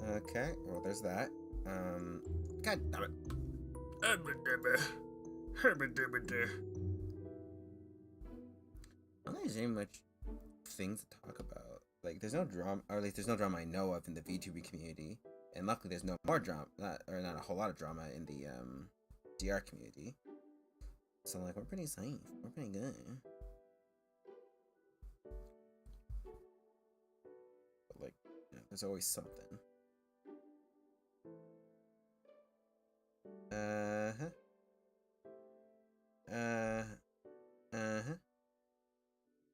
Okay, well, there's that. God damn it. I don't think there's any much things to talk about. Like, there's no drama, or at least there's no drama I know of in the VTuber community. And luckily, there's no more drama, not a whole lot of drama in the DR community. So, like, we're pretty safe. We're pretty good. But, like, you know, there's always something.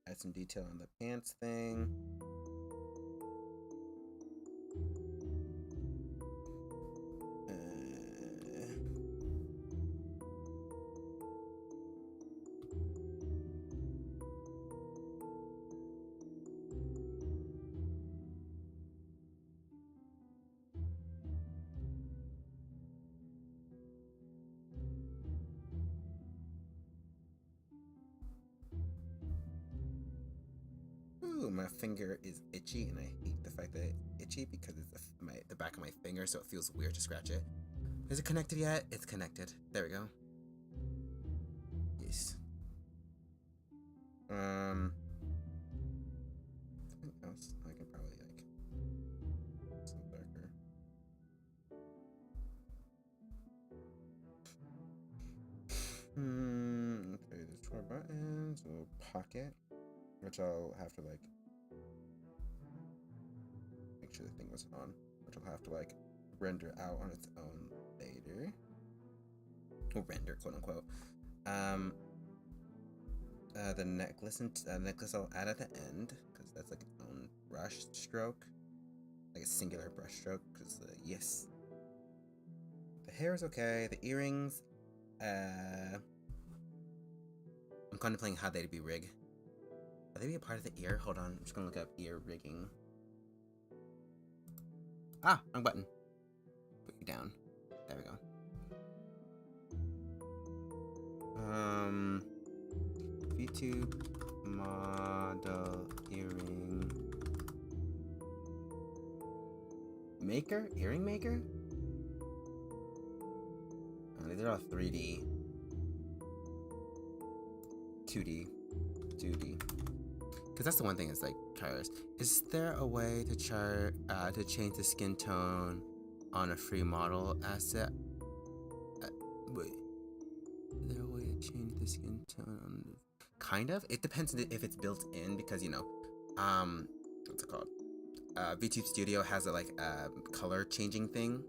Add some detail on the pants thing. Ooh, my finger is itchy, and I hate the fact that it's itchy because it's the back of my finger, so it feels weird to scratch it. Is it connected yet? It's connected. There we go. Yes. Something else I can probably like some darker. Okay, there's 4 buttons, a little pocket, which I'll have to like make sure the thing wasn't on, which I'll have to like render out on its own later. Or render, quote unquote. The necklace necklace I'll add at the end because that's like its own brush stroke, like a singular brush stroke. Because yes, the hair is okay. The earrings, I'm contemplating how they'd be rig. Are they be a part of the ear? Hold on, I'm just gonna look up ear rigging. Ah, wrong button. Put you down. There we go. VTube model earring maker? Earring maker? Oh, these are all 3D. 2D. Because that's the one thing is like colors. Is there a way to to change the skin tone on a free model asset? Wait. Is there a way to change the skin tone on the... Kind of. It depends if it's built in because, you know, what's it called? VTube Studio has a color changing thing.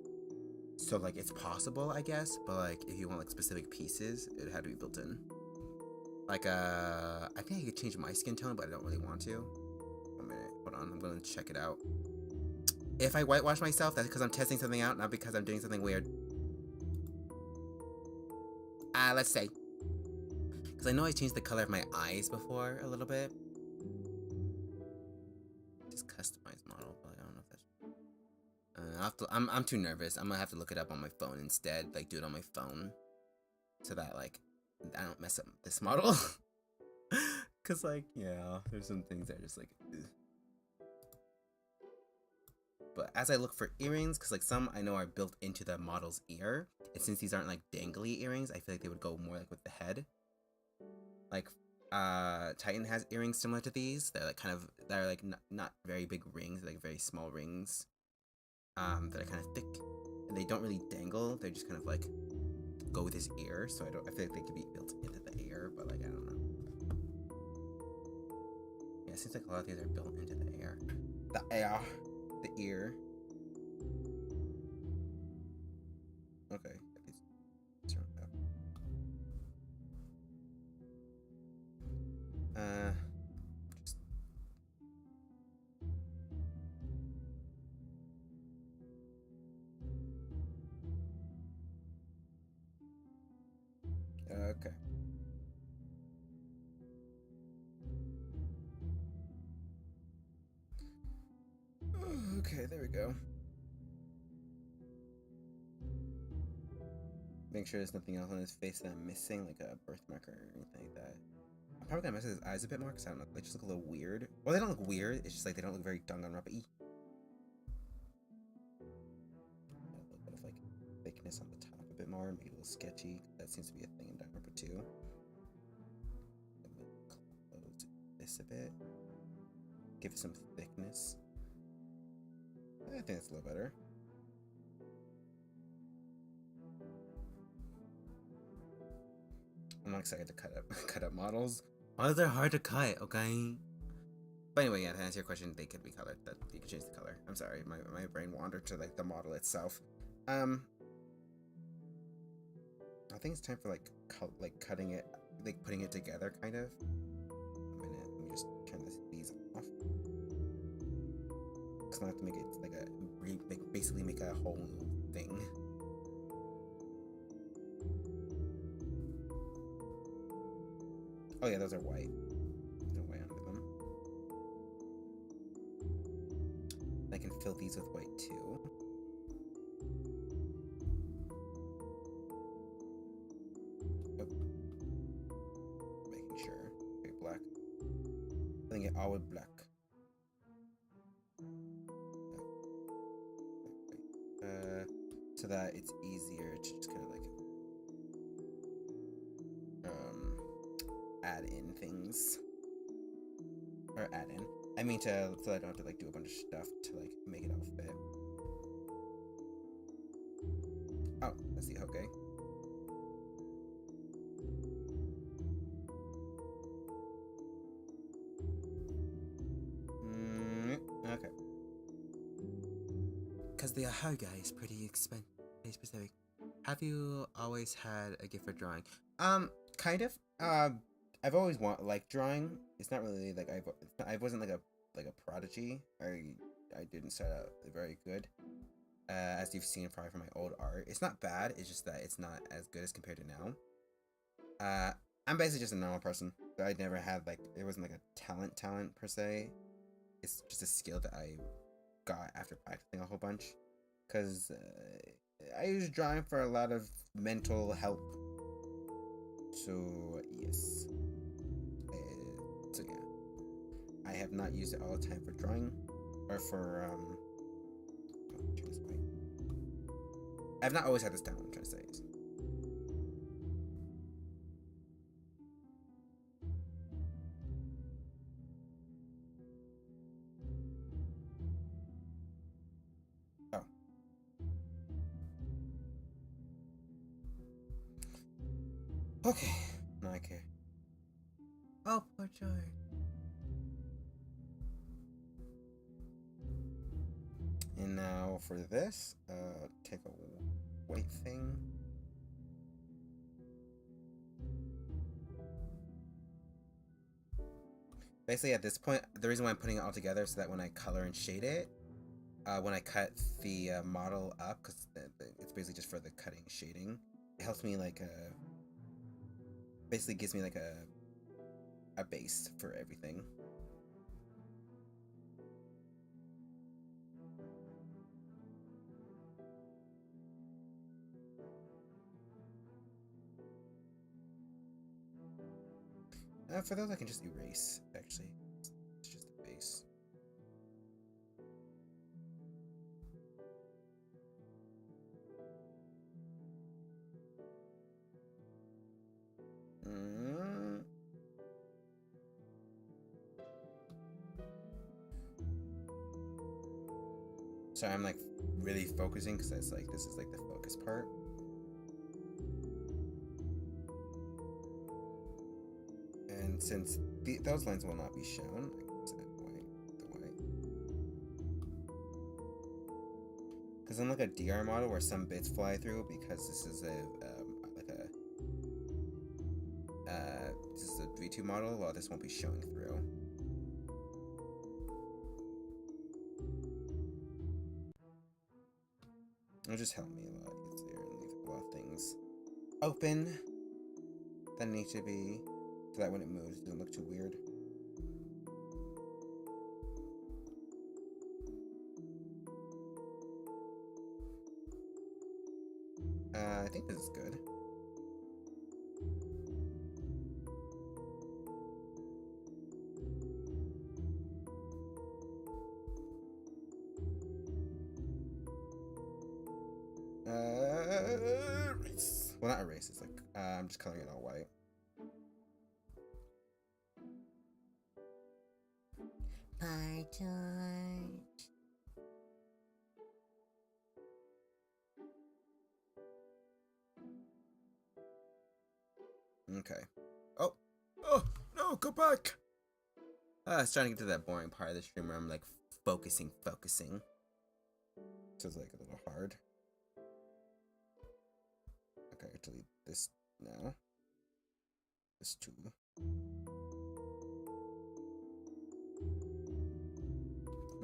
So like it's possible, I guess, but like if you want like specific pieces, it had to be built in. Like I think I could change my skin tone, but I don't really want to. 1 minute, hold on, I'm gonna check it out. If I whitewash myself, that's because I'm testing something out, not because I'm doing something weird. Let's say. Because I know I changed the color of my eyes before a little bit. Just customize model, but I don't know if that's... I'm too nervous. I'm gonna have to look it up on my phone instead. Like, do it on my phone. So that, like, I don't mess up this model. Because, like, yeah, there's some things that are just, like... Ugh. But as I look for earrings, because, like, some I know are built into the model's ear. And since these aren't, like, dangly earrings, I feel like they would go more, like, with the head. Like, Titan has earrings similar to these. They're, like, they're, like, not very big rings. They're, like, very small rings. That are kind of thick. And they don't really dangle. They're just kind of, like, go with his ear. So I feel like they could be built into the ear. But, like, I don't know. Yeah, it seems like a lot of these are built into the ear. The ear. Okay. Let's turn it up. Just... Okay. Okay, there we go. Make sure there's nothing else on his face that I'm missing, like a birthmark or anything like that. I'm probably gonna mess with his eyes a bit more because I don't know, they just look a little weird. Well, they don't look weird, it's just like they don't look very Danganronpa-y. A little bit of like thickness on the more, make it a little sketchy. That seems to be a thing in number 2. Close this a bit. Give it some thickness. I think it's a little better. I'm not excited to cut up models. Models are hard to cut, okay? But anyway, yeah, to answer your question, they could be colored. That you can change the color. I'm sorry, my brain wandered to like the model itself. I think it's time for like cutting it, like putting it together, kind of. A minute, let me just turn these off. Cause I have to make it like basically make a whole new thing. Oh yeah, those are white. There's no white under them. I can fill these with white too. Oh. Making sure. Okay, black. Filling it all with black. So that it's easier to just kind of like add in things, or add in. I mean, so I don't have to like do a bunch of stuff to like make it all fit. Oh, that's the okay. Okay. Because the ahoga is pretty specific. Have you always had a gift for drawing? Kind of. I've always liked drawing. It's not really like I wasn't like a prodigy. I didn't start out very good. As you've seen probably from my old art, it's not bad. It's just that it's not as good as compared to now. I'm basically just a normal person. I never had like, it wasn't like a talent per se. It's just a skill that I got after practicing a whole bunch. Cause I use drawing for a lot of mental help. So yes. So yeah, I have not used it all the time for drawing, or for turn this way. I've not always had this talent. I'm trying to say. Oh. Okay. Now I care. Oh, poor George. And now for this, take a white thing. Basically, at this point, the reason why I'm putting it all together is so that when I color and shade it, when I cut the model up, because it's basically just for the cutting shading, it helps me like basically gives me like a base for everything. For those I can just erase, actually. It's just a base. So I'm like really focusing because that's like, this is like the focus part. And since those lines will not be shown, I can just add the white. Because unlike a DR model where some bits fly through, because this is a V2 model, well, this won't be showing through. It'll just help me a lot easier and leave a lot of things open that need to be, so that when it moves, it doesn't look too weird. I think this is good. Race. Well, not erase. It's like I'm just coloring it all white. PyTorch. Okay. Oh no! Go back. I was trying to get to that boring part of the stream where I'm like focusing. So it's like a little hard. Okay, delete this now. This too.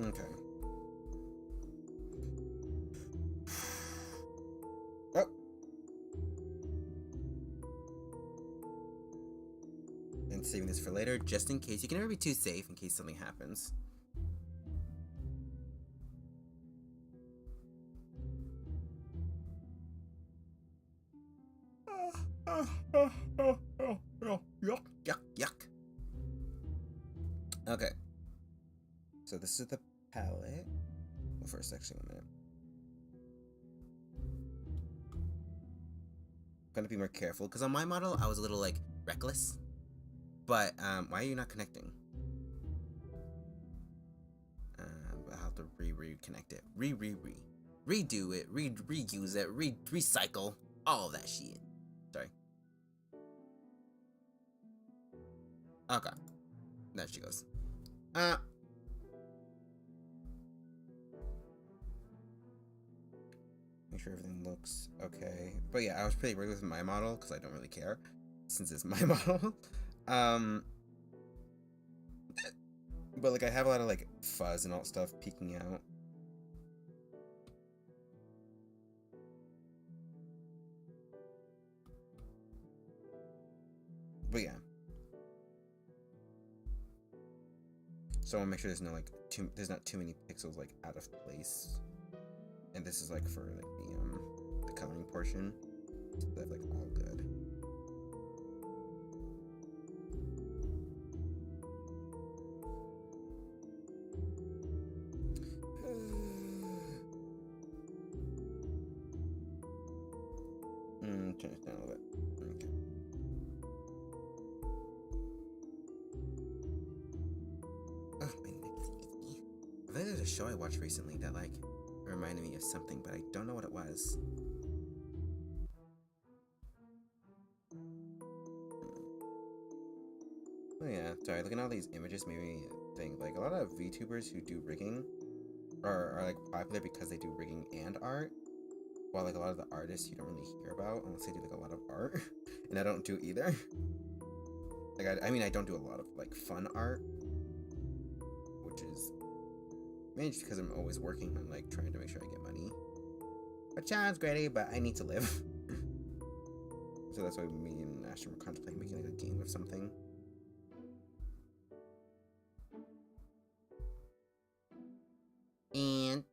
Okay. Oh. And saving this for later, just in case. You can never be too safe in case something happens. Yuck. Okay. So this is the palette. Well, first, actually, 1 minute. I'm gonna be more careful because on my model I was a little like reckless. But why are you not connecting? I'll have to reconnect it. Redo it. Reuse it. Recycle. All that shit. Sorry. Okay. There she goes. Make sure everything looks okay. But yeah, I was pretty worried with my model because I don't really care since it's my model. But like I have a lot of like fuzz and all stuff peeking out. But yeah. So I want to make sure there's no like there's not too many pixels like out of place. And this is like for like the coloring portion. So that's like all good. Turn it down a little bit. Okay. Oh, my neck is itchy. I think there's a show I watched recently that like reminded me of something, but I don't know what it was. Oh yeah, sorry, looking at all these images made me think like a lot of VTubers who do rigging are like popular because they do rigging and art. While like a lot of the artists you don't really hear about unless they do like a lot of art. And I don't do either. Like I mean I don't do a lot of like fun art. Which is mainly just because I'm always working on like trying to make sure I get money. Which sounds great, but I need to live. So that's why me and Ashton were contemplating making like a game of something. And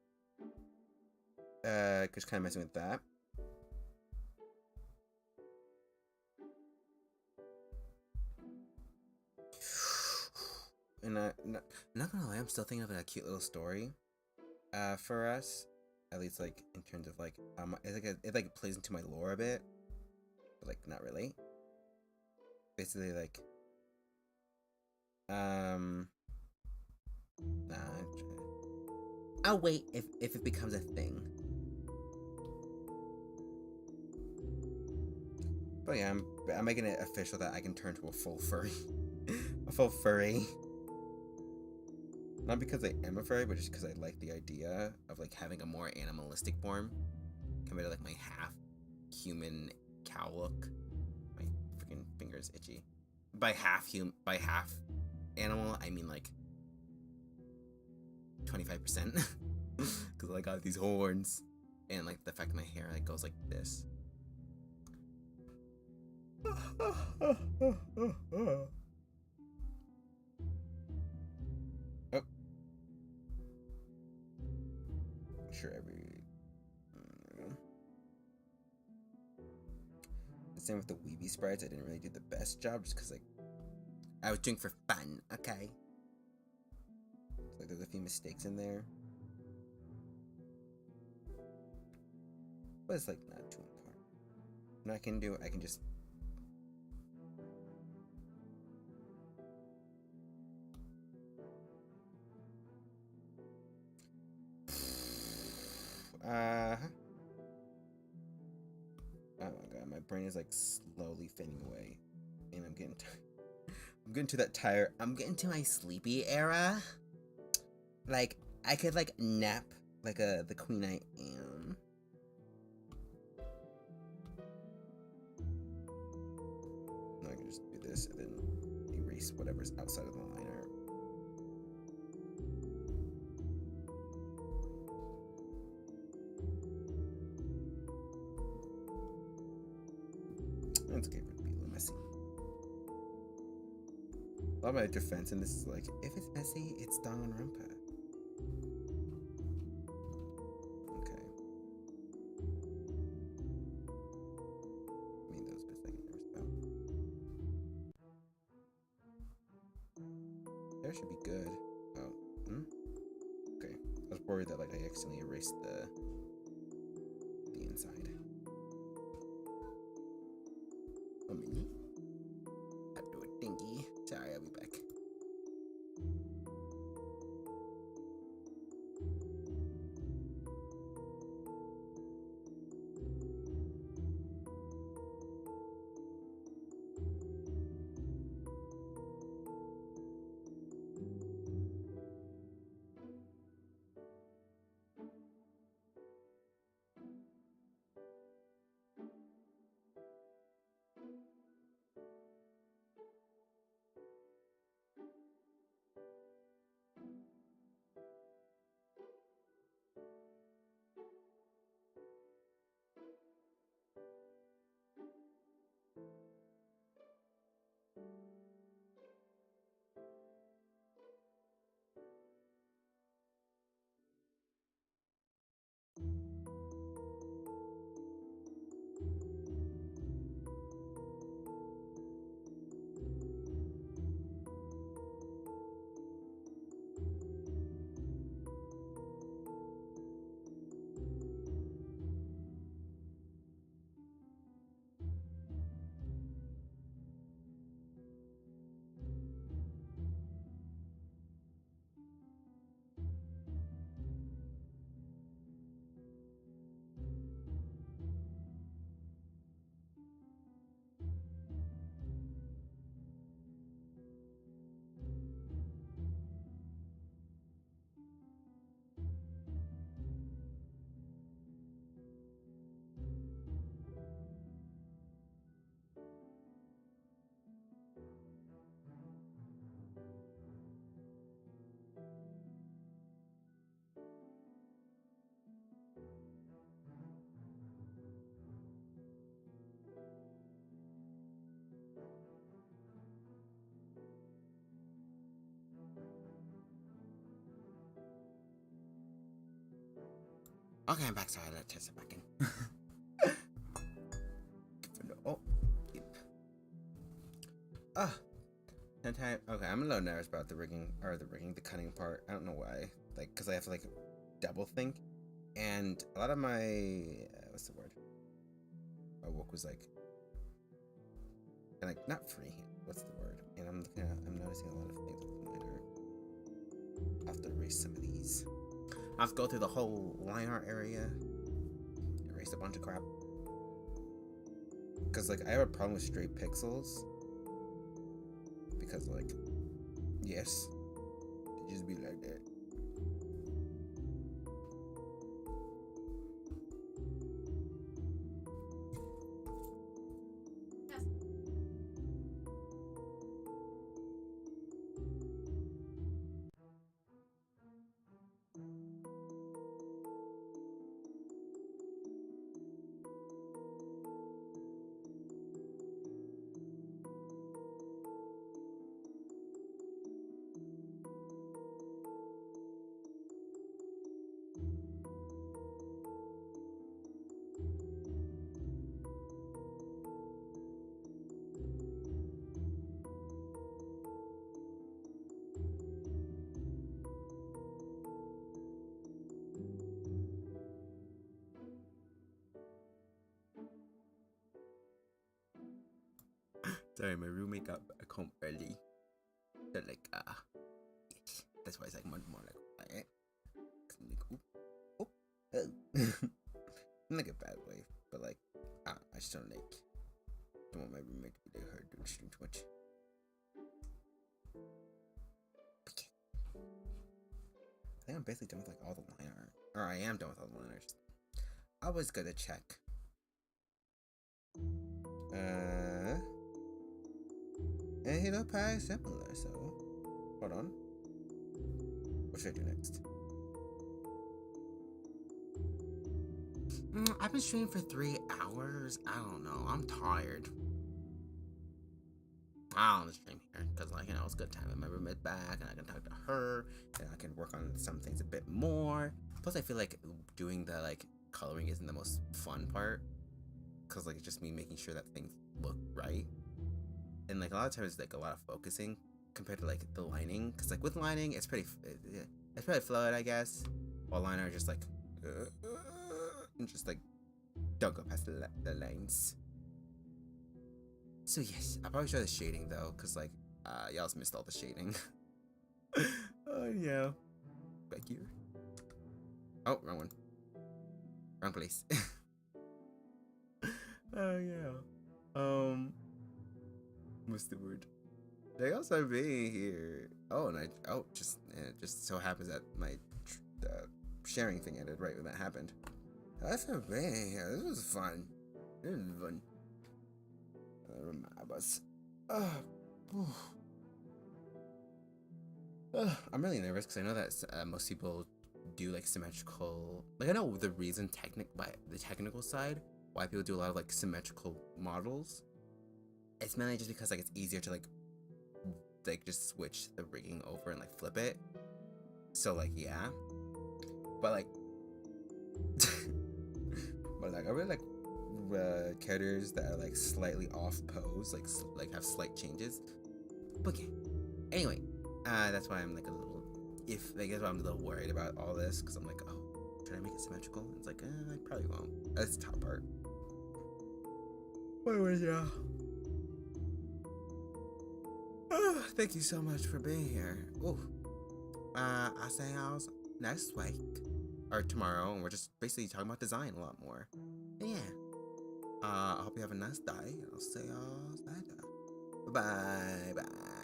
just kind of messing with that. And I'm not gonna lie, I'm still thinking of like a cute little story for us, at least like in terms of like it like plays into my lore a bit, but like not really. Basically like I'll wait if it becomes a thing. But yeah, I'm making it official that I can turn to a full furry. A full furry. Not because I am a furry, but just because I like the idea of like having a more animalistic form compared to like my half human cow look. My freaking finger is itchy. By half animal, I mean like 25%. Because I got these horns and like the fact that my hair like goes like this. Oh. Sure, the same with the Weeby sprites. I didn't really do the best job just because like I was doing for fun. Okay. So, like there's a few mistakes in there, but it's like not too important. what I can do, I can just... Oh my god, my brain is like slowly fading away. And I'm getting tired. I'm getting to that tired. I'm getting to my sleepy era. Like, I could like nap like the queen I am. No, I can just do this and then erase whatever's outside of the liner. It's okay for it to be a little messy. A lot of my defense in this is like, if it's messy, it's Danganronpa. Okay. I mean, those bits I can never spell. There should be good. Oh, okay. I was worried that like I accidentally erased the inside. A minute. I do a dingy. Sorry, I'll be back. Okay, I'm back. Sorry, let's test it back in. Oh, yep. Sometimes, okay, I'm a little nervous about the the cutting part. I don't know why. Like, because I have to, like, double think. And a lot of my, what's the word? My work was, like, not freehand. What's the word? And I'm noticing a lot of things with the monitor. I'll have to erase some of these. I'll have to go through the whole line art area. Erase a bunch of crap. Because, like, I have a problem with straight pixels. Because, like, yes, it just be like that. Sorry, my roommate got back home early. So like, yes. That's why it's like much more like quiet. Cause I'm like, oop, oop, oh. In like a bad way, but like, I just don't want my roommate to be like her doing too much. But yeah. I think I'm basically done with like all the line art, or I am done with all the line art. I was gonna check. And he looked pretty similar, so hold on. What should I do next? I've been streaming for 3 hours. I don't know. I'm tired. I don't stream here because, like, you know, it's a good time. My roommate's back, and I can talk to her, and I can work on some things a bit more. Plus, I feel like doing the like coloring isn't the most fun part, because like it's just me making sure that things look right. And like a lot of times, like a lot of focusing compared to like the lining, because like with lining, it's pretty fluid, I guess. While liner are just like, and just like don't go past the lines. So yes, I'll probably show the shading though, because like y'all missed all the shading. Oh yeah, back here. Oh, wrong one. Wrong place. Oh yeah. What's the word? They also being here. Oh, and it just so happens that my sharing thing ended right when that happened. That's for being here. This was fun. This was fun. My bus. I'm really nervous because I know that most people do like symmetrical. Like I know the reason by the technical side why people do a lot of like symmetrical models. It's mainly just because like it's easier to like just switch the rigging over and like flip it. So like yeah, but like I really like characters that are like slightly off pose, like have slight changes. But okay. Anyway, that's why I'm like a little that's why I'm a little worried about all this, because I'm like, oh, should I make it symmetrical? And it's like, I probably won't. That's the top part. Anyways, yeah. Thank you so much for being here. Oh, I'll say y'all next week or tomorrow, and we're just basically talking about design a lot more. But yeah. I hope you have a nice day. I'll see y'all later. Bye bye.